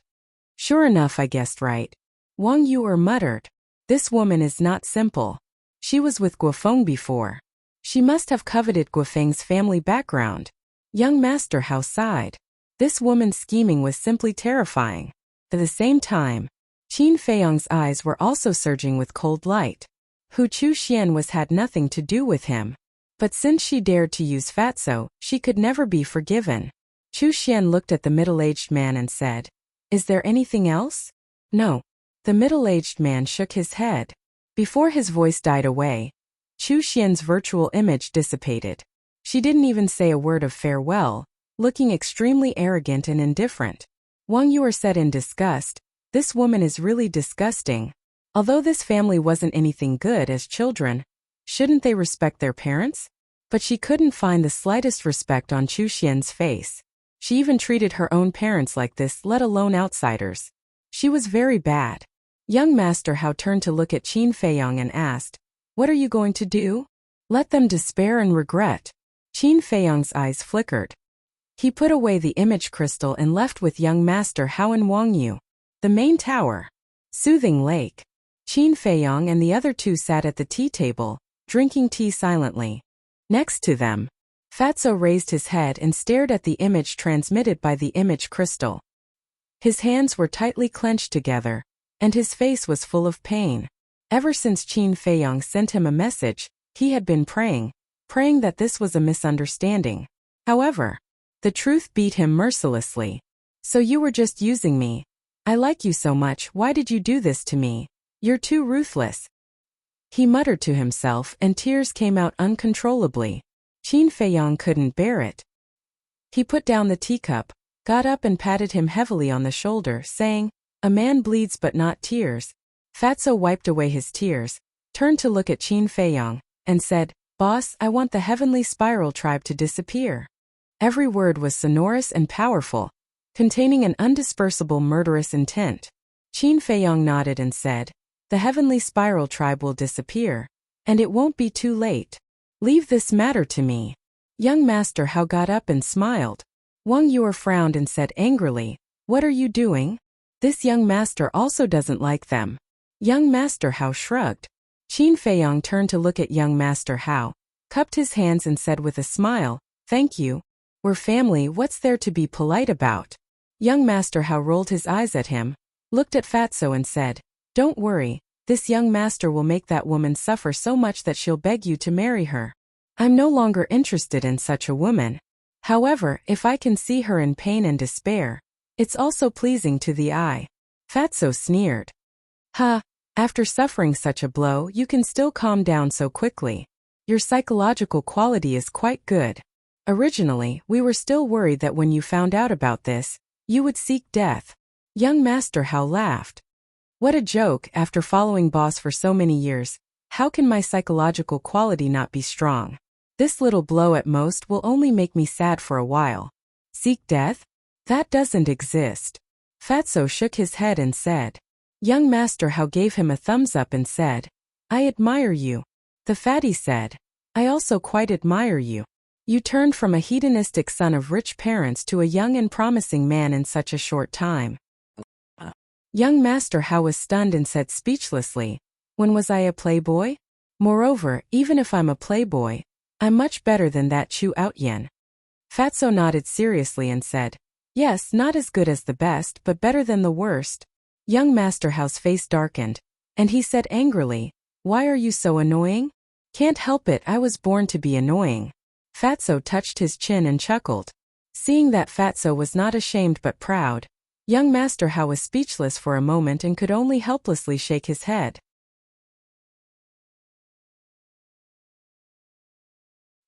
Sure enough, I guessed right. Wang Yuer muttered. This woman is not simple. She was with Guofeng before. She must have coveted Guofeng's family background. Young Master Hao sighed. This woman's scheming was simply terrifying. At the same time, Qin Feiyang's eyes were also surging with cold light. Hu Chu Xian had nothing to do with him. But since she dared to use fatso, she could never be forgiven. Chu Xian looked at the middle-aged man and said, "Is there anything else?" "No." The middle-aged man shook his head. Before his voice died away, Chu Xian's virtual image dissipated. She didn't even say a word of farewell, looking extremely arrogant and indifferent. Wang Yuer said in disgust, "This woman is really disgusting. Although this family wasn't anything good as children, shouldn't they respect their parents?" But she couldn't find the slightest respect on Chu Xian's face. She even treated her own parents like this, let alone outsiders. She was very bad. Young Master Hao turned to look at Qin Feiyang and asked, "What are you going to do?" "Let them despair and regret." Qin Feiyang's eyes flickered. He put away the image crystal and left with young Master Hao and Wang Yu. The main tower. Soothing Lake. Qin Feiyang and the other two sat at the tea table, drinking tea silently. Next to them, Fatso raised his head and stared at the image transmitted by the image crystal. His hands were tightly clenched together, and his face was full of pain. Ever since Qin Feiyang sent him a message, he had been praying that this was a misunderstanding. However, the truth beat him mercilessly. "So you were just using me. I like you so much, why did you do this to me? You're too ruthless." He muttered to himself and tears came out uncontrollably. Qin Feiyang couldn't bear it. He put down the teacup, got up and patted him heavily on the shoulder, saying, "A man bleeds but not tears." Fatso wiped away his tears, turned to look at Qin Feiyang, and said, "Boss, I want the Heavenly Spiral tribe to disappear." Every word was sonorous and powerful, containing an undispersible murderous intent. Qin Feiyang nodded and said, "The Heavenly Spiral tribe will disappear, and it won't be too late. Leave this matter to me." Young Master Hao got up and smiled. Wang Yuer frowned and said angrily, "What are you doing?" This young master also doesn't like them. Young Master Hao shrugged. Qin Feiyang turned to look at young Master Hao, cupped his hands and said with a smile, "Thank you. We're family, what's there to be polite about?" Young Master Hao rolled his eyes at him, looked at Fatso and said, "Don't worry, this young master will make that woman suffer so much that she'll beg you to marry her. I'm no longer interested in such a woman." However, if I can see her in pain and despair, it's also pleasing to the eye. Fatso sneered. Ha! After suffering such a blow, you can still calm down so quickly. Your psychological quality is quite good. Originally, we were still worried that when you found out about this, you would seek death. Young Master Hao laughed. What a joke! After following boss for so many years, how can my psychological quality not be strong? This little blow at most will only make me sad for a while. Seek death? That doesn't exist. Fatso shook his head and said. Young Master Hao gave him a thumbs up and said, I admire you. The fatty said, I also quite admire you. You turned from a hedonistic son of rich parents to a young and promising man in such a short time. Young Master Hao was stunned and said speechlessly, when was I a playboy? Moreover, even if I'm a playboy, I'm much better than that Chu Outyen. Fatso nodded seriously and said, yes, not as good as the best, but better than the worst. Young Master Hao's face darkened, and he said angrily, why are you so annoying? Can't help it, I was born to be annoying. Fatso touched his chin and chuckled. Seeing that Fatso was not ashamed but proud, young Master Hao was speechless for a moment and could only helplessly shake his head.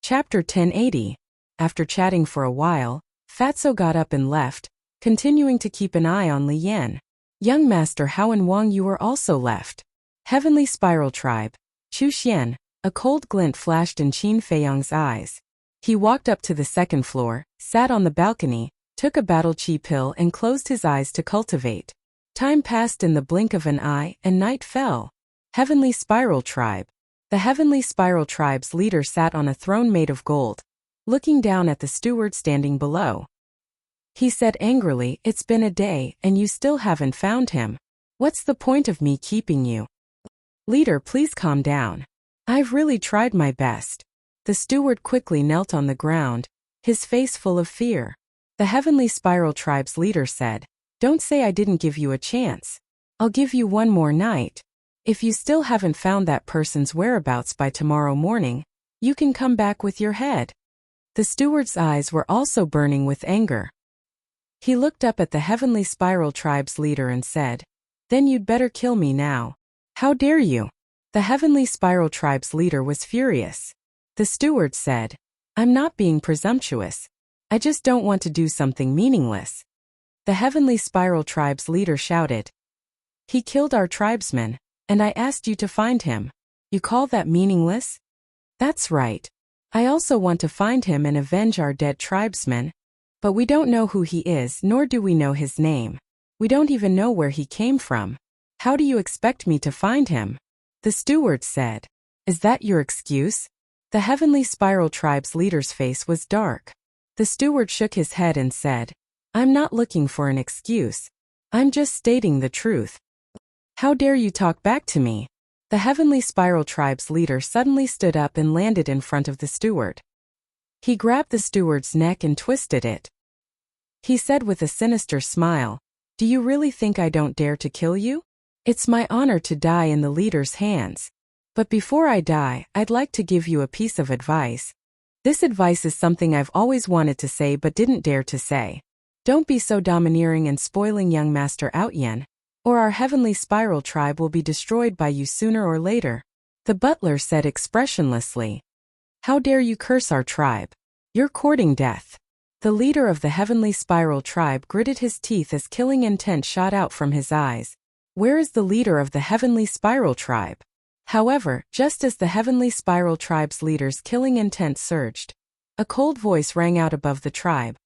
Chapter 1080. After chatting for a while, Fatso got up and left, continuing to keep an eye on Li Yan. Young Master Hao and Wang Yu were also left. Heavenly Spiral Tribe. Chu Xian. A cold glint flashed in Qin Feiyang's eyes. He walked up to the second floor, sat on the balcony, took a battle chi pill and closed his eyes to cultivate. Time passed in the blink of an eye and night fell. Heavenly Spiral Tribe. The Heavenly Spiral Tribe's leader sat on a throne made of gold, looking down at the steward standing below. He said angrily, it's been a day, and you still haven't found him. What's the point of me keeping you? Leader, please calm down. I've really tried my best. The steward quickly knelt on the ground, his face full of fear. The Heavenly Spiral Tribe's leader said, don't say I didn't give you a chance. I'll give you one more night. If you still haven't found that person's whereabouts by tomorrow morning, you can come back with your head. The steward's eyes were also burning with anger. He looked up at the Heavenly Spiral Tribe's leader and said, then you'd better kill me now. How dare you? The Heavenly Spiral Tribe's leader was furious. The steward said, I'm not being presumptuous. I just don't want to do something meaningless. The Heavenly Spiral Tribe's leader shouted, he killed our tribesman, and I asked you to find him. You call that meaningless? That's right. I also want to find him and avenge our dead tribesman. But we don't know who he is, nor do we know his name. We don't even know where he came from. How do you expect me to find him? The steward said. Is that your excuse? The Heavenly Spiral Tribe's leader's face was dark. The steward shook his head and said, I'm not looking for an excuse. I'm just stating the truth. How dare you talk back to me? The Heavenly Spiral Tribe's leader suddenly stood up and landed in front of the steward. He grabbed the steward's neck and twisted it. He said with a sinister smile, do you really think I don't dare to kill you? It's my honor to die in the leader's hands. But before I die, I'd like to give you a piece of advice. This advice is something I've always wanted to say but didn't dare to say. Don't be so domineering and spoiling young Master Outyen, or our Heavenly Spiral Tribe will be destroyed by you sooner or later. The butler said expressionlessly. How dare you curse our tribe? You're courting death. The leader of the Heavenly Spiral Tribe gritted his teeth as killing intent shot out from his eyes. Where is the leader of the Heavenly Spiral Tribe? However, just as the Heavenly Spiral Tribe's leader's killing intent surged, a cold voice rang out above the tribe.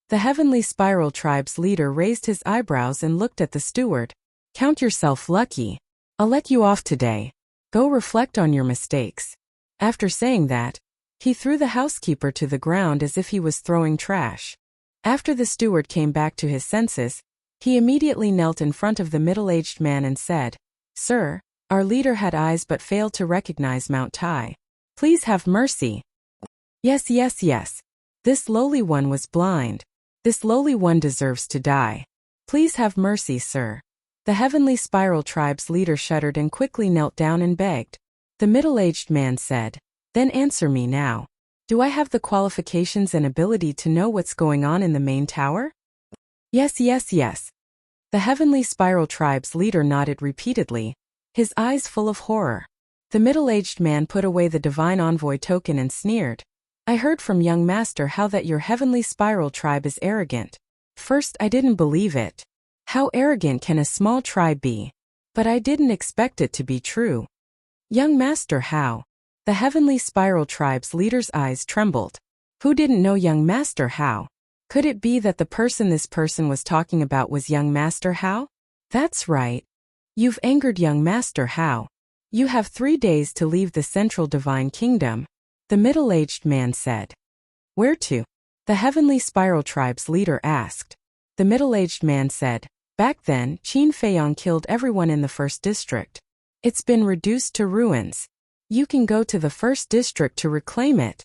The Heavenly Spiral Tribe's leader raised his eyebrows and looked at the steward. Count yourself lucky. I'll let you off today. Go reflect on your mistakes. After saying that, he threw the housekeeper to the ground as if he was throwing trash. After the steward came back to his senses, he immediately knelt in front of the middle-aged man and said, Sir, our leader had eyes but failed to recognize Mount Tai. Please have mercy. Yes. This lowly one was blind. This lowly one deserves to die. Please have mercy, sir. The Heavenly Spiral Tribe's leader shuddered and quickly knelt down and begged. The middle-aged man said, Then answer me now. Do I have the qualifications and ability to know what's going on in the main tower? Yes, yes, yes. The Heavenly Spiral Tribe's leader nodded repeatedly, his eyes full of horror. The middle-aged man put away the Divine Envoy token and sneered. I heard from young master how that your Heavenly Spiral Tribe is arrogant. First I didn't believe it. How arrogant can a small tribe be? But I didn't expect it to be true. Young master, how? The Heavenly Spiral Tribe's leader's eyes trembled. Who didn't know young master how? Could it be that the person this person was talking about was young master how? That's right. You've angered young master how. You have 3 days to leave the Central Divine Kingdom, the middle-aged man said. Where to? The Heavenly Spiral Tribe's leader asked. The middle-aged man said, back then, Qin Feiyong killed everyone in the first district. It's been reduced to ruins. You can go to the first district to reclaim it.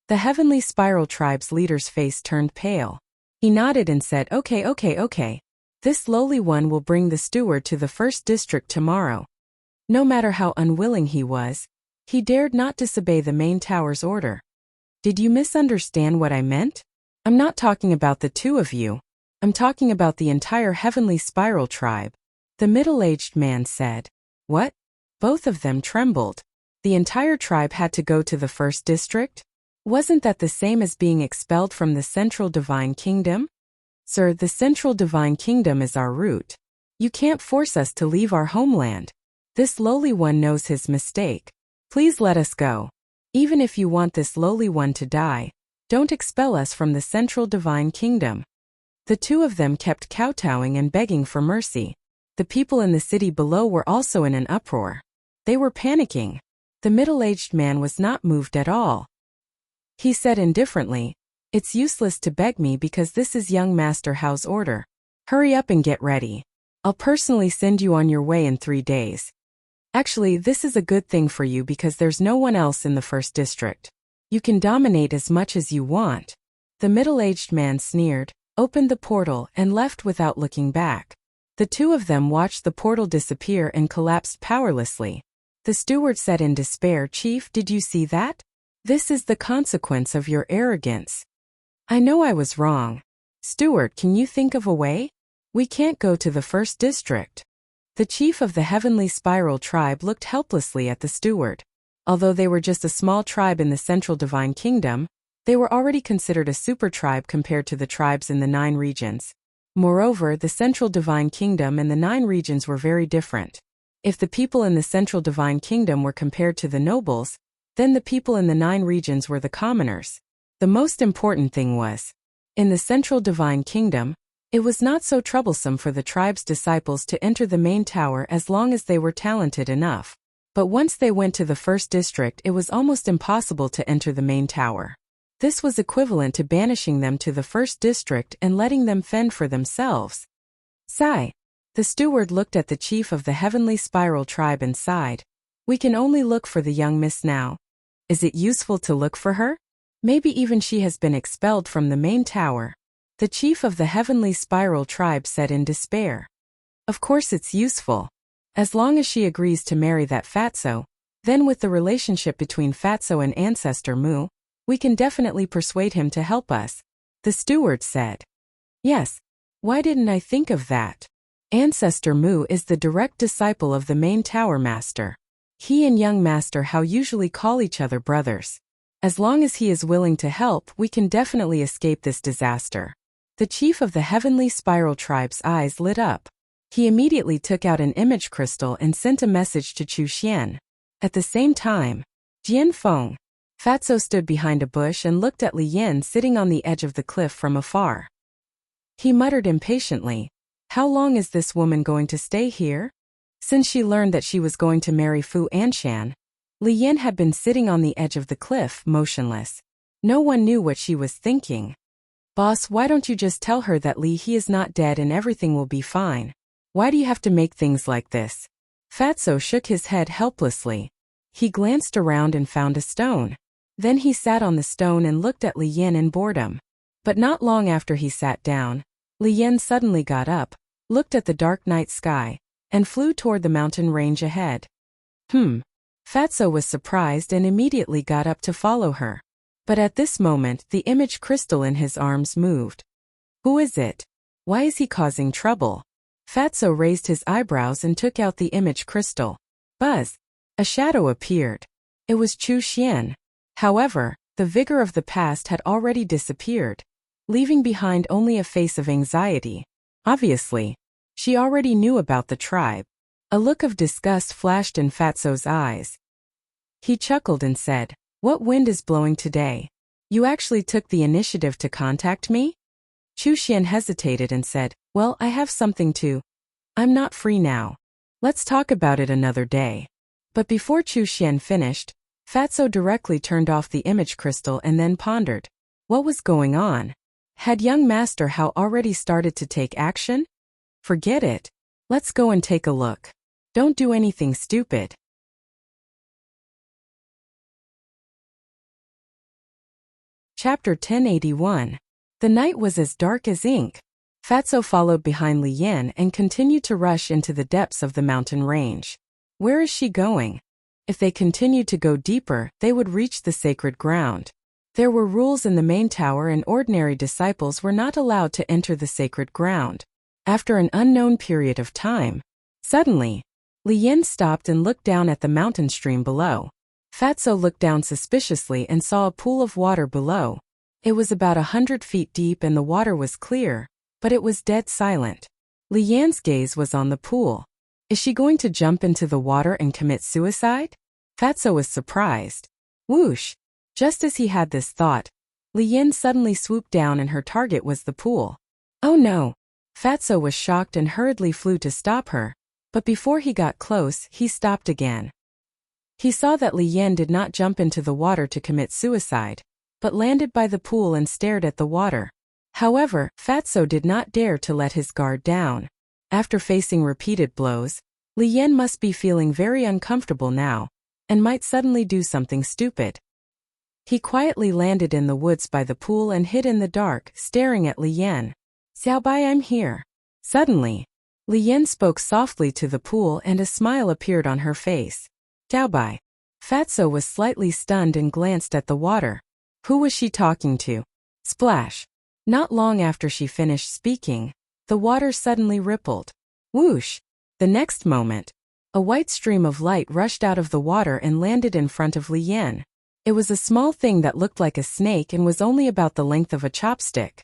The Heavenly Spiral Tribe's leader's face turned pale. He nodded and said, okay. This lowly one will bring the steward to the first district tomorrow. No matter how unwilling he was, he dared not disobey the main tower's order. Did you misunderstand what I meant? I'm not talking about the two of you. I'm talking about the entire Heavenly Spiral Tribe. The middle-aged man said. What? Both of them trembled. The entire tribe had to go to the first district? Wasn't that the same as being expelled from the Central Divine Kingdom? Sir, the Central Divine Kingdom is our route. You can't force us to leave our homeland. This lowly one knows his mistake. Please let us go. Even if you want this lowly one to die, don't expel us from the Central Divine Kingdom. The two of them kept kowtowing and begging for mercy. The people in the city below were also in an uproar. They were panicking. The middle-aged man was not moved at all. He said indifferently, it's useless to beg me because this is young Master Hao's order. Hurry up and get ready. I'll personally send you on your way in 3 days. Actually, this is a good thing for you because there's no one else in the first district. You can dominate as much as you want. The middle-aged man sneered, opened the portal and left without looking back. The two of them watched the portal disappear and collapsed powerlessly. The steward said in despair, Chief, did you see that? This is the consequence of your arrogance. I know I was wrong. Steward, can you think of a way? We can't go to the first district. The chief of the Heavenly Spiral Tribe looked helplessly at the steward. Although they were just a small tribe in the Central Divine Kingdom, they were already considered a super tribe compared to the tribes in the 9 regions. Moreover, the Central Divine Kingdom and the 9 regions were very different. If the people in the Central Divine Kingdom were compared to the nobles, then the people in the 9 regions were the commoners. The most important thing was, in the Central Divine Kingdom, it was not so troublesome for the tribe's disciples to enter the main tower as long as they were talented enough. But once they went to the first district, it was almost impossible to enter the main tower. This was equivalent to banishing them to the first district and letting them fend for themselves. Sigh. The steward looked at the chief of the Heavenly Spiral Tribe and sighed. We can only look for the young miss now. Is it useful to look for her? Maybe even she has been expelled from the main tower. The chief of the Heavenly Spiral Tribe said in despair. Of course it's useful. As long as she agrees to marry that Fatso, then with the relationship between Fatso and Ancestor Mu, we can definitely persuade him to help us. The steward said. Yes. Why didn't I think of that? Ancestor Mu is the direct disciple of the main tower master. He and young Master Hao usually call each other brothers. As long as he is willing to help, we can definitely escape this disaster. The chief of the Heavenly Spiral Tribe's eyes lit up. He immediately took out an image crystal and sent a message to Chu Xian. At the same time, Jian Feng, Fatso stood behind a bush and looked at Li Yin sitting on the edge of the cliff from afar. He muttered impatiently, how long is this woman going to stay here? Since she learned that she was going to marry Fu Anshan, Li Yin had been sitting on the edge of the cliff, motionless. No one knew what she was thinking. Boss, why don't you just tell her that He is not dead and everything will be fine? Why do you have to make things like this? Fatso shook his head helplessly. He glanced around and found a stone. Then he sat on the stone and looked at Li Yin in boredom. But not long after he sat down, Li Yin suddenly got up, looked at the dark night sky, and flew toward the mountain range ahead. Fatso was surprised and immediately got up to follow her. But at this moment, the image crystal in his arms moved. Who is it? Why is he causing trouble? Fatso raised his eyebrows and took out the image crystal. Buzz! A shadow appeared. It was Chu Xian. However, the vigor of the past had already disappeared, leaving behind only a face of anxiety. Obviously, she already knew about the tribe. A look of disgust flashed in Fatso's eyes. He chuckled and said, "What wind is blowing today? You actually took the initiative to contact me?" Chu Xian hesitated and said, "Well, I have something to. I'm not free now. Let's talk about it another day." But before Chu Xian finished, Fatso directly turned off the image crystal and then pondered. What was going on? Had young Master Hao already started to take action? Forget it. Let's go and take a look. Don't do anything stupid. Chapter 1081. The night was as dark as ink. Fatso followed behind Li Yan and continued to rush into the depths of the mountain range. Where is she going? If they continued to go deeper, they would reach the sacred ground. There were rules in the main tower and ordinary disciples were not allowed to enter the sacred ground. After an unknown period of time, suddenly, Li Yan stopped and looked down at the mountain stream below. Fatso looked down suspiciously and saw a pool of water below. It was about 100 feet deep and the water was clear, but it was dead silent. Li Yan's gaze was on the pool. Is she going to jump into the water and commit suicide? Fatso was surprised. Whoosh! Just as he had this thought, Li Yan suddenly swooped down and her target was the pool. Oh no! Fatso was shocked and hurriedly flew to stop her, but before he got close, he stopped again. He saw that Li Yan did not jump into the water to commit suicide, but landed by the pool and stared at the water. However, Fatso did not dare to let his guard down. After facing repeated blows, Li Yan must be feeling very uncomfortable now, and might suddenly do something stupid. He quietly landed in the woods by the pool and hid in the dark, staring at Li Yan. "Xiaobai, I'm here." Suddenly, Li Yan spoke softly to the pool and a smile appeared on her face. "Xiaobai." Fatso was slightly stunned and glanced at the water. Who was she talking to? Splash. Not long after she finished speaking, the water suddenly rippled. Whoosh! The next moment, a white stream of light rushed out of the water and landed in front of Li Yan. It was a small thing that looked like a snake and was only about the length of a chopstick.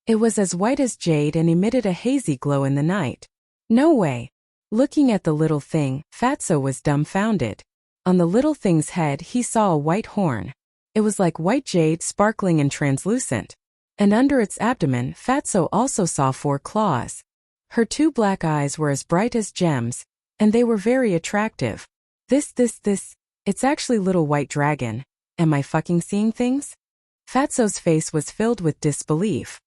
It was as white as jade and emitted a hazy glow in the night. No way! Looking at the little thing, Fatso was dumbfounded. On the little thing's head he saw a white horn. It was like white jade, sparkling and translucent. And under its abdomen, Fatso also saw 4 claws. Her 2 black eyes were as bright as gems, and they were very attractive. It's actually little white dragon. Am I fucking seeing things? Fatso's face was filled with disbelief.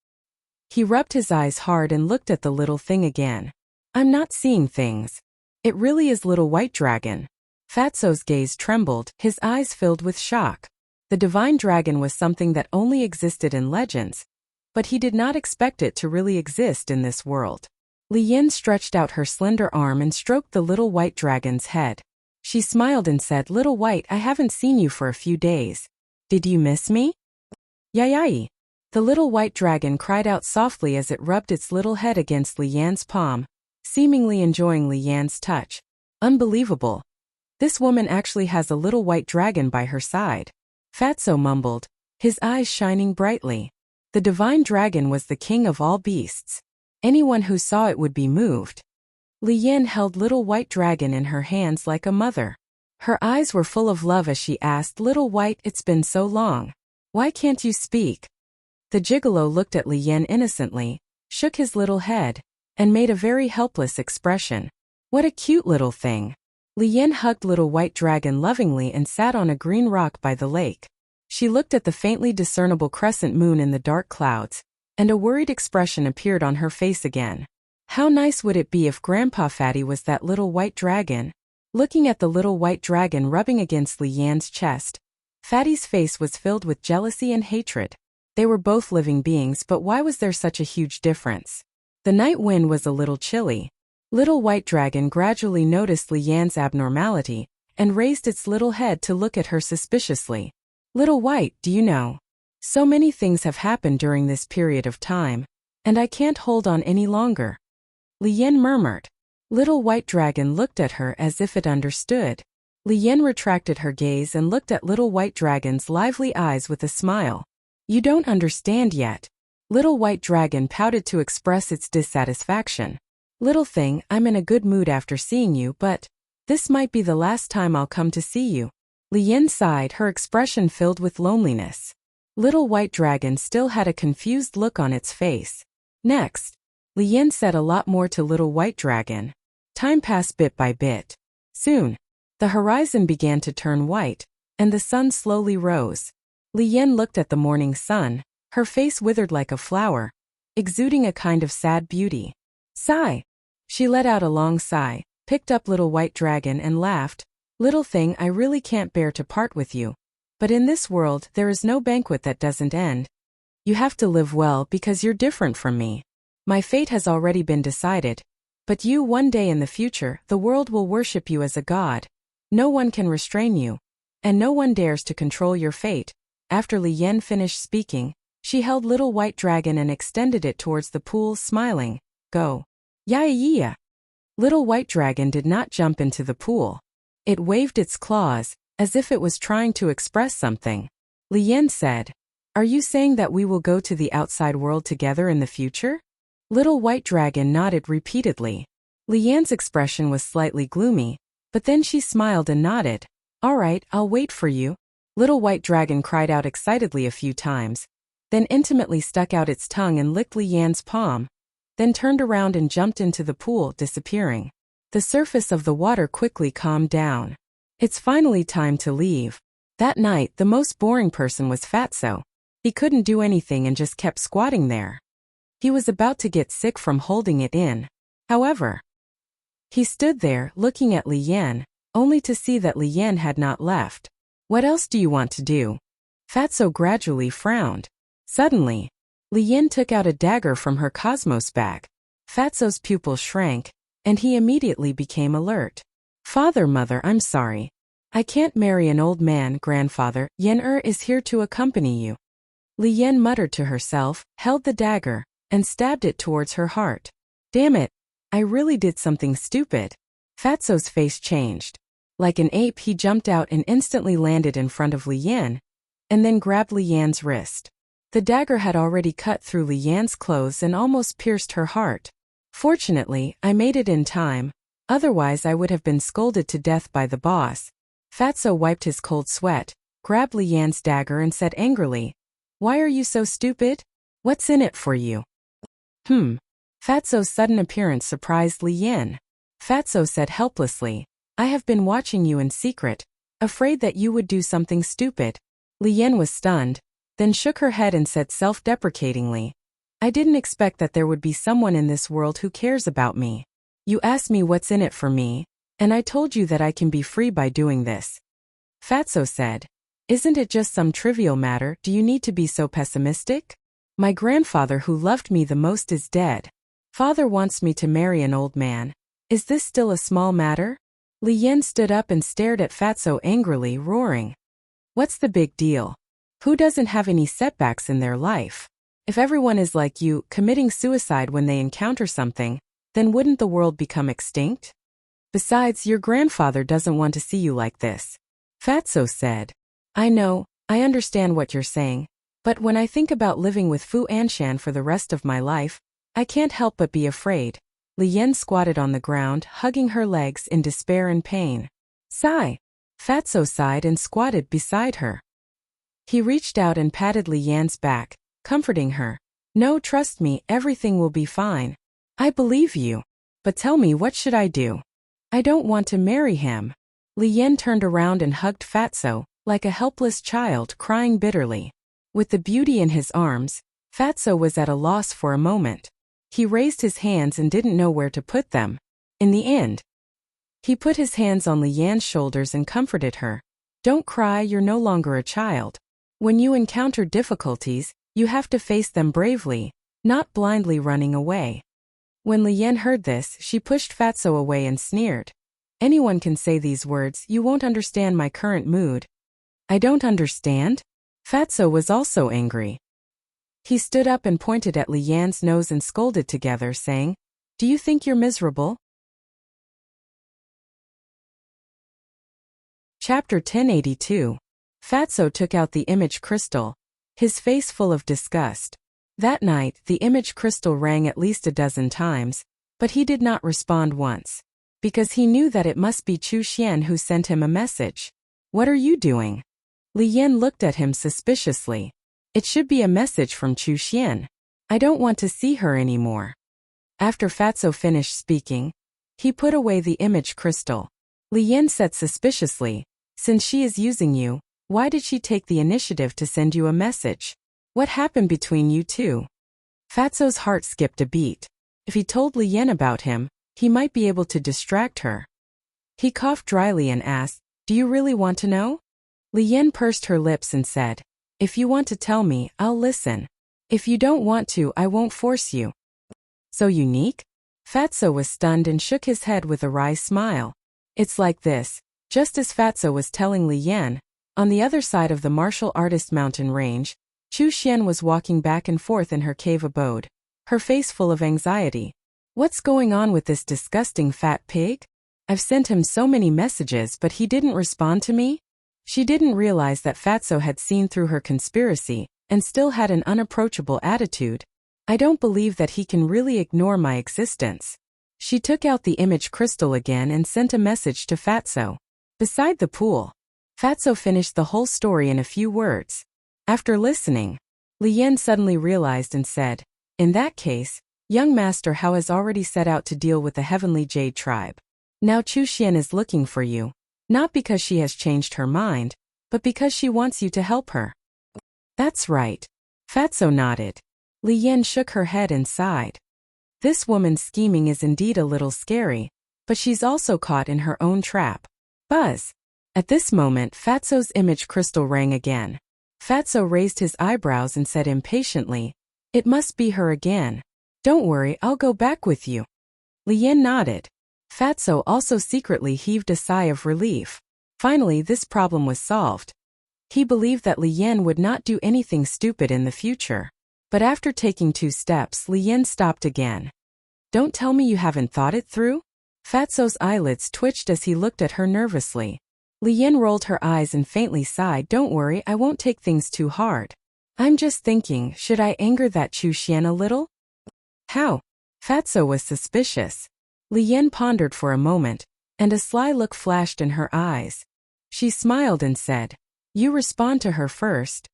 He rubbed his eyes hard and looked at the little thing again. I'm not seeing things. It really is little white dragon. Fatso's gaze trembled, his eyes filled with shock. The divine dragon was something that only existed in legends, but he did not expect it to really exist in this world. Li Yan stretched out her slender arm and stroked the little white dragon's head. She smiled and said, "Little white, I haven't seen you for a few days. Did you miss me?" "Yayai." The little white dragon cried out softly as it rubbed its little head against Li Yan's palm, seemingly enjoying Li Yan's touch. Unbelievable. This woman actually has a little white dragon by her side. Fatso mumbled, his eyes shining brightly. The divine dragon was the king of all beasts. Anyone who saw it would be moved. Li Yan held little white dragon in her hands like a mother. Her eyes were full of love as she asked, "Little white, it's been so long. Why can't you speak?" The gigolo looked at Li Yan innocently, shook his little head, and made a very helpless expression. What a cute little thing. Li Yan hugged little white dragon lovingly and sat on a green rock by the lake. She looked at the faintly discernible crescent moon in the dark clouds, and a worried expression appeared on her face again. How nice would it be if Grandpa Fatty was that little white dragon? Looking at the little white dragon rubbing against Li Yan's chest, Fatty's face was filled with jealousy and hatred. They were both living beings, but why was there such a huge difference? The night wind was a little chilly. Little white dragon gradually noticed Li Yan's abnormality, and raised its little head to look at her suspiciously. "Little white, do you know? So many things have happened during this period of time, and I can't hold on any longer. Lian murmured. Little White Dragon looked at her as if it understood. Lian retracted her gaze and looked at Little White Dragon's lively eyes with a smile. You don't understand yet. Little White Dragon pouted to express its dissatisfaction. Little thing, I'm in a good mood after seeing you, but this might be the last time I'll come to see you. Lian sighed, her expression filled with loneliness. Little White Dragon still had a confused look on its face. Next, Lian said a lot more to Little White Dragon. Time passed bit by bit. Soon, the horizon began to turn white, and the sun slowly rose. Lian looked at the morning sun, her face withered like a flower, exuding a kind of sad beauty. Sigh. She let out a long sigh, picked up Little White Dragon and laughed. Little thing, I really can't bear to part with you. But in this world, there is no banquet that doesn't end. You have to live well because you're different from me. My fate has already been decided. But you, one day in the future, the world will worship you as a god. No one can restrain you. And no one dares to control your fate. After Lian finished speaking, she held Little White Dragon and extended it towards the pool, smiling. Go. Yeah. Little White Dragon did not jump into the pool. It waved its claws, as if it was trying to express something. Lian said, Are you saying that we will go to the outside world together in the future? Little White Dragon nodded repeatedly. Lian's expression was slightly gloomy, but then she smiled and nodded. All right, I'll wait for you. Little White Dragon cried out excitedly a few times, then intimately stuck out its tongue and licked Lian's palm, then turned around and jumped into the pool, disappearing. The surface of the water quickly calmed down. It's finally time to leave. That night, the most boring person was Fatso. He couldn't do anything and just kept squatting there. He was about to get sick from holding it in. However, he stood there, looking at Lian, only to see that Lian had not left. What else do you want to do? Fatso gradually frowned. Suddenly, Lian took out a dagger from her cosmos bag. Fatso's pupils shrank, and he immediately became alert. Father, mother, I'm sorry. I can't marry an old man, grandfather. Yen is here to accompany you. Lian muttered to herself, held the dagger, and stabbed it towards her heart. Damn it. I really did something stupid. Fatso's face changed. Like an ape, he jumped out and instantly landed in front of Lian, and then grabbed Lian's wrist. The dagger had already cut through Lian's clothes and almost pierced her heart. Fortunately, I made it in time, otherwise I would have been scolded to death by the boss. Fatso wiped his cold sweat, grabbed Lian's dagger and said angrily, Why are you so stupid? What's in it for you? Fatso's sudden appearance surprised Lian. Fatso said helplessly, I have been watching you in secret, afraid that you would do something stupid. Lian was stunned, then shook her head and said self-deprecatingly, I didn't expect that there would be someone in this world who cares about me. You asked me what's in it for me, and I told you that I can be free by doing this. Fatso said, Isn't it just some trivial matter? Do you need to be so pessimistic? My grandfather who loved me the most is dead. Father wants me to marry an old man. Is this still a small matter? Lian stood up and stared at Fatso angrily, roaring. What's the big deal? Who doesn't have any setbacks in their life? If everyone is like you, committing suicide when they encounter something, then wouldn't the world become extinct? Besides, your grandfather doesn't want to see you like this. Fatso said. I know, I understand what you're saying, but when I think about living with Fu Anshan for the rest of my life, I can't help but be afraid. Lian squatted on the ground, hugging her legs in despair and pain. Sigh. Fatso sighed and squatted beside her. He reached out and patted Lian's back, comforting her. No, trust me, everything will be fine. I believe you. But tell me, what should I do? I don't want to marry him. Lian turned around and hugged Fatso, like a helpless child crying bitterly. With the beauty in his arms, Fatso was at a loss for a moment. He raised his hands and didn't know where to put them. In the end, he put his hands on Lian's shoulders and comforted her. Don't cry, you're no longer a child. When you encounter difficulties, you have to face them bravely, not blindly running away. When Lian heard this, she pushed Fatso away and sneered. Anyone can say these words, you won't understand my current mood. I don't understand? Fatso was also angry. He stood up and pointed at Li Yan's nose and scolded together, saying, "Do you think you're miserable?" Chapter 1082. Fatso took out the image crystal, his face full of disgust. That night, the image crystal rang at least a dozen times, but he did not respond once, because he knew that it must be Chu Xian who sent him a message. "What are you doing?" Li Yan looked at him suspiciously. "It should be a message from Chu Xian. I don't want to see her anymore." After Fatso finished speaking, he put away the image crystal. Li Yan said suspiciously, "Since she is using you, why did she take the initiative to send you a message? What happened between you two?" Fatso's heart skipped a beat. If he told Li Yan about him, he might be able to distract her. He coughed dryly and asked, "Do you really want to know?" Li Yan pursed her lips and said, "If you want to tell me, I'll listen. If you don't want to, I won't force you." "So unique?" Fatso was stunned and shook his head with a wry smile. "It's like this." Just as Fatso was telling Li Yan, on the other side of the martial artist mountain range, Chu Xian was walking back and forth in her cave abode, her face full of anxiety. "What's going on with this disgusting fat pig? I've sent him so many messages but he didn't respond to me?" She didn't realize that Fatso had seen through her conspiracy and still had an unapproachable attitude. "I don't believe that he can really ignore my existence." She took out the image crystal again and sent a message to Fatso. Beside the pool, Fatso finished the whole story in a few words. After listening, Li Yan suddenly realized and said, "In that case, young Master Hao has already set out to deal with the Heavenly Jade tribe. Now Chu Xian is looking for you, not because she has changed her mind, but because she wants you to help her." "That's right." Fatso nodded. Li Yan shook her head and sighed. This woman's scheming is indeed a little scary, but she's also caught in her own trap. Buzz! At this moment, Fatso's image crystal rang again. Fatso raised his eyebrows and said impatiently, "It must be her again. Don't worry, I'll go back with you." Li Yan nodded. Fatso also secretly heaved a sigh of relief. Finally, this problem was solved. He believed that Li Yan would not do anything stupid in the future. But after taking 2 steps, Li Yan stopped again. "Don't tell me you haven't thought it through?" Fatso's eyelids twitched as he looked at her nervously. Li Yan rolled her eyes and faintly sighed. "Don't worry, I won't take things too hard. I'm just thinking, should I anger that Chu Xian a little?" "How?" Fatso was suspicious. Li Yan pondered for a moment, and a sly look flashed in her eyes. She smiled and said, "You respond to her first."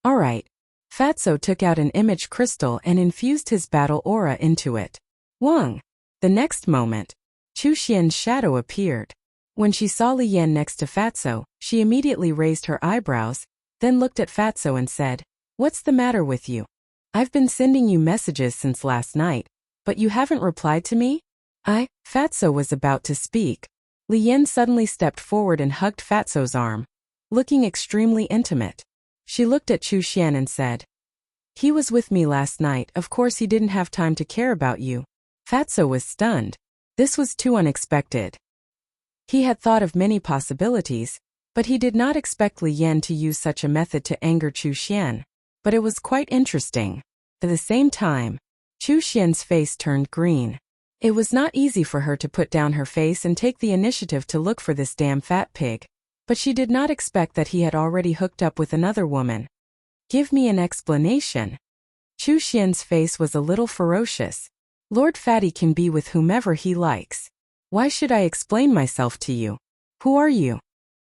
"All right." Fatso took out an image crystal and infused his battle aura into it. Wang! The next moment, Chu Xian's shadow appeared. When she saw Li Yan next to Fatso, she immediately raised her eyebrows, then looked at Fatso and said, "What's the matter with you? I've been sending you messages since last night, but you haven't replied to me?" Fatso was about to speak. Li Yan suddenly stepped forward and hugged Fatso's arm, looking extremely intimate. She looked at Chu Xian and said, "He was with me last night, of course he didn't have time to care about you." Fatso was stunned. This was too unexpected. He had thought of many possibilities, but he did not expect Li Yan to use such a method to anger Chu Xian. But it was quite interesting. At the same time, Chu Xian's face turned green. It was not easy for her to put down her face and take the initiative to look for this damn fat pig. But she did not expect that he had already hooked up with another woman. "Give me an explanation." Chu Xian's face was a little ferocious. "Lord Fatty can be with whomever he likes. Why should I explain myself to you? Who are you?"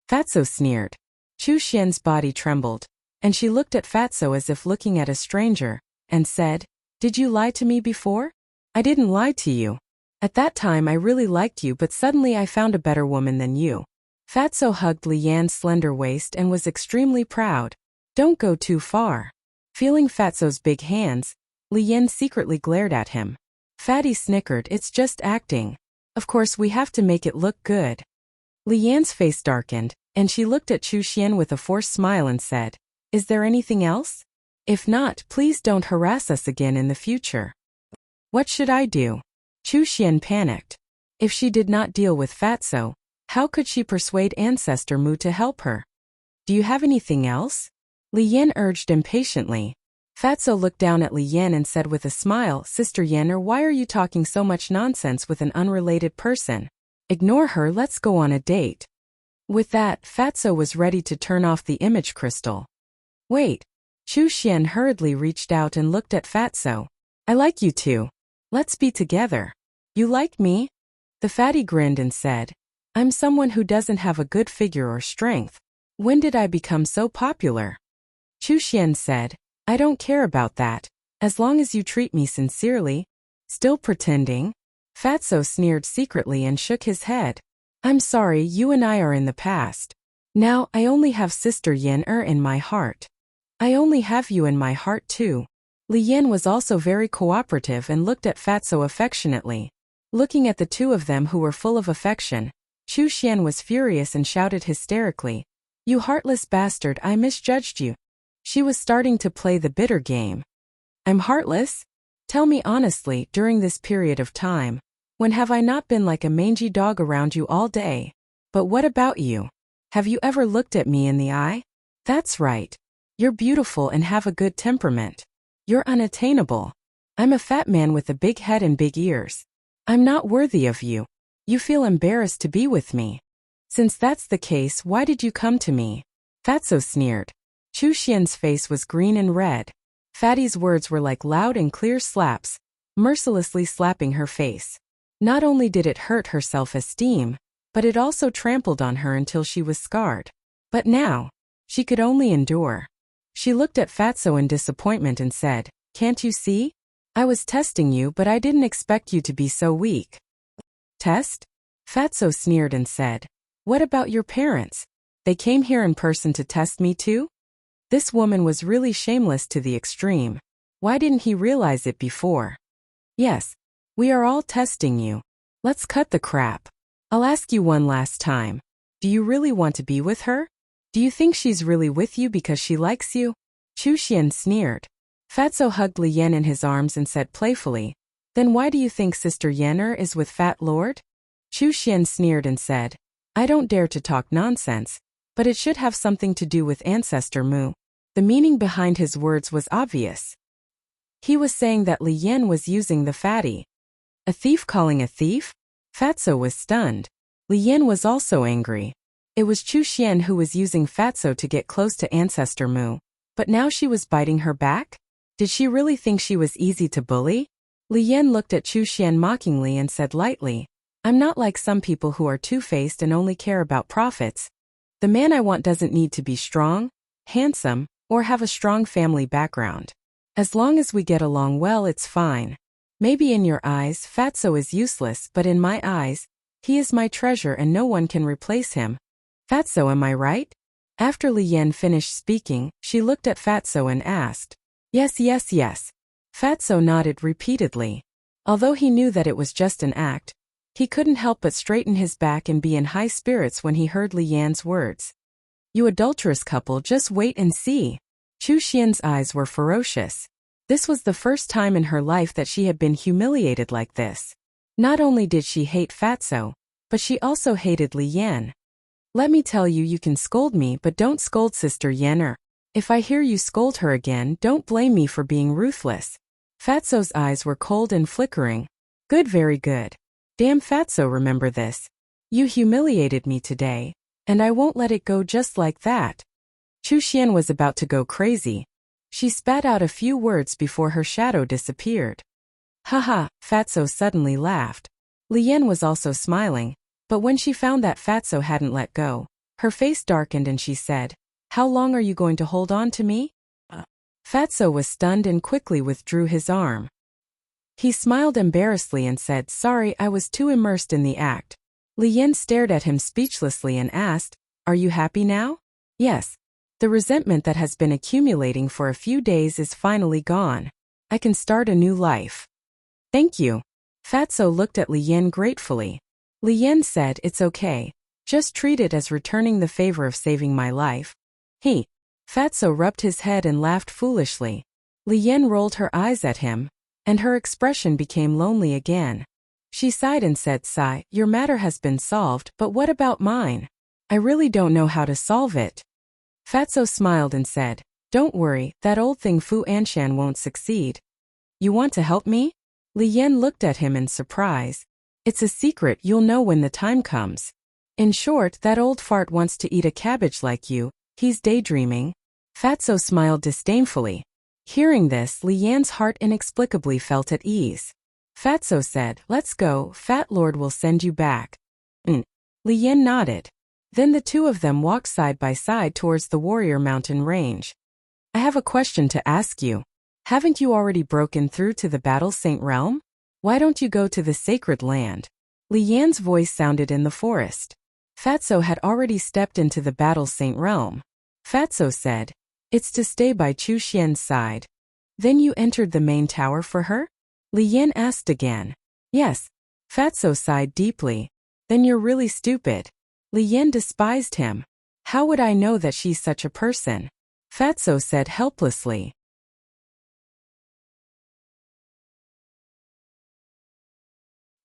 Fatso sneered. Chu Xian's body trembled, and she looked at Fatso as if looking at a stranger, and said, "Did you lie to me before?" "I didn't lie to you. At that time I really liked you, but suddenly I found a better woman than you." Fatso hugged Li Yan's slender waist and was extremely proud. "Don't go too far." Feeling Fatso's big hands, Li Yan secretly glared at him. Fatty snickered. "It's just acting. Of course we have to make it look good." Li Yan's face darkened, and she looked at Chu Xian with a forced smile and said, "Is there anything else? If not, please don't harass us again in the future." "What should I do?" Chu Xian panicked. If she did not deal with Fatso, how could she persuade Ancestor Mu to help her? "Do you have anything else?" Li Yan urged impatiently. Fatso looked down at Li Yan and said with a smile, Sister Yan, why are you talking so much nonsense with an unrelated person? Ignore her, let's go on a date. With that, Fatso was ready to turn off the image crystal. Wait. Chu Xian hurriedly reached out and looked at Fatso. I like you too. Let's be together. You like me? The fatty grinned and said, I'm someone who doesn't have a good figure or strength. When did I become so popular? Chu Xian said, I don't care about that, as long as you treat me sincerely. Still pretending? Fatso sneered secretly and shook his head. I'm sorry, you and I are in the past. Now, I only have Sister Yan in my heart. I only have you in my heart too. Li Yan was also very cooperative and looked at Fatso affectionately. Looking at the two of them who were full of affection, Chu Xian was furious and shouted hysterically, You heartless bastard, I misjudged you. She was starting to play the bitter game. I'm heartless? Tell me honestly, during this period of time, when have I not been like a mangy dog around you all day? But what about you? Have you ever looked at me in the eye? That's right. You're beautiful and have a good temperament. You're unattainable. I'm a fat man with a big head and big ears. I'm not worthy of you. You feel embarrassed to be with me. Since that's the case, why did you come to me? Fatso sneered. Chu Xian's face was green and red. Fatty's words were like loud and clear slaps, mercilessly slapping her face. Not only did it hurt her self-esteem, but it also trampled on her until she was scarred. But now, she could only endure. She looked at Fatso in disappointment and said, Can't you see? I was testing you, but I didn't expect you to be so weak. Test? Fatso sneered and said, What about your parents? They came here in person to test me too? This woman was really shameless to the extreme. Why didn't he realize it before? Yes. We are all testing you. Let's cut the crap. I'll ask you one last time. Do you really want to be with her? Do you think she's really with you because she likes you? Chu Xian sneered. Fatso hugged Li Yan in his arms and said playfully, Then why do you think Sister Yan'er is with Fat Lord? Chu Xian sneered and said, I don't dare to talk nonsense, but it should have something to do with Ancestor Mu. The meaning behind his words was obvious. He was saying that Li Yan was using the fatty. A thief calling a thief? Fatso was stunned. Li Yan was also angry. It was Chu Xian who was using Fatso to get close to Ancestor Mu, but now she was biting her back? Did she really think she was easy to bully? Li Yan looked at Chu Xian mockingly and said lightly, I'm not like some people who are two-faced and only care about profits. The man I want doesn't need to be strong, handsome, or have a strong family background. As long as we get along well, it's fine. Maybe in your eyes, Fatso is useless, but in my eyes, he is my treasure and no one can replace him. Fatso, am I right? After Li Yan finished speaking, she looked at Fatso and asked, Yes, yes, yes. Fatso nodded repeatedly. Although he knew that it was just an act, he couldn't help but straighten his back and be in high spirits when he heard Li Yan's words. You adulterous couple, just wait and see. Chu Xian's eyes were ferocious. This was the first time in her life that she had been humiliated like this. Not only did she hate Fatso, but she also hated Li Yan. Let me tell you, you can scold me, but don't scold Sister Yan'er. If I hear you scold her again, don't blame me for being ruthless. Fatso's eyes were cold and flickering. Good, very good. Damn Fatso, remember this. You humiliated me today, and I won't let it go just like that. Chu Xian was about to go crazy. She spat out a few words before her shadow disappeared. Haha, Fatso suddenly laughed. Li Yan was also smiling, but when she found that Fatso hadn't let go, her face darkened and she said, How long are you going to hold on to me? Fatso was stunned and quickly withdrew his arm. He smiled embarrassedly and said, Sorry, I was too immersed in the act. Li Yan stared at him speechlessly and asked, Are you happy now? Yes. The resentment that has been accumulating for a few days is finally gone. I can start a new life. Thank you. Fatso looked at Li Yan gratefully. Li Yan said, It's okay. Just treat it as returning the favor of saving my life. Fatso rubbed his head and laughed foolishly. Li Yan rolled her eyes at him, and her expression became lonely again. She sighed and said, Sigh, your matter has been solved, but what about mine? I really don't know how to solve it. Fatso smiled and said, Don't worry, that old thing Fu Anshan won't succeed. You want to help me? Li Yan looked at him in surprise. It's a secret, you'll know when the time comes. In short, that old fart wants to eat a cabbage like you, he's daydreaming. Fatso smiled disdainfully. Hearing this, Li Yan's heart inexplicably felt at ease. Fatso said, let's go, Fat Lord will send you back. Li Yan nodded. Then the two of them walked side by side towards the Warrior Mountain range. I have a question to ask you. Haven't you already broken through to the Battle Saint Realm? Why don't you go to the sacred land? Li Yan's voice sounded in the forest. Fatso had already stepped into the Battle Saint Realm. Fatso said, it's to stay by Chu Xian's side. Then you entered the main tower for her? Li Yan asked again. Yes. Fatso sighed deeply. Then you're really stupid. Li Yan despised him. How would I know that she's such a person? Fatso said helplessly.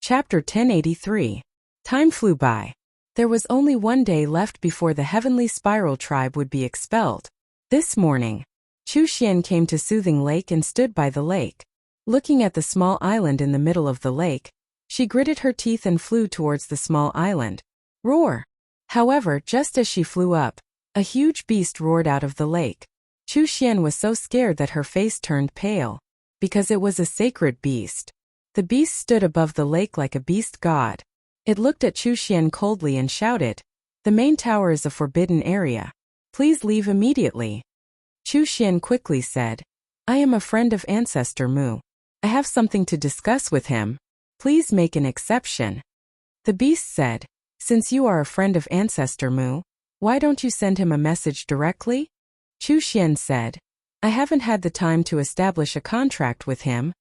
Chapter 1083. Time flew by. There was only one day left before the Heavenly Spiral tribe would be expelled. This morning, Chu Xian came to Soothing Lake and stood by the lake. Looking at the small island in the middle of the lake, she gritted her teeth and flew towards the small island. Roar! However, just as she flew up, a huge beast roared out of the lake. Chu Xian was so scared that her face turned pale. Because it was a sacred beast. The beast stood above the lake like a beast god. It looked at Chu Xian coldly and shouted, the main tower is a forbidden area. Please leave immediately. Chu Xian quickly said, I am a friend of Ancestor Mu. I have something to discuss with him. Please make an exception. The beast said, since you are a friend of Ancestor Mu, why don't you send him a message directly? Chu Xian said, I haven't had the time to establish a contract with him.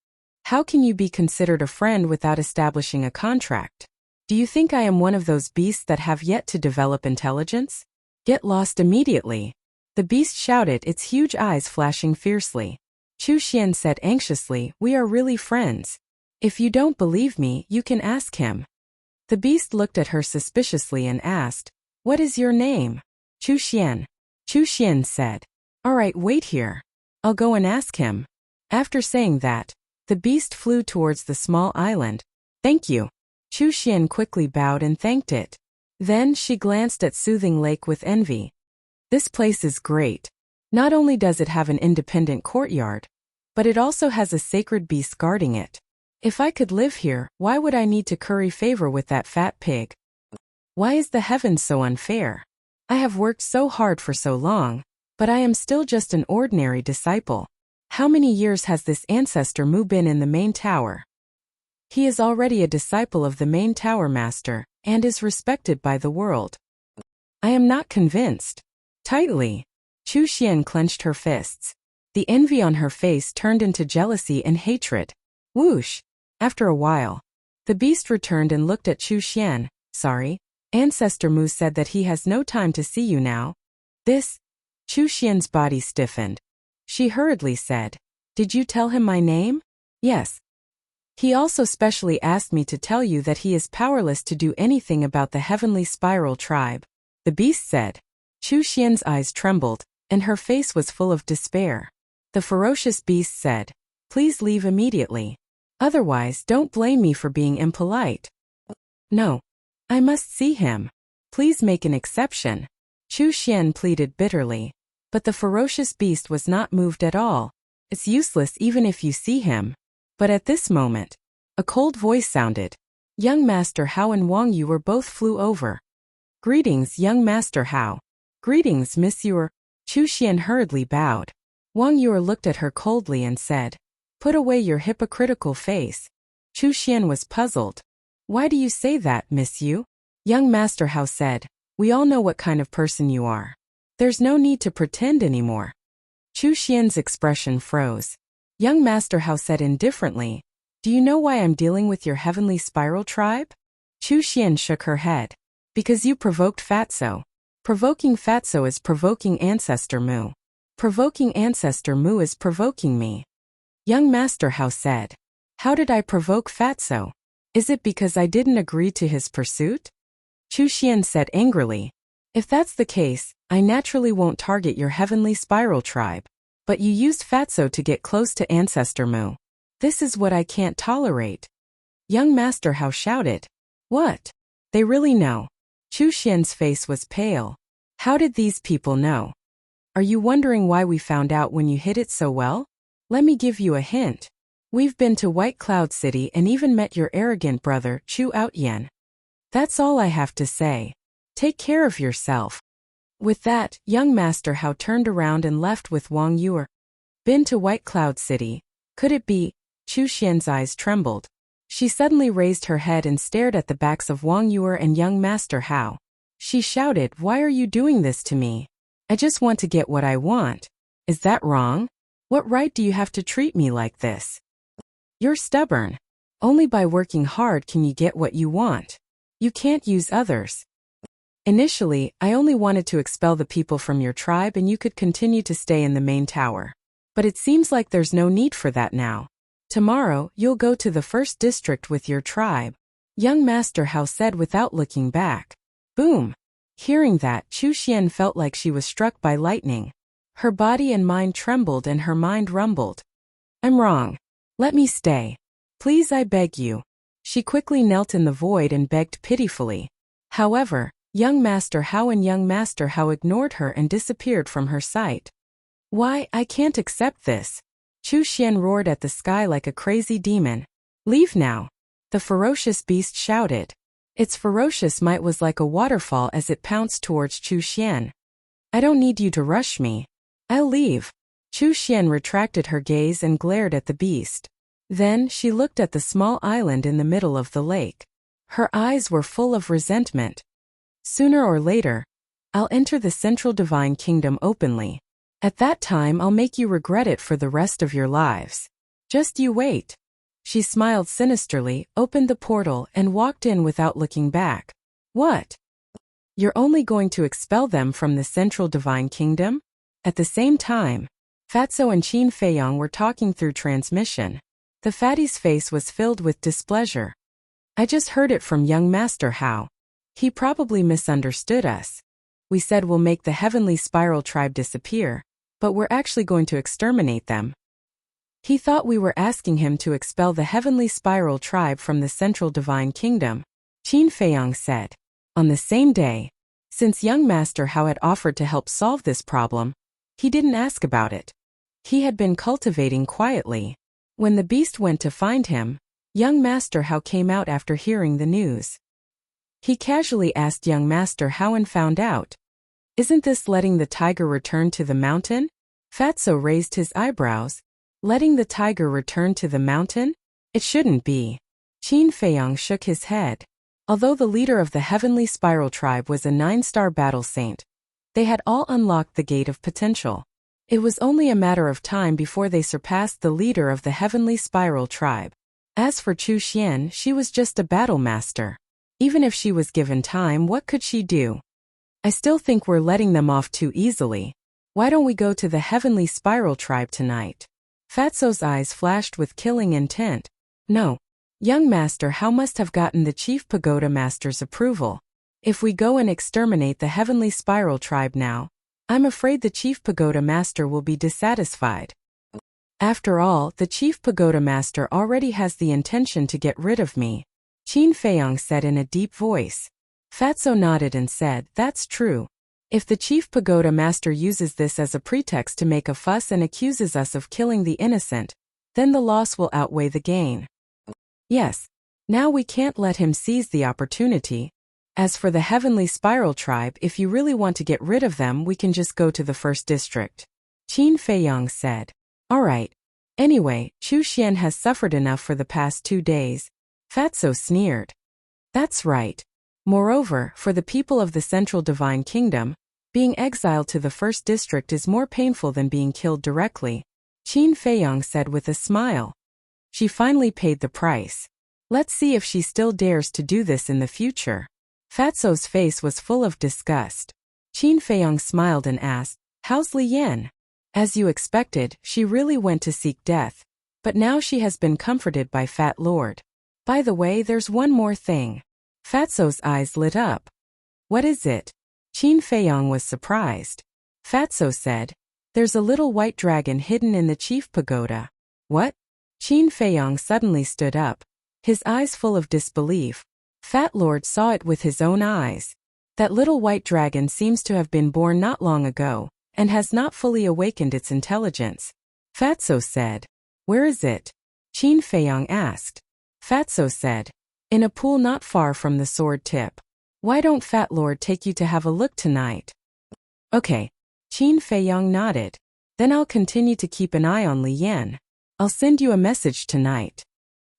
How can you be considered a friend without establishing a contract? Do you think I am one of those beasts that have yet to develop intelligence? Get lost immediately. The beast shouted, its huge eyes flashing fiercely. Chu Xian said anxiously, we are really friends. If you don't believe me, you can ask him. The beast looked at her suspiciously and asked, what is your name? Chu Xian. Chu Xian said, all right, wait here. I'll go and ask him. After saying that, the beast flew towards the small island. Thank you. Chu Xian quickly bowed and thanked it. Then she glanced at Soothing Lake with envy. This place is great. Not only does it have an independent courtyard, but it also has a sacred beast guarding it. If I could live here, why would I need to curry favor with that fat pig? Why is the heavens so unfair? I have worked so hard for so long, but I am still just an ordinary disciple. How many years has this Ancestor Mu been in the main tower? He is already a disciple of the main tower master, and is respected by the world. I am not convinced. Tightly, Chu Xian clenched her fists. The envy on her face turned into jealousy and hatred. Whoosh! After a while, the beast returned and looked at Chu Xian. Sorry, Ancestor Mu said that he has no time to see you now. This? Chu Xian's body stiffened. She hurriedly said, did you tell him my name? Yes. He also specially asked me to tell you that he is powerless to do anything about the Heavenly Spiral tribe. The beast said. Chu Xian's eyes trembled, and her face was full of despair. The ferocious beast said, please leave immediately. Otherwise, don't blame me for being impolite. No. I must see him. Please make an exception. Chu Xian pleaded bitterly. But the ferocious beast was not moved at all. It's useless even if you see him. But at this moment, a cold voice sounded. Young Master Hao and Wang Yu were both flew over. Greetings, young Master Hao. Greetings, Monsieur. Chu Xian hurriedly bowed. Wang Yu looked at her coldly and said, put away your hypocritical face. Chu Xian was puzzled. Why do you say that, Miss Yu? Young Master Hao said, we all know what kind of person you are. There's no need to pretend anymore. Chu Xian's expression froze. Young Master Hao said indifferently, do you know why I'm dealing with your Heavenly Spiral tribe? Chu Xian shook her head. Because you provoked Fatso. Provoking Fatso is provoking Ancestor Mu. Provoking Ancestor Mu is provoking me. Young Master Hao said, how did I provoke Fatso? Is it because I didn't agree to his pursuit? Chu Xian said angrily, if that's the case, I naturally won't target your Heavenly Spiral tribe. But you used Fatso to get close to Ancestor Mu. This is what I can't tolerate. Young Master Hao shouted. What? They really know. Chu Xian's face was pale. How did these people know? Are you wondering why we found out when you hid it so well? Let me give you a hint. We've been to White Cloud City and even met your arrogant brother, Chu Outyan. That's all I have to say. Take care of yourself. With that, young Master Hao turned around and left with Wang Yuer. Been to White Cloud City? Could it be? Chu Xian's eyes trembled. She suddenly raised her head and stared at the backs of Wang Yuer and young Master Hao. She shouted, Why are you doing this to me? I just want to get what I want. Is that wrong? What right do you have to treat me like this? You're stubborn. Only by working hard can you get what you want. You can't use others. Initially, I only wanted to expel the people from your tribe and you could continue to stay in the main tower. But it seems like there's no need for that now. Tomorrow, you'll go to the first district with your tribe. Young Master Hao said without looking back. Boom! Hearing that, Chu Xian felt like she was struck by lightning. Her body and mind trembled and her mind rumbled. I'm wrong. Let me stay. Please, I beg you. She quickly knelt in the void and begged pitifully. However, young Master Hao and young Master Hao ignored her and disappeared from her sight. Why, I can't accept this. Chu Xian roared at the sky like a crazy demon. Leave now. The ferocious beast shouted. Its ferocious might was like a waterfall as it pounced towards Chu Xian. I don't need you to rush me. I'll leave. Chu Xian retracted her gaze and glared at the beast. Then she looked at the small island in the middle of the lake. Her eyes were full of resentment. Sooner or later, I'll enter the Central Divine Kingdom openly. At that time I'll make you regret it for the rest of your lives. Just you wait. She smiled sinisterly, opened the portal, and walked in without looking back. What? You're only going to expel them from the Central Divine Kingdom? At the same time, Fatso and Qin Feiyang were talking through transmission. The fatty's face was filled with displeasure. I just heard it from young Master Hao. He probably misunderstood us. We said we'll make the Heavenly Spiral tribe disappear, but we're actually going to exterminate them. He thought we were asking him to expel the Heavenly Spiral tribe from the Central Divine Kingdom, Qin Feiyang said. On the same day, since young Master Hao had offered to help solve this problem, he didn't ask about it. He had been cultivating quietly. When the beast went to find him, young Master Hao came out after hearing the news. He casually asked young Master Hao and found out. Isn't this letting the tiger return to the mountain? Fatso raised his eyebrows. Letting the tiger return to the mountain? It shouldn't be. Qin Feiyang shook his head. Although the leader of the Heavenly Spiral tribe was a 9-star battle saint, they had all unlocked the gate of potential. It was only a matter of time before they surpassed the leader of the Heavenly Spiral tribe. As for Chu Xian, she was just a battle master. Even if she was given time, what could she do? I still think we're letting them off too easily. Why don't we go to the Heavenly Spiral tribe tonight? Fatso's eyes flashed with killing intent. No. Young Master Hao must have gotten the Chief Pagoda Master's approval. If we go and exterminate the Heavenly Spiral tribe now, I'm afraid the Chief Pagoda Master will be dissatisfied. After all, the Chief Pagoda Master already has the intention to get rid of me, Qin Feiyang said in a deep voice. Fatso nodded and said, That's true. If the Chief Pagoda Master uses this as a pretext to make a fuss and accuses us of killing the innocent, then the loss will outweigh the gain. Yes. Now we can't let him seize the opportunity. As for the Heavenly Spiral tribe, if you really want to get rid of them, we can just go to the first district, Qin Feiyang said. Alright. Anyway, Chu Xian has suffered enough for the past 2 days. Fatso sneered. That's right. Moreover, for the people of the Central Divine Kingdom, being exiled to the first district is more painful than being killed directly, Qin Feiyang said with a smile. She finally paid the price. Let's see if she still dares to do this in the future. Fatso's face was full of disgust. Qin Feiyang smiled and asked, How's Li Yan? As you expected, she really went to seek death, but now she has been comforted by Fat Lord. By the way, there's one more thing. Fatso's eyes lit up. What is it? Qin Feiyang was surprised. Fatso said, There's a little white dragon hidden in the chief pagoda. What? Qin Feiyong suddenly stood up, his eyes full of disbelief. Fat Lord saw it with his own eyes. That little white dragon seems to have been born not long ago, and has not fully awakened its intelligence. Fatso said. Where is it? Qin Feiyong asked. Fatso said. In a pool not far from the sword tip. Why don't Fat Lord take you to have a look tonight? Okay. Qin Feiyong nodded. Then I'll continue to keep an eye on Li Yan. I'll send you a message tonight.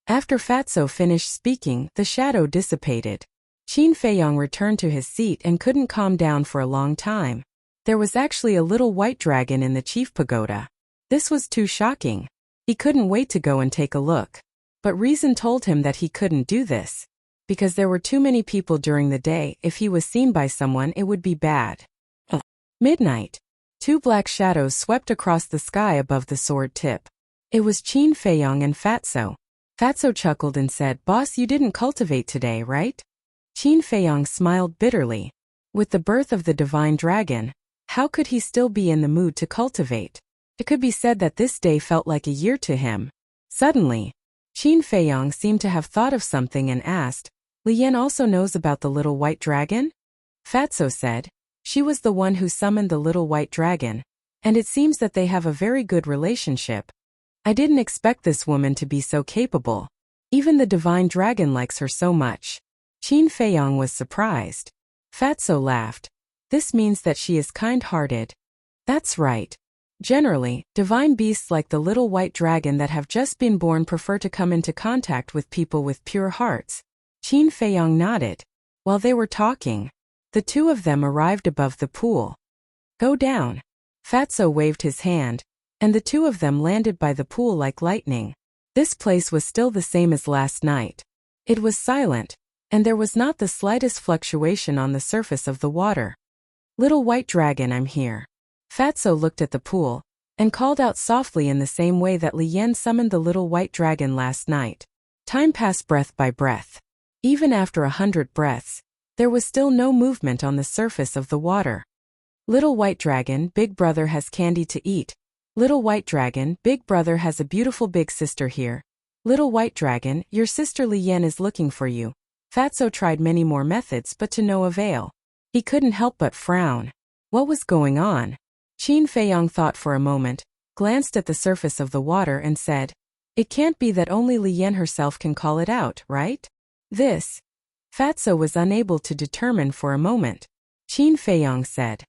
After Fatso finished speaking, the shadow dissipated. Qin Feiyong returned to his seat and couldn't calm down for a long time. There was actually a little white dragon in the chief pagoda. This was too shocking. He couldn't wait to go and take a look. But reason told him that he couldn't do this. Because there were too many people during the day. If he was seen by someone, it would be bad. Midnight. Two black shadows swept across the sky above the sword tip. It was Qin Feiyong and Fatso. Fatso chuckled and said, Boss, you didn't cultivate today, right? Qin Feiyong smiled bitterly. With the birth of the divine dragon, how could he still be in the mood to cultivate? It could be said that this day felt like a year to him. Suddenly, Qin Feiyong seemed to have thought of something and asked, Li Yan also knows about the little white dragon? Fatso said. She was the one who summoned the little white dragon, and it seems that they have a very good relationship. I didn't expect this woman to be so capable. Even the divine dragon likes her so much. Qin Feiyong was surprised. Fatso laughed. This means that she is kind-hearted. That's right. Generally, divine beasts like the little white dragon that have just been born prefer to come into contact with people with pure hearts. Qin Feiyong nodded. While they were talking, the two of them arrived above the pool. Go down. Fatso waved his hand, and the two of them landed by the pool like lightning. This place was still the same as last night. It was silent, and there was not the slightest fluctuation on the surface of the water. Little white dragon, I'm here. Fatso looked at the pool, and called out softly in the same way that Li Yan summoned the little white dragon last night. Time passed breath by breath. Even after 100 breaths, there was still no movement on the surface of the water. Little white dragon, big brother has candy to eat. Little white dragon, big brother has a beautiful big sister here. Little white dragon, your sister Li Yan is looking for you. Fatso tried many more methods but to no avail. He couldn't help but frown. What was going on? Qin Feiyong thought for a moment, glanced at the surface of the water and said, It can't be that only Li Yan herself can call it out, right? This. Fatso was unable to determine for a moment. Qin Feiyong said,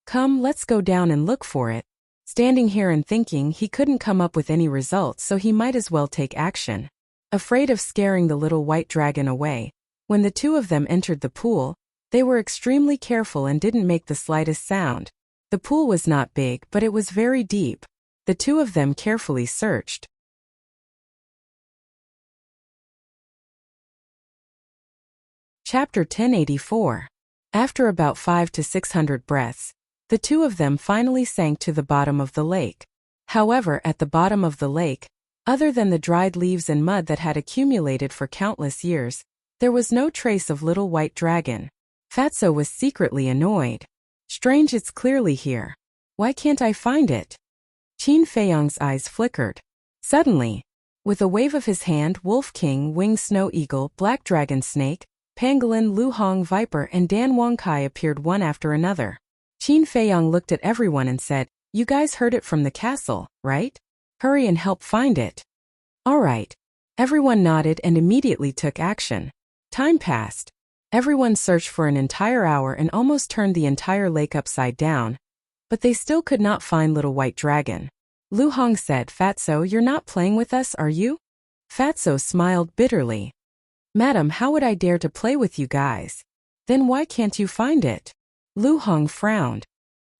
Come, let's go down and look for it. Standing here and thinking, he couldn't come up with any results, so he might as well take action. Afraid of scaring the little white dragon away, when the two of them entered the pool, they were extremely careful and didn't make the slightest sound. The pool was not big, but it was very deep. The two of them carefully searched. Chapter 1084. After about 500 to 600 breaths, the two of them finally sank to the bottom of the lake. However, at the bottom of the lake, other than the dried leaves and mud that had accumulated for countless years, there was no trace of little white dragon. Fatso was secretly annoyed. Strange, it's clearly here. Why can't I find it? Qin Feiyong's eyes flickered. Suddenly, with a wave of his hand, Wolf King, Winged Snow Eagle, Black Dragon Snake, Pangolin, Lu Hong Viper and Dan Wangkai appeared one after another. Qin Feiyong looked at everyone and said, You guys heard it from the castle, right? Hurry and help find it. All right. Everyone nodded and immediately took action. Time passed. Everyone searched for an entire hour and almost turned the entire lake upside down. But they still could not find little white dragon. Lu Hong said, Fatso, you're not playing with us, are you? Fatso smiled bitterly. Madam, how would I dare to play with you guys? Then why can't you find it? Lu Hong frowned.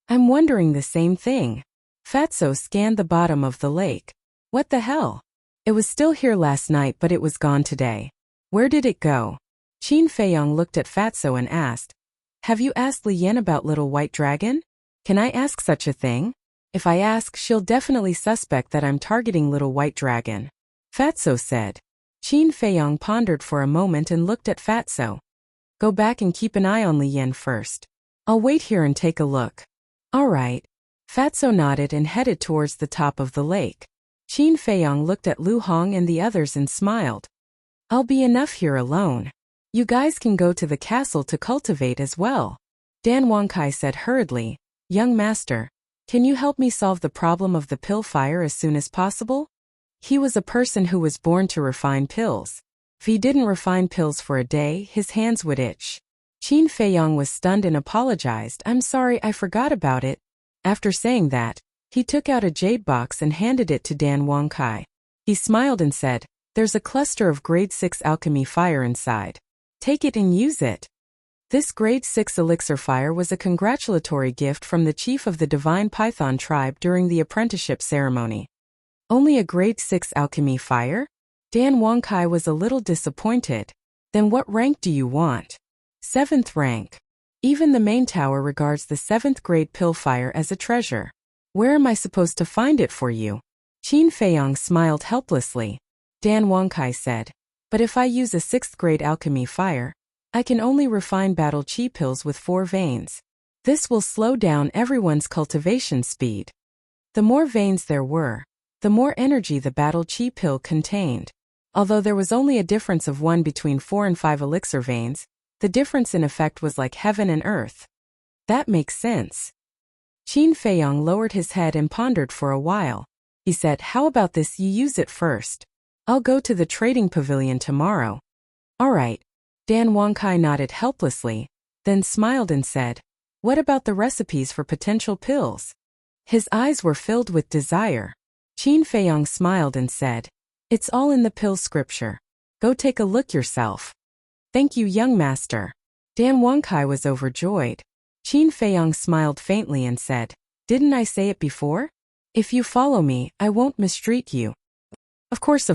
I'm wondering the same thing. Fatso scanned the bottom of the lake. What the hell? It was still here last night, but it was gone today. Where did it go? Qin Feiyong looked at Fatso and asked, Have you asked Li Yan about little white dragon? Can I ask such a thing? If I ask, she'll definitely suspect that I'm targeting little white dragon. Fatso said. Qin Feiyong pondered for a moment and looked at Fatso. Go back and keep an eye on Li Yan first. I'll wait here and take a look. All right. Fatso nodded and headed towards the top of the lake. Qin Feiyong looked at Lu Hong and the others and smiled. I'll be enough here alone. You guys can go to the castle to cultivate as well. Dan Wangkai said hurriedly, Young master, can you help me solve the problem of the pill fire as soon as possible? He was a person who was born to refine pills. If he didn't refine pills for a day, his hands would itch. Qin Feiyong was stunned and apologized. I'm sorry, I forgot about it. After saying that, he took out a jade box and handed it to Dan Wangkai. He smiled and said, There's a cluster of grade 6 alchemy fire inside. Take it and use it. This grade 6 elixir fire was a congratulatory gift from the chief of the Divine Python tribe during the apprenticeship ceremony. Only a grade 6 alchemy fire? Dan Wangkai was a little disappointed. Then what rank do you want? 7th rank. Even the main tower regards the 7th grade pill fire as a treasure. Where am I supposed to find it for you? Qin Feiyong smiled helplessly. Dan Wangkai said, But if I use a 6th grade alchemy fire, I can only refine battle chi pills with 4 veins. This will slow down everyone's cultivation speed. The more veins there were, the more energy the battle chi pill contained. Although there was only a difference of 1 between 4 and 5 elixir veins, the difference in effect was like heaven and earth. That makes sense. Qin Feiyong lowered his head and pondered for a while. He said, How about this, you use it first? I'll go to the trading pavilion tomorrow. All right. Dan Wangkai nodded helplessly, then smiled and said, What about the recipes for potential pills? His eyes were filled with desire. Qin Feiyong smiled and said, It's all in the pill scripture. Go take a look yourself. Thank you, young master. Dan Wangkai was overjoyed. Qin Feiyong smiled faintly and said, Didn't I say it before? If you follow me, I won't mistreat you. Of course.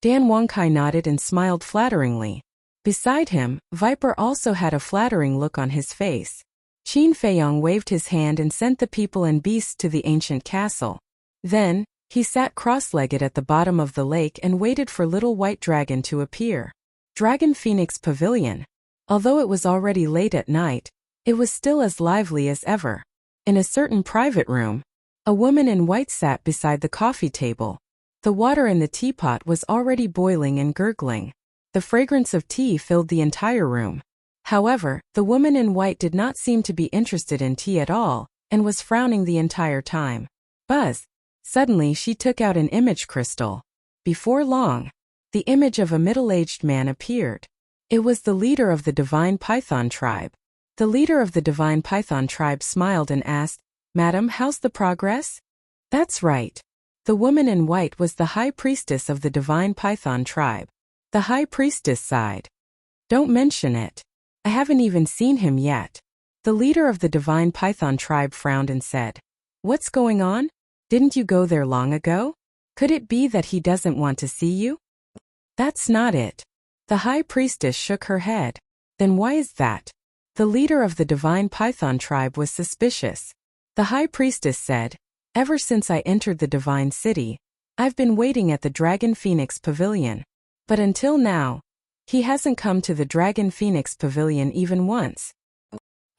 Dan Wangkai nodded and smiled flatteringly. Beside him, Viper also had a flattering look on his face. Qin Feiyong waved his hand and sent the people and beasts to the ancient castle. Then, he sat cross-legged at the bottom of the lake and waited for Little White Dragon to appear. Dragon Phoenix Pavilion. Although it was already late at night, it was still as lively as ever. In a certain private room, a woman in white sat beside the coffee table. The water in the teapot was already boiling and gurgling. The fragrance of tea filled the entire room. However, the woman in white did not seem to be interested in tea at all, and was frowning the entire time. Buzz! Suddenly she took out an image crystal. Before long, the image of a middle-aged man appeared. It was the leader of the Divine Python tribe. The leader of the Divine Python tribe smiled and asked, Madam, how's the progress? That's right. The woman in white was the high priestess of the Divine Python tribe. The high priestess sighed. Don't mention it. I haven't even seen him yet. The leader of the Divine Python tribe frowned and said, What's going on? Didn't you go there long ago? Could it be that he doesn't want to see you? That's not it. The high priestess shook her head. Then why is that? The leader of the Divine Python tribe was suspicious. The high priestess said, Ever since I entered the Divine City, I've been waiting at the Dragon Phoenix Pavilion. But until now, he hasn't come to the Dragon Phoenix Pavilion even once.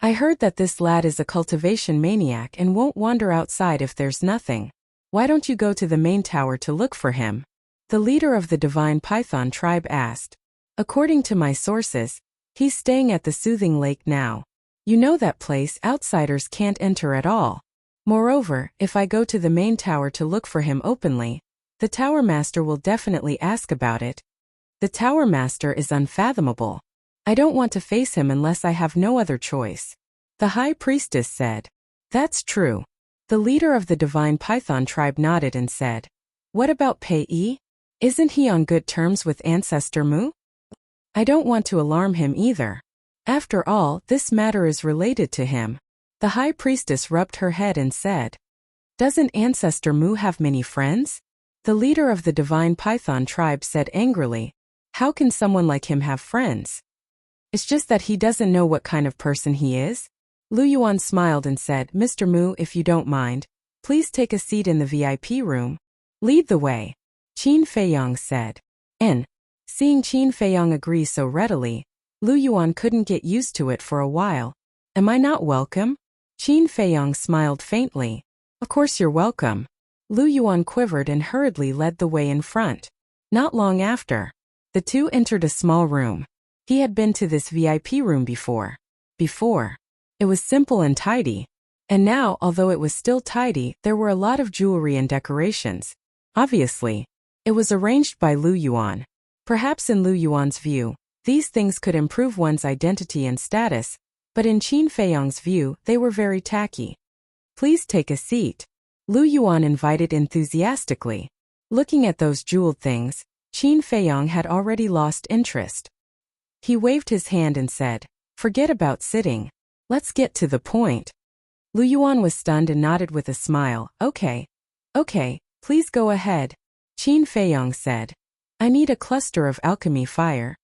I heard that this lad is a cultivation maniac and won't wander outside if there's nothing. Why don't you go to the main tower to look for him? The leader of the Divine Python tribe asked. According to my sources, he's staying at the Soothing Lake now. You know that place outsiders can't enter at all. Moreover, if I go to the main tower to look for him openly, the tower master will definitely ask about it. The tower master is unfathomable. I don't want to face him unless I have no other choice. The high priestess said. That's true. The leader of the Divine Python tribe nodded and said, What about Pei Yi? Isn't he on good terms with Ancestor Mu? I don't want to alarm him either. After all, this matter is related to him. The high priestess rubbed her head and said, Doesn't Ancestor Mu have many friends? The leader of the Divine Python tribe said angrily, How can someone like him have friends? It's just that he doesn't know what kind of person he is. Lu Yuan smiled and said, Mr. Mu, if you don't mind, please take a seat in the VIP room. Lead the way. Qin Feiyong said. And, seeing Qin Feiyong agree so readily, Lu Yuan couldn't get used to it for a while. Am I not welcome? Qin Feiyong smiled faintly. Of course you're welcome. Lu Yuan quivered and hurriedly led the way in front. Not long after, the two entered a small room. He had been to this VIP room before. It was simple and tidy. And now, although it was still tidy, there were a lot of jewelry and decorations. Obviously, it was arranged by Lu Yuan. Perhaps in Lu Yuan's view, these things could improve one's identity and status, but in Qin Feiyong's view, they were very tacky. Please take a seat. Lu Yuan invited enthusiastically. Looking at those jeweled things, Qin Feiyong had already lost interest. He waved his hand and said, "Forget about sitting. Let's get to the point." Lu Yuan was stunned and nodded with a smile. Okay, please go ahead. Qin Feiyong said. I need a cluster of alchemy fire.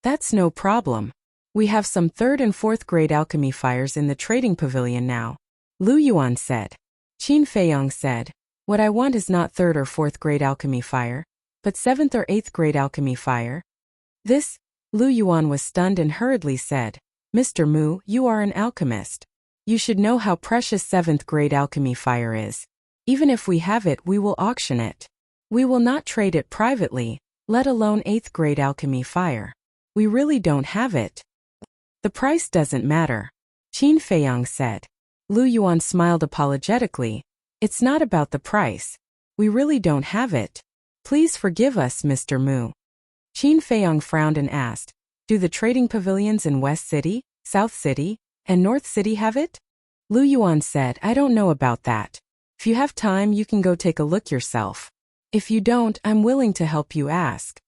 That's no problem. We have some 3rd and 4th grade alchemy fires in the trading pavilion now. Lu Yuan said. Qin Feiyong said, what I want is not 3rd or 4th grade alchemy fire, but 7th or 8th grade alchemy fire. This, Lu Yuan was stunned and hurriedly said, Mr. Mu, you are an alchemist. You should know how precious 7th grade alchemy fire is. Even if we have it, we will auction it. We will not trade it privately, let alone 8th grade alchemy fire. We really don't have it. The price doesn't matter. Qin Feiyong said. Lu Yuan smiled apologetically. It's not about the price. We really don't have it. Please forgive us, Mr. Mu. Qin Feiyong frowned and asked, do the trading pavilions in West City, South City, and North City have it? Lu Yuan said, I don't know about that. If you have time, you can go take a look yourself. If you don't, I'm willing to help you ask.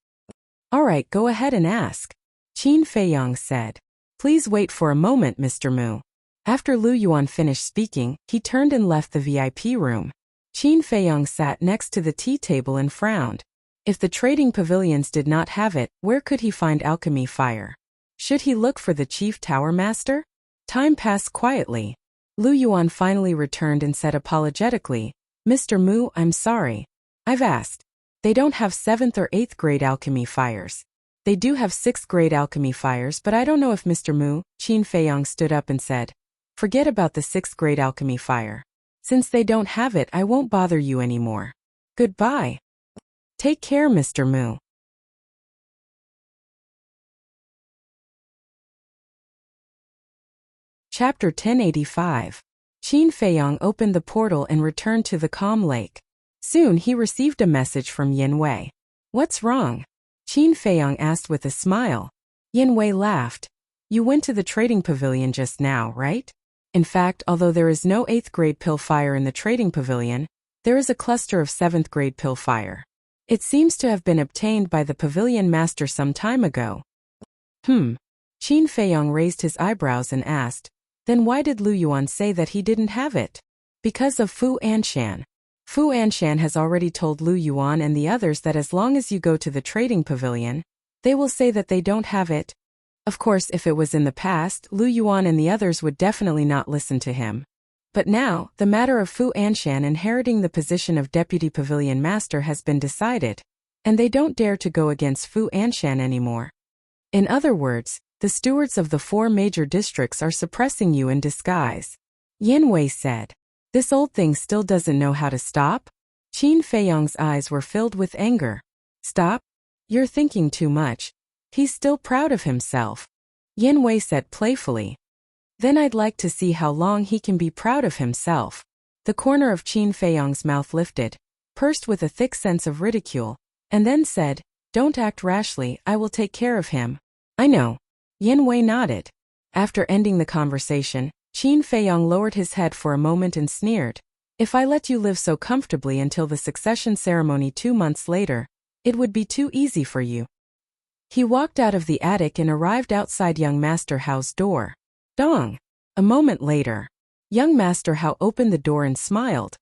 All right, go ahead and ask. Qin Feiyong said. Please wait for a moment, Mr. Mu. After Lu Yuan finished speaking, he turned and left the VIP room. Qin Feiyong sat next to the tea table and frowned. If the trading pavilions did not have it, where could he find alchemy fire? Should he look for the chief tower master? Time passed quietly. Lu Yuan finally returned and said apologetically, Mr. Mu, I'm sorry. I've asked. They don't have 7th or 8th grade alchemy fires. They do have 6th grade alchemy fires, but I don't know if Mr. Mu. Qin Feiyong stood up and said, forget about the 6th grade alchemy fire. Since they don't have it, I won't bother you anymore. Goodbye. Take care, Mr. Mu. Chapter 1085. Qin Feiyong opened the portal and returned to the calm lake. Soon he received a message from Yin Wei. What's wrong? Qin Feiyong asked with a smile. Yin Wei laughed. You went to the trading pavilion just now, right? In fact, although there is no 8th grade pill fire in the trading pavilion, there is a cluster of 7th grade pill fire. It seems to have been obtained by the pavilion master some time ago. Qin Feiyong raised his eyebrows and asked, then why did Lu Yuan say that he didn't have it? Because of Fu Anshan. Fu Anshan has already told Lu Yuan and the others that as long as you go to the trading pavilion, they will say that they don't have it. Of course, if it was in the past, Lu Yuan and the others would definitely not listen to him. But now, the matter of Fu Anshan inheriting the position of deputy pavilion master has been decided, and they don't dare to go against Fu Anshan anymore. In other words, the stewards of the 4 major districts are suppressing you in disguise. Yin Wei said. This old thing still doesn't know how to stop? Qin Feiyong's eyes were filled with anger. Stop? You're thinking too much. He's still proud of himself. Yin Wei said playfully. Then I'd like to see how long he can be proud of himself. The corner of Qin Feiyong's mouth lifted, pursed with a thick sense of ridicule, and then said, don't act rashly, I will take care of him. I know. Yin Wei nodded. After ending the conversation, Qin Feiyong lowered his head for a moment and sneered. If I let you live so comfortably until the succession ceremony 2 months later, it would be too easy for you. He walked out of the attic and arrived outside young Master Hao's door. Dong! A moment later, young Master Hao opened the door and smiled.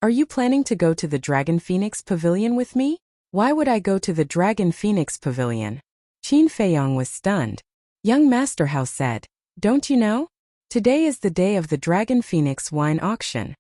Are you planning to go to the Dragon Phoenix Pavilion with me? Why would I go to the Dragon Phoenix Pavilion? Qin Feiyong was stunned. Young Master Hao said, don't you know? Today is the day of the Dragon Phoenix wine auction.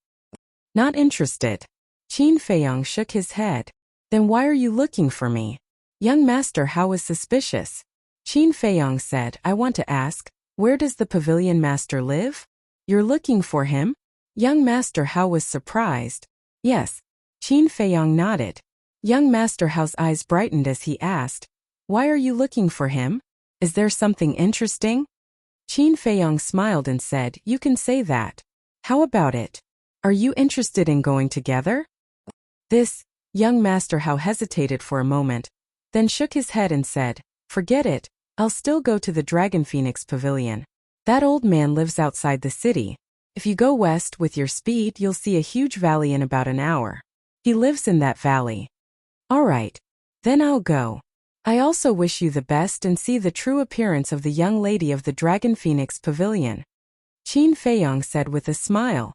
Not interested. Qin Feiyong shook his head. Then why are you looking for me? Young Master Hao was suspicious. Qin Feiyong said, I want to ask, where does the pavilion master live? You're looking for him? Young Master Hao was surprised. Yes. Qin Feiyong nodded. Young Master Hao's eyes brightened as he asked, Why are you looking for him? Is there something interesting? Qin Feiyong smiled and said, You can say that. How about it? Are you interested in going together? Young Master Hao hesitated for a moment, then shook his head and said, Forget it, I'll still go to the Dragon Phoenix Pavilion. That old man lives outside the city. If you go west with your speed, you'll see a huge valley in about an hour. He lives in that valley. All right. Then I'll go. I also wish you the best and see the true appearance of the young lady of the Dragon Phoenix Pavilion. Qin Feiyong said with a smile.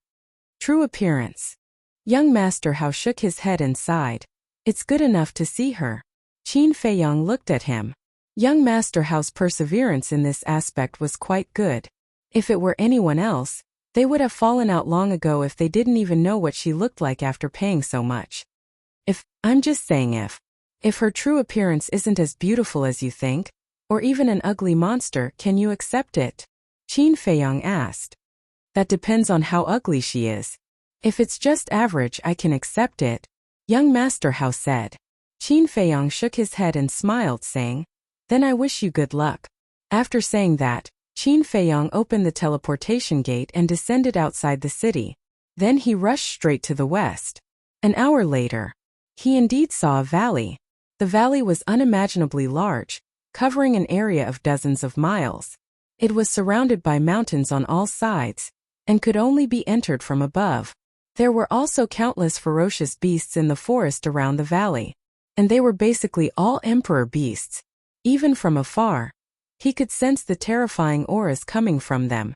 True appearance. Young Master Hao shook his head and sighed. It's good enough to see her. Qin Feiyong looked at him. Young Master Hao's perseverance in this aspect was quite good. If it were anyone else, they would have fallen out long ago if they didn't even know what she looked like after paying so much. I'm just saying if her true appearance isn't as beautiful as you think, or even an ugly monster, can you accept it? Qin Feiyong asked. That depends on how ugly she is. If it's just average, I can accept it, Young Master Hao said. Qin Feiyong shook his head and smiled, saying, Then I wish you good luck. After saying that, Qin Feiyong opened the teleportation gate and descended outside the city. Then he rushed straight to the west. An hour later, he indeed saw a valley. The valley was unimaginably large, covering an area of dozens of miles. It was surrounded by mountains on all sides, and could only be entered from above. There were also countless ferocious beasts in the forest around the valley, and they were basically all emperor beasts. Even from afar, he could sense the terrifying auras coming from them.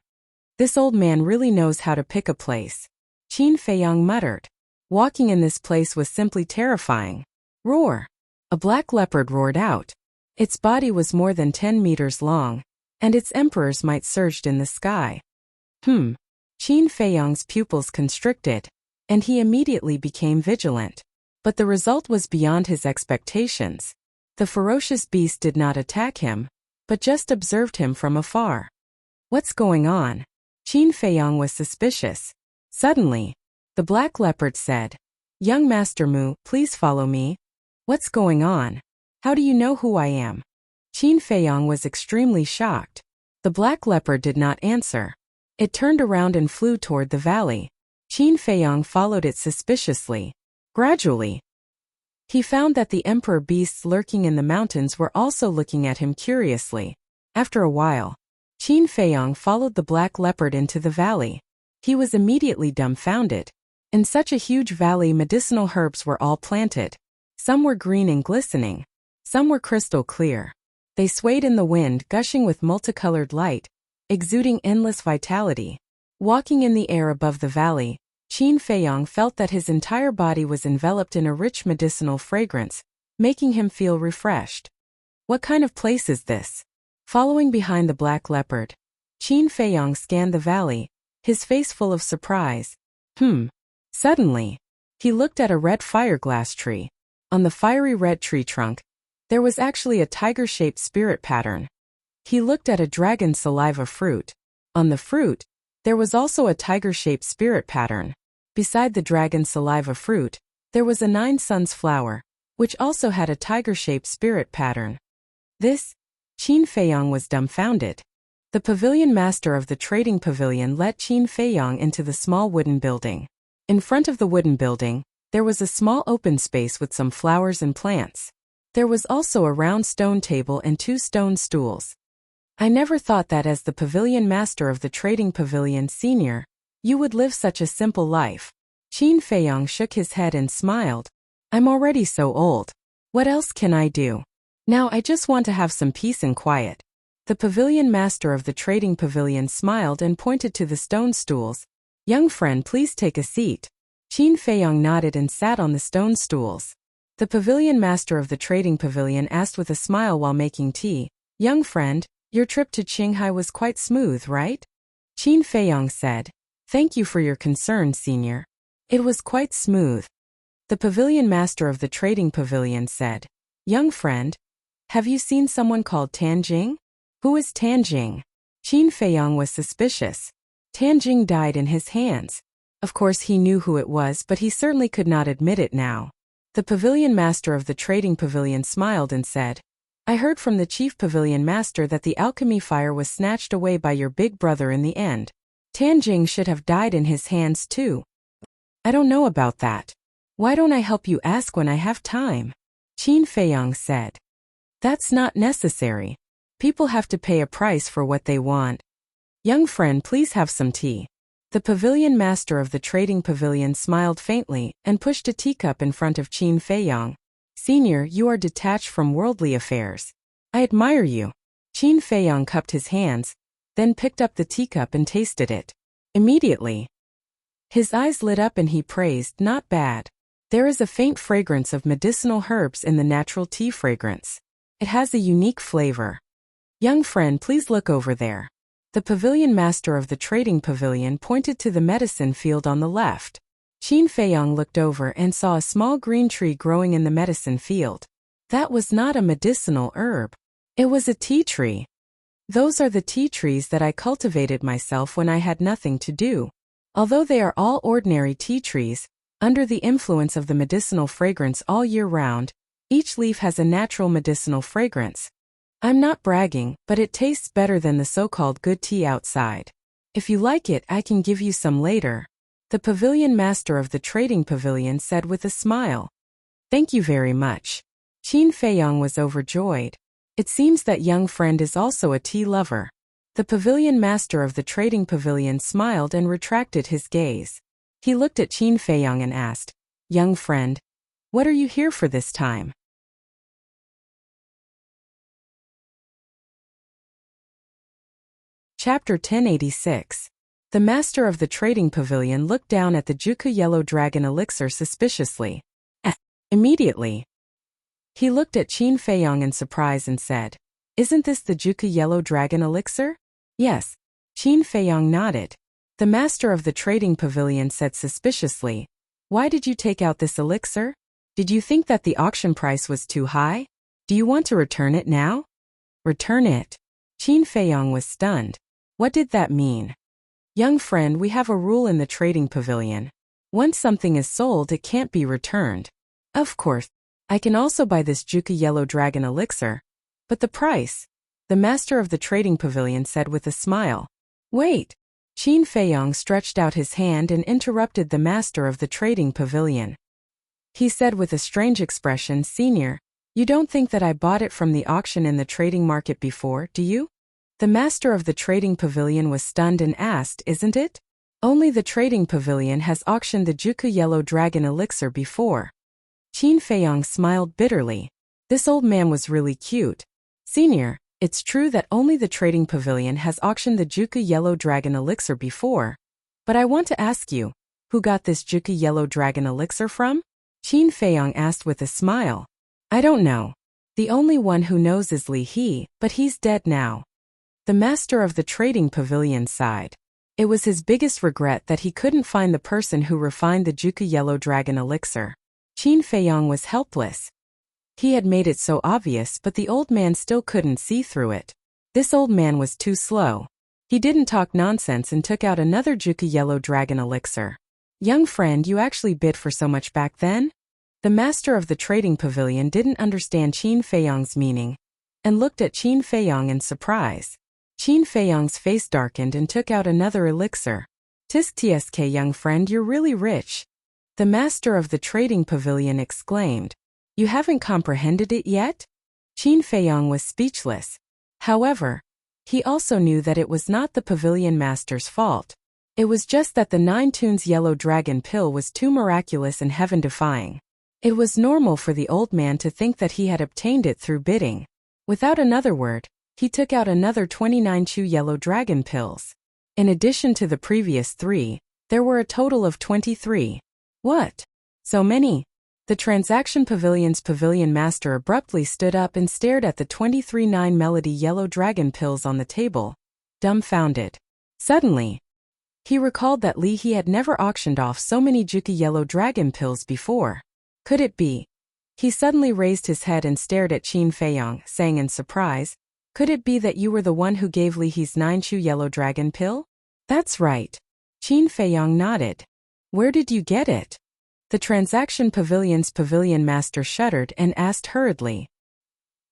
This old man really knows how to pick a place, Qin Feiyong muttered. Walking in this place was simply terrifying. Roar! A black leopard roared out. Its body was more than 10 meters long, and its emperor's might surged in the sky. Qin Feiyong's pupils constricted, and he immediately became vigilant. But the result was beyond his expectations. The ferocious beast did not attack him, but just observed him from afar. What's going on? Qin Feiyong was suspicious. Suddenly, the black leopard said, Young Master Mu, please follow me. What's going on? How do you know who I am? Qin Feiyong was extremely shocked. The black leopard did not answer. It turned around and flew toward the valley. Qin Feiyong followed it suspiciously. Gradually, he found that the emperor beasts lurking in the mountains were also looking at him curiously. After a while, Qin Feiyong followed the black leopard into the valley. He was immediately dumbfounded. In such a huge valley, medicinal herbs were all planted. Some were green and glistening. Some were crystal clear. They swayed in the wind, gushing with multicolored light, exuding endless vitality. Walking in the air above the valley, Qin Feiyong felt that his entire body was enveloped in a rich medicinal fragrance, making him feel refreshed. What kind of place is this? Following behind the black leopard, Qin Feiyong scanned the valley, his face full of surprise. Suddenly, he looked at a red fireglass tree. On the fiery red tree trunk, there was actually a tiger-shaped spirit pattern. He looked at a dragon saliva fruit. On the fruit, there was also a tiger-shaped spirit pattern. Beside the dragon saliva fruit, there was a 9 suns flower, which also had a tiger-shaped spirit pattern. Qin Feiyong was dumbfounded. The pavilion master of the trading pavilion let Qin Feiyong into the small wooden building. In front of the wooden building, there was a small open space with some flowers and plants. There was also a round stone table and 2 stone stools. I never thought that as the pavilion master of the trading pavilion senior, you would live such a simple life. Qin Feiyong shook his head and smiled. I'm already so old. What else can I do? Now I just want to have some peace and quiet. The pavilion master of the trading pavilion smiled and pointed to the stone stools. Young friend, please take a seat. Qin Feiyong nodded and sat on the stone stools. The pavilion master of the trading pavilion asked with a smile while making tea, Young friend, your trip to Qinghai was quite smooth, right? Qin Feiyong said, Thank you for your concern, senior. It was quite smooth. The pavilion master of the trading pavilion said, Young friend, have you seen someone called Tanjing? Who is Tanjing? Qin Feiyong was suspicious. Tianjing died in his hands. Of course he knew who it was, but he certainly could not admit it now. The pavilion master of the trading pavilion smiled and said, I heard from the chief pavilion master that the alchemy fire was snatched away by your big brother in the end. Tianjing should have died in his hands too. I don't know about that. Why don't I help you ask when I have time? Qin Feiyang said. That's not necessary. People have to pay a price for what they want. Young friend, please have some tea. The pavilion master of the trading pavilion smiled faintly and pushed a teacup in front of Qin Feiyang. Senior, you are detached from worldly affairs. I admire you. Qin Feiyang cupped his hands, then picked up the teacup and tasted it. Immediately, his eyes lit up and he praised, not bad. There is a faint fragrance of medicinal herbs in the natural tea fragrance. It has a unique flavor. Young friend, please look over there. The pavilion master of the trading pavilion pointed to the medicine field on the left. Qin Feiyang looked over and saw a small green tree growing in the medicine field. That was not a medicinal herb. It was a tea tree. Those are the tea trees that I cultivated myself when I had nothing to do. Although they are all ordinary tea trees, under the influence of the medicinal fragrance all year round, each leaf has a natural medicinal fragrance. I'm not bragging, but it tastes better than the so-called good tea outside. If you like it, I can give you some later. The pavilion master of the trading pavilion said with a smile. Thank you very much. Qin Feiyang was overjoyed. It seems that young friend is also a tea lover. The pavilion master of the trading pavilion smiled and retracted his gaze. He looked at Qin Feiyang and asked, Young friend, what are you here for this time? Chapter 1086. The master of the trading pavilion looked down at the Juku Yellow Dragon elixir suspiciously. Immediately, he looked at Qin Feiyang in surprise and said, Isn't this the Juku Yellow Dragon elixir? Yes. Qin Feiyang nodded. The master of the trading pavilion said suspiciously, Why did you take out this elixir? Did you think that the auction price was too high? Do you want to return it now? Return it? Qin Feiyang was stunned. What did that mean? Young friend, we have a rule in the trading pavilion. Once something is sold, it can't be returned. Of course, I can also buy this Juku Yellow Dragon elixir. But the price? The master of the trading pavilion said with a smile. Wait. Qin Feiyang stretched out his hand and interrupted the master of the trading pavilion. He said with a strange expression, Senior, you don't think that I bought it from the auction in the trading market before, do you? The master of the trading pavilion was stunned and asked, Isn't it? Only the trading pavilion has auctioned the Juku Yellow Dragon elixir before. Qin Feiyang smiled bitterly. This old man was really cute. Senior, it's true that only the trading pavilion has auctioned the Juku Yellow Dragon elixir before. But I want to ask you, who got this Juku Yellow Dragon elixir from? Qin Feiyang asked with a smile. I don't know. The only one who knows is Li He, but he's dead now. The master of the trading pavilion sighed. It was his biggest regret that he couldn't find the person who refined the Juku Yellow Dragon elixir. Qin Feiyang was helpless. He had made it so obvious, but the old man still couldn't see through it. This old man was too slow. He didn't talk nonsense and took out another Juku Yellow Dragon elixir. Young friend, you actually bid for so much back then? The master of the trading pavilion didn't understand Qin Feiyang's meaning, and looked at Qin Feiyang in surprise. Qin Feiyang's face darkened and took out another elixir. Tisk tsk, young friend, you're really rich. The master of the trading pavilion exclaimed. You haven't comprehended it yet? Qin Feiyang was speechless. However, he also knew that it was not the pavilion master's fault. It was just that the 9 tunes yellow dragon pill was too miraculous and heaven-defying. It was normal for the old man to think that he had obtained it through bidding. Without another word, he took out another 29 Chu yellow dragon pills. In addition to the previous 3, there were a total of 23. What? So many? The transaction pavilion's pavilion master abruptly stood up and stared at the 23 9 melody yellow dragon pills on the table, dumbfounded. Suddenly, he recalled that Li He had never auctioned off so many Juku yellow dragon pills before. Could it be? He suddenly raised his head and stared at Qin Feiyang, saying in surprise, Could it be that you were the one who gave Li He's 9 Chu yellow dragon pill? That's right. Qin Feiyong nodded. Where did you get it? The transaction pavilion's pavilion master shuddered and asked hurriedly.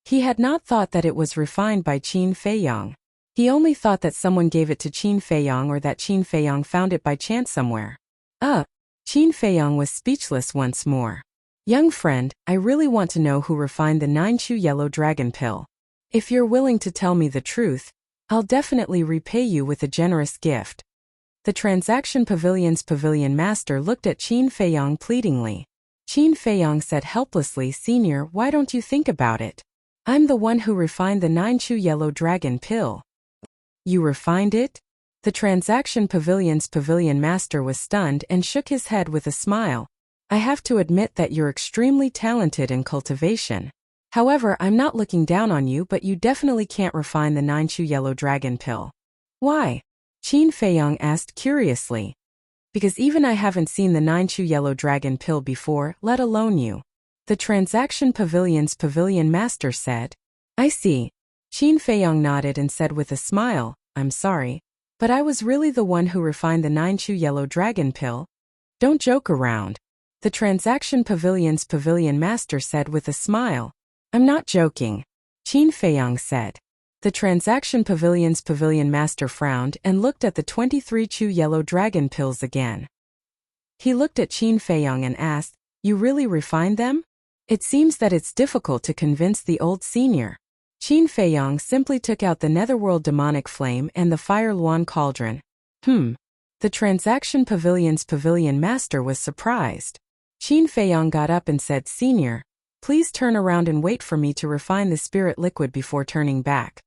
He had not thought that it was refined by Qin Feiyong. He only thought that someone gave it to Qin Feiyong or that Qin Feiyong found it by chance somewhere. Qin Feiyong was speechless once more. Young friend, I really want to know who refined the 9-chew yellow dragon pill. If you're willing to tell me the truth, I'll definitely repay you with a generous gift. The transaction pavilion's pavilion master looked at Qin Feiyong pleadingly. Qin Feiyong said helplessly, Senior, why don't you think about it? I'm the one who refined the 9-chew yellow dragon pill. You refined it? The transaction pavilion's pavilion master was stunned and shook his head with a smile. I have to admit that you're extremely talented in cultivation. However, I'm not looking down on you, but you definitely can't refine the 9-chew yellow dragon pill. Why? Qin Feiyong asked curiously. Because even I haven't seen the 9-chew yellow dragon pill before, let alone you. The transaction pavilion's pavilion master said. I see. Qin Feiyong nodded and said with a smile, I'm sorry, but I was really the one who refined the 9-chew yellow dragon pill. Don't joke around. The transaction pavilion's pavilion master said with a smile. I'm not joking. Qin Feiyong said. The transaction pavilion's pavilion master frowned and looked at the 23-chew yellow dragon pills again. He looked at Qin Feiyong and asked, You really refined them? It seems that it's difficult to convince the old senior. Qin Feiyong simply took out the netherworld demonic flame and the fire luan cauldron. The transaction pavilion's pavilion master was surprised. Qin Feiyong got up and said, Senior, please turn around and wait for me to refine the spirit liquid before turning back.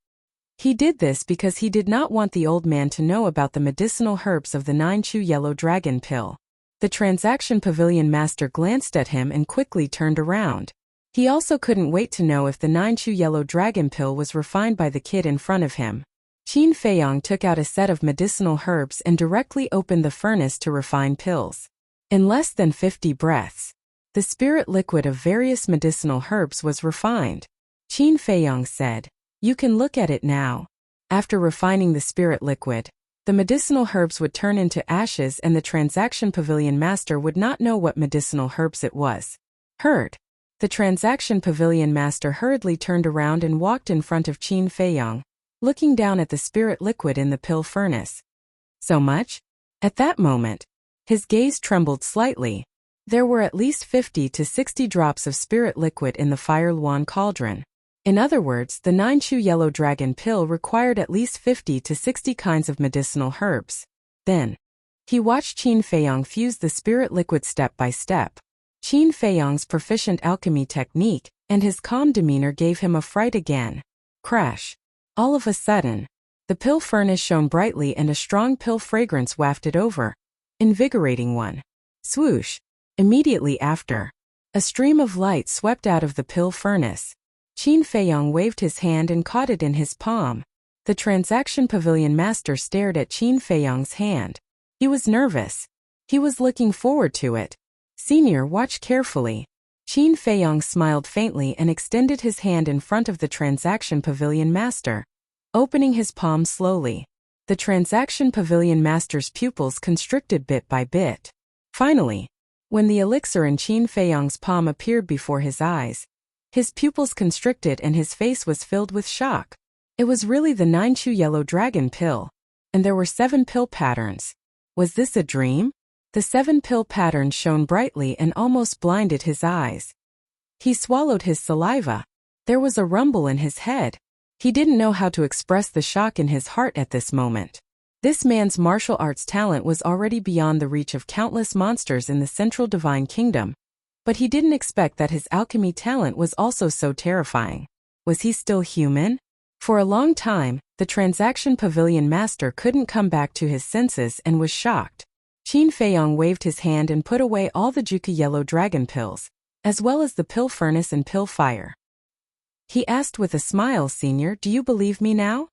He did this because he did not want the old man to know about the medicinal herbs of the 9-chew yellow dragon pill. The transaction pavilion master glanced at him and quickly turned around. He also couldn't wait to know if the 9-chew yellow dragon pill was refined by the kid in front of him. Qin Feiyong took out a set of medicinal herbs and directly opened the furnace to refine pills. In less than 50 breaths, the spirit liquid of various medicinal herbs was refined. Qin Feiyong said, You can look at it now. After refining the spirit liquid, the medicinal herbs would turn into ashes and the transaction pavilion master would not know what medicinal herbs it was. Heard. The transaction pavilion master hurriedly turned around and walked in front of Qin Feiyong, looking down at the spirit liquid in the pill furnace. So much? At that moment, his gaze trembled slightly. There were at least 50 to 60 drops of spirit liquid in the fire luan cauldron. In other words, the 9-chew yellow dragon pill required at least 50 to 60 kinds of medicinal herbs. Then, he watched Qin Feiyong fuse the spirit liquid step by step. Qin Feiyong's proficient alchemy technique and his calm demeanor gave him a fright again. Crash. All of a sudden, the pill furnace shone brightly and a strong pill fragrance wafted over. Invigorating one. Swoosh. Immediately after, a stream of light swept out of the pill furnace. Qin Feiyong waved his hand and caught it in his palm. The transaction pavilion master stared at Qin Feiyong's hand. He was nervous. He was looking forward to it. Senior, watch carefully. Qin Feiyong smiled faintly and extended his hand in front of the transaction pavilion master, opening his palm slowly. The transaction pavilion master's pupils constricted bit by bit. Finally, when the elixir in Qin Feiyong's palm appeared before his eyes, his pupils constricted and his face was filled with shock. It was really the 9-chew yellow dragon pill, and there were 7 pill patterns. Was this a dream? The 7 pill patterns shone brightly and almost blinded his eyes. He swallowed his saliva. There was a rumble in his head. He didn't know how to express the shock in his heart at this moment. This man's martial arts talent was already beyond the reach of countless monsters in the Central Divine Kingdom. But he didn't expect that his alchemy talent was also so terrifying. Was he still human? For a long time, the transaction pavilion master couldn't come back to his senses and was shocked. Qin Feiyong waved his hand and put away all the Juka yellow dragon pills, as well as the pill furnace and pill fire. He asked with a smile, Senior, do you believe me now?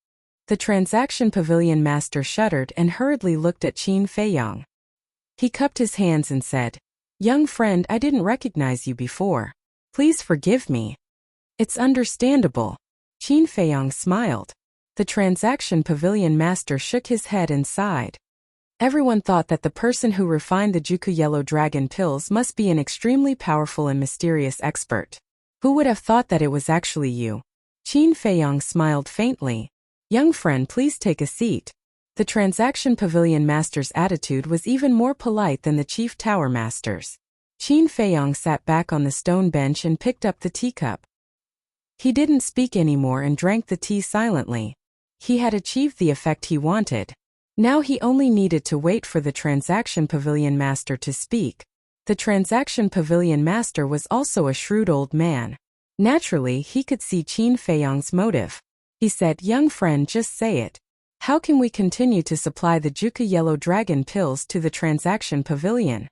The transaction pavilion master shuddered and hurriedly looked at Qin Feiyong. He cupped his hands and said, Young friend, I didn't recognize you before. Please forgive me. It's understandable. Qin Feiyong smiled. The transaction pavilion master shook his head and sighed. Everyone thought that the person who refined the Juku Yellow Dragon pills must be an extremely powerful and mysterious expert. Who would have thought that it was actually you? Qin Feiyong smiled faintly. Young friend, please take a seat. The Transaction Pavilion Master's attitude was even more polite than the Chief Tower Master's. Qin Feiyong sat back on the stone bench and picked up the teacup. He didn't speak anymore and drank the tea silently. He had achieved the effect he wanted. Now he only needed to wait for the Transaction Pavilion Master to speak. The Transaction Pavilion Master was also a shrewd old man. Naturally, he could see Qin Feiyong's motive. He said, "Young friend, just say it. How can we continue to supply the Juku Yellow Dragon pills to the Transaction Pavilion?"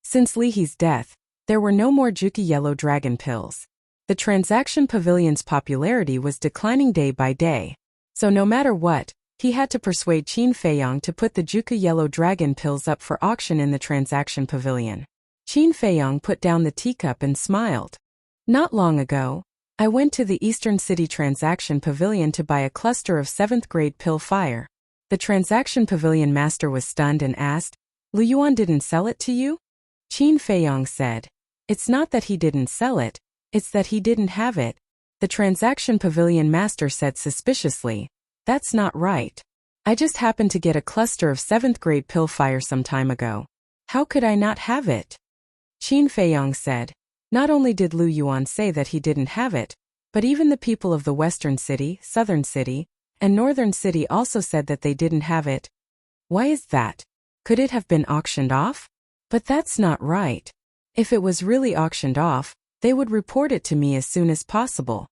Since Li He's death, there were no more Juku Yellow Dragon pills. The Transaction Pavilion's popularity was declining day by day. So no matter what, he had to persuade Qin Feiyong to put the Juku Yellow Dragon pills up for auction in the Transaction Pavilion. Qin Feiyong put down the teacup and smiled. Not long ago, I went to the Eastern City Transaction Pavilion to buy a cluster of 7th grade pill fire. The Transaction Pavilion Master was stunned and asked, "Lu Yuan didn't sell it to you?" Qin Feiyong said, "It's not that he didn't sell it, it's that he didn't have it." The Transaction Pavilion Master said suspiciously, "That's not right. I just happened to get a cluster of 7th grade pill fire some time ago. How could I not have it?" Qin Feiyong said, "Not only did Lu Yuan say that he didn't have it, but even the people of the Western City, Southern City, and Northern City also said that they didn't have it. Why is that? Could it have been auctioned off? But that's not right. If it was really auctioned off, they would report it to me as soon as possible."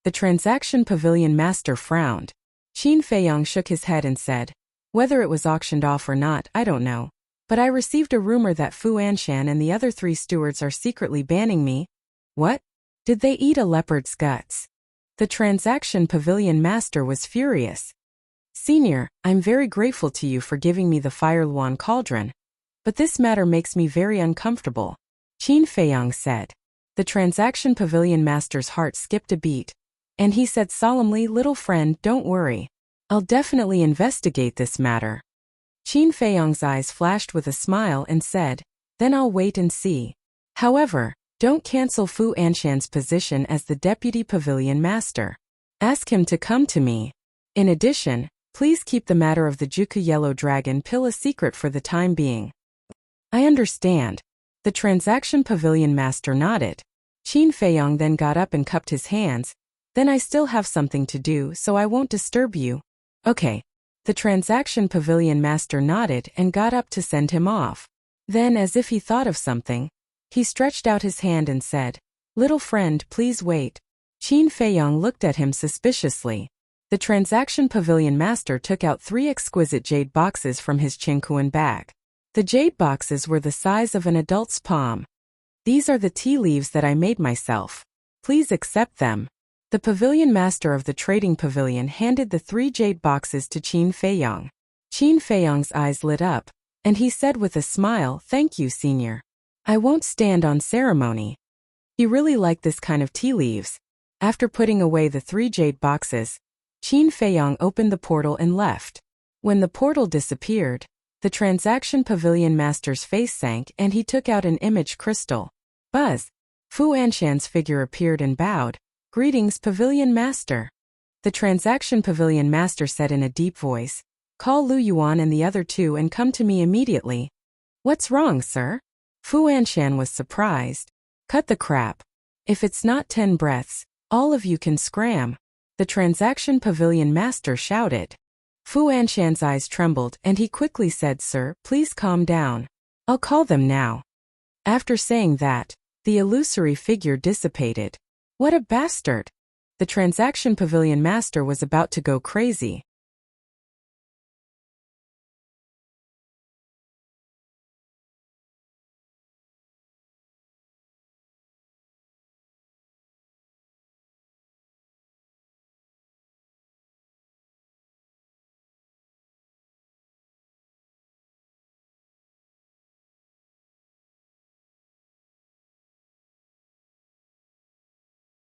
The Transaction Pavilion Master frowned. Qin Feiyong shook his head and said, "Whether it was auctioned off or not, I don't know. But I received a rumor that Fu Anshan and the other 3 stewards are secretly banning me." "What? Did they eat a leopard's guts?" The Transaction Pavilion Master was furious. "Senior, I'm very grateful to you for giving me the Fire Luan Cauldron. But this matter makes me very uncomfortable," Qin Feiyong said. The Transaction Pavilion Master's heart skipped a beat. And he said solemnly, "Little friend, don't worry. I'll definitely investigate this matter." Qin Feiyong's eyes flashed with a smile and said, "Then I'll wait and see. However, don't cancel Fu Anshan's position as the Deputy Pavilion Master. Ask him to come to me. In addition, please keep the matter of the Juku Yellow Dragon pill a secret for the time being." "I understand." The Transaction Pavilion Master nodded. Qin Feiyong then got up and cupped his hands. "Then I still have something to do, so I won't disturb you." "Okay." The Transaction Pavilion Master nodded and got up to send him off. Then, as if he thought of something, he stretched out his hand and said, "Little friend, please wait." Qin Feiyong looked at him suspiciously. The Transaction Pavilion Master took out 3 exquisite jade boxes from his Qingkuan bag. The jade boxes were the size of an adult's palm. "These are the tea leaves that I made myself. Please accept them." The Pavilion Master of the Trading Pavilion handed the 3 jade boxes to Qin Feiyong. Qin Feiyong's eyes lit up, and he said with a smile, "Thank you, Senior. I won't stand on ceremony." He really liked this kind of tea leaves. After putting away the 3 jade boxes, Qin Feiyong opened the portal and left. When the portal disappeared, the Transaction Pavilion Master's face sank and he took out an image crystal. Buzz! Fu Anshan's figure appeared and bowed. "Greetings, Pavilion Master." The Transaction Pavilion Master said in a deep voice, "Call Lu Yuan and the other 2 and come to me immediately." "What's wrong, sir?" Fu Anshan was surprised. "Cut the crap. If it's not 10 breaths, all of you can scram," the Transaction Pavilion Master shouted. Fu Anshan's eyes trembled and he quickly said, "Sir, please calm down. I'll call them now." After saying that, the illusory figure dissipated. What a bastard! The Transaction Pavilion Master was about to go crazy.